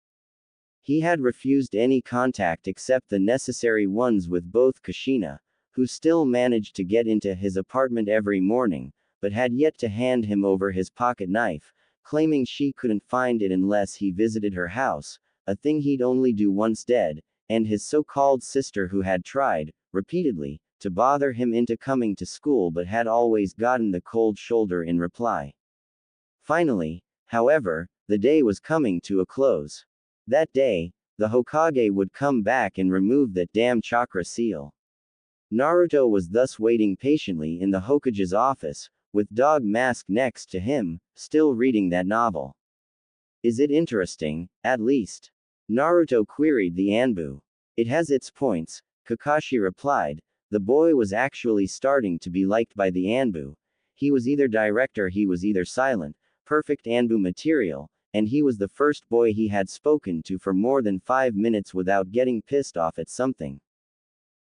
He had refused any contact except the necessary ones with both Kushina, who still managed to get into his apartment every morning, but had yet to hand him over his pocket knife, claiming she couldn't find it unless he visited her house, a thing he'd only do once dead, and his so-called sister who had tried, repeatedly, to bother him into coming to school but had always gotten the cold shoulder in reply. Finally, however, the day was coming to a close. That day, the Hokage would come back and remove that damn chakra seal. Naruto was thus waiting patiently in the Hokage's office, with Dog Mask next to him, still reading that novel. Is it interesting, at least? Naruto queried the Anbu. It has its points, Kakashi replied. The boy was actually starting to be liked by the Anbu. He was either direct or he was either silent, perfect Anbu material, and he was the first boy he had spoken to for more than 5 minutes without getting pissed off at something.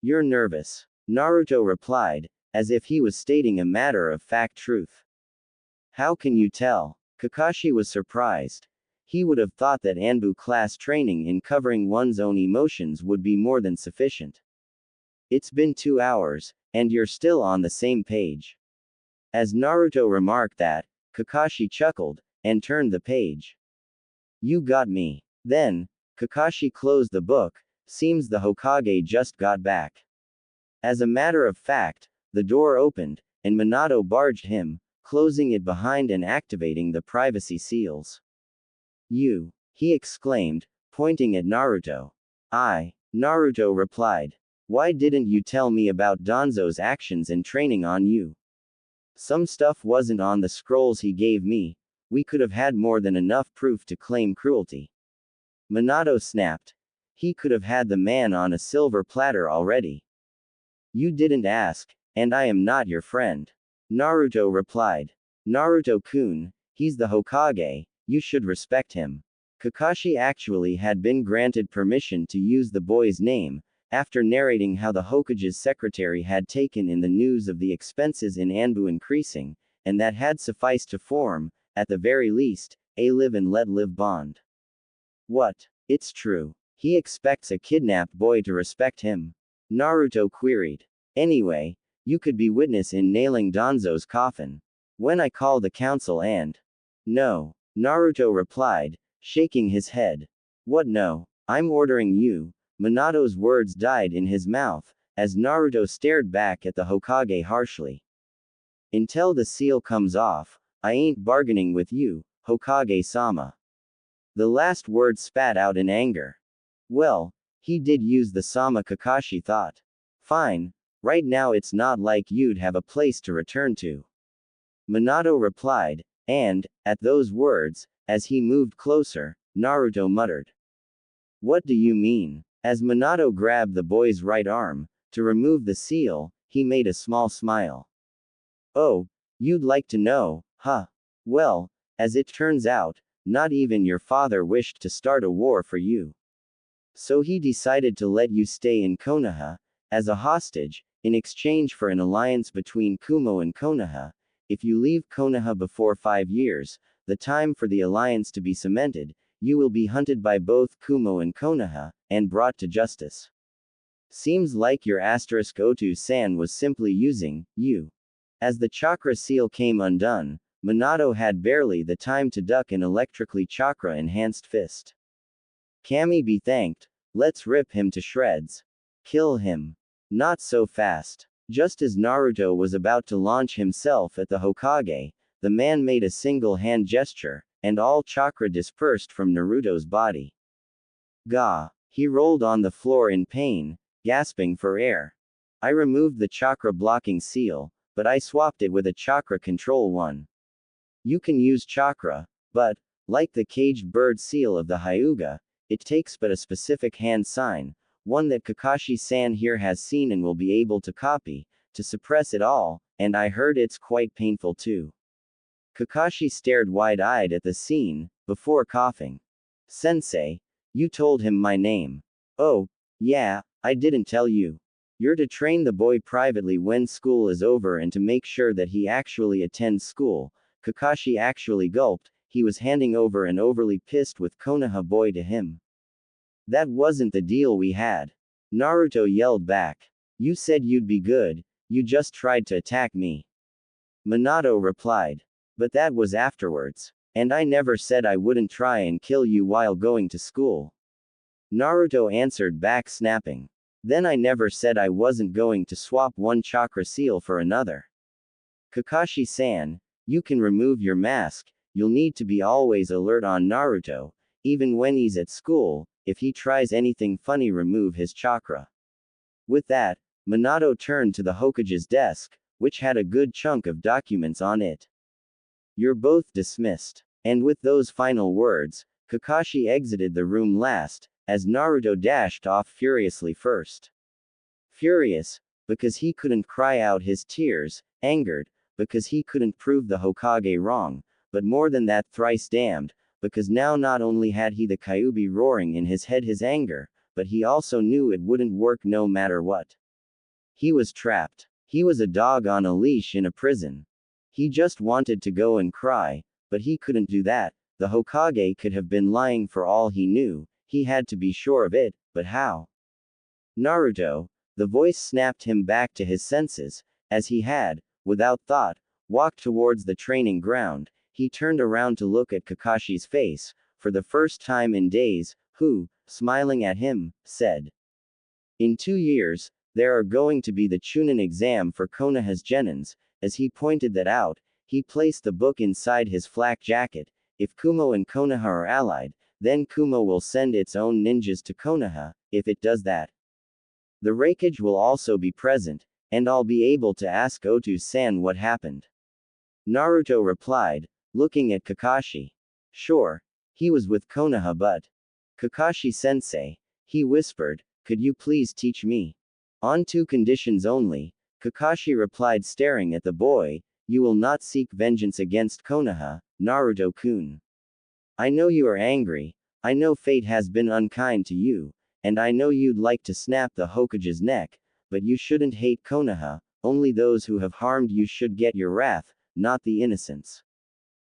You're nervous, Naruto replied, as if he was stating a matter-of-fact truth. How can you tell? Kakashi was surprised. He would have thought that Anbu class training in covering one's own emotions would be more than sufficient. It's been 2 hours, and you're still on the same page. As Naruto remarked that, Kakashi chuckled, and turned the page. You got me. Then, Kakashi closed the book. Seems the Hokage just got back. As a matter of fact, the door opened, and Minato barged him, closing it behind and activating the privacy seals. You, he exclaimed, pointing at Naruto. Naruto replied. Why didn't you tell me about Danzo's actions and training on you? Some stuff wasn't on the scrolls he gave me. We could have had more than enough proof to claim cruelty. Minato snapped. He could have had the man on a silver platter already. You didn't ask, and I am not your friend. Naruto replied. Naruto-kun, he's the Hokage, you should respect him. Kakashi actually had been granted permission to use the boy's name, after narrating how the Hokage's secretary had taken in the news of the expenses in Anbu increasing, and that had sufficed to form, at the very least, a live and let live bond. What? It's true. He expects a kidnapped boy to respect him. Naruto queried. Anyway, you could be witness in nailing Danzo's coffin. When I call the council and. No. Naruto replied, shaking his head. What no? I'm ordering you. Minato's words died in his mouth, as Naruto stared back at the Hokage harshly. Until the seal comes off, I ain't bargaining with you, Hokage-sama. The last word spat out in anger. Well, he did use the sama, Kakashi thought. Fine, right now it's not like you'd have a place to return to. Minato replied, and, at those words, as he moved closer, Naruto muttered. What do you mean? As Minato grabbed the boy's right arm, to remove the seal, he made a small smile. Oh, you'd like to know, huh? Well, as it turns out, not even your father wished to start a war for you. So he decided to let you stay in Konoha, as a hostage, in exchange for an alliance between Kumo and Konoha. If you leave Konoha before 5 years, the time for the alliance to be cemented, you will be hunted by both Kumo and Konoha, and brought to justice. Seems like your Otu-san was simply using you. As the chakra seal came undone, Minato had barely the time to duck an electrically chakra-enhanced fist. Kami be thanked, let's rip him to shreds. Kill him. Not so fast. Just as Naruto was about to launch himself at the Hokage, the man made a single hand gesture, and all chakra dispersed from Naruto's body. Gah! He rolled on the floor in pain, gasping for air. I removed the chakra blocking seal, but I swapped it with a chakra control one. You can use chakra, but, like the caged bird seal of the Hyuga, it takes but a specific hand sign, one that Kakashi-san here has seen and will be able to copy, to suppress it all, and I heard it's quite painful too. Kakashi stared wide-eyed at the scene, before coughing. Sensei, you told him my name. Oh, yeah, I didn't tell you. You're to train the boy privately when school is over and to make sure that he actually attends school. Kakashi actually gulped, he was handing over an overly pissed with Konoha boy to him. That wasn't the deal we had. Naruto yelled back. You said you'd be good, you just tried to attack me. Minato replied. But that was afterwards. And I never said I wouldn't try and kill you while going to school. Naruto answered back, snapping. Then I never said I wasn't going to swap one chakra seal for another. Kakashi-san, you can remove your mask, you'll need to be always alert on Naruto, even when he's at school, if he tries anything funny remove his chakra. With that, Minato turned to the Hokage's desk, which had a good chunk of documents on it. You're both dismissed. And with those final words, Kakashi exited the room last, as Naruto dashed off furiously first. Furious, because he couldn't cry out his tears, angered, because he couldn't prove the Hokage wrong, but more than that thrice damned, because now not only had he the Kyuubi roaring in his head his anger, but he also knew it wouldn't work no matter what. He was trapped. He was a dog on a leash in a prison. He just wanted to go and cry, but he couldn't do that. The Hokage could have been lying for all he knew, he had to be sure of it, but how? Naruto, the voice snapped him back to his senses, as he had, without thought, walked towards the training ground. He turned around to look at Kakashi's face, for the first time in days, who, smiling at him, said. In 2 years, there are going to be the Chunin exam for Konoha's genins. As he pointed that out, he placed the book inside his flak jacket. If Kumo and Konoha are allied, then Kumo will send its own ninjas to Konoha. If it does that, the Raikage will also be present, and I'll be able to ask Otu-san what happened. Naruto replied, looking at Kakashi. Sure. He was with Konoha but. Kakashi-sensei, he whispered, could you please teach me? On 2 conditions only, Kakashi replied staring at the boy, you will not seek vengeance against Konoha, Naruto-kun. I know you are angry, I know fate has been unkind to you, and I know you'd like to snap the Hokage's neck, but you shouldn't hate Konoha, only those who have harmed you should get your wrath, not the innocents.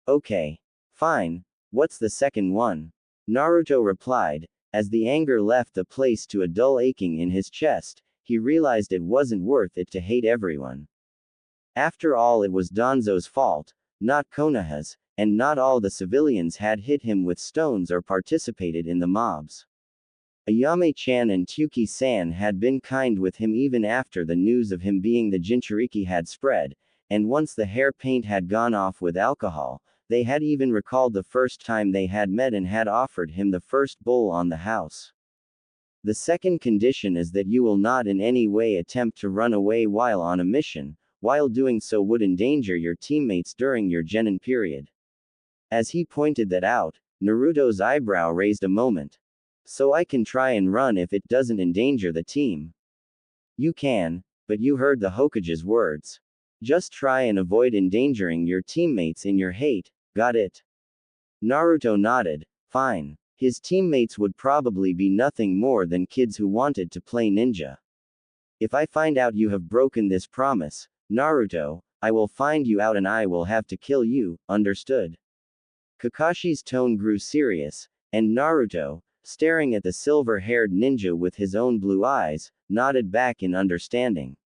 Okay. Fine. What's the second one? Naruto replied. As the anger left the place to a dull aching in his chest, he realized it wasn't worth it to hate everyone. After all, it was Danzo's fault, not Konoha's, and not all the civilians had hit him with stones or participated in the mobs. Ayame-chan and Tuki-san had been kind with him even after the news of him being the Jinchuriki had spread, and once the hair paint had gone off with alcohol, they had even recalled the first time they had met and had offered him the first bowl on the house. The second condition is that you will not in any way attempt to run away while on a mission, while doing so would endanger your teammates during your genin period. As he pointed that out, Naruto's eyebrow raised a moment. So I can try and run if it doesn't endanger the team. You can, but you heard the Hokage's words. Just try and avoid endangering your teammates in your hate, got it? Naruto nodded. Fine. His teammates would probably be nothing more than kids who wanted to play ninja. If I find out you have broken this promise, Naruto, I will find you out and I will have to kill you, understood? Kakashi's tone grew serious, and Naruto, staring at the silver-haired ninja with his own blue eyes, nodded back in understanding.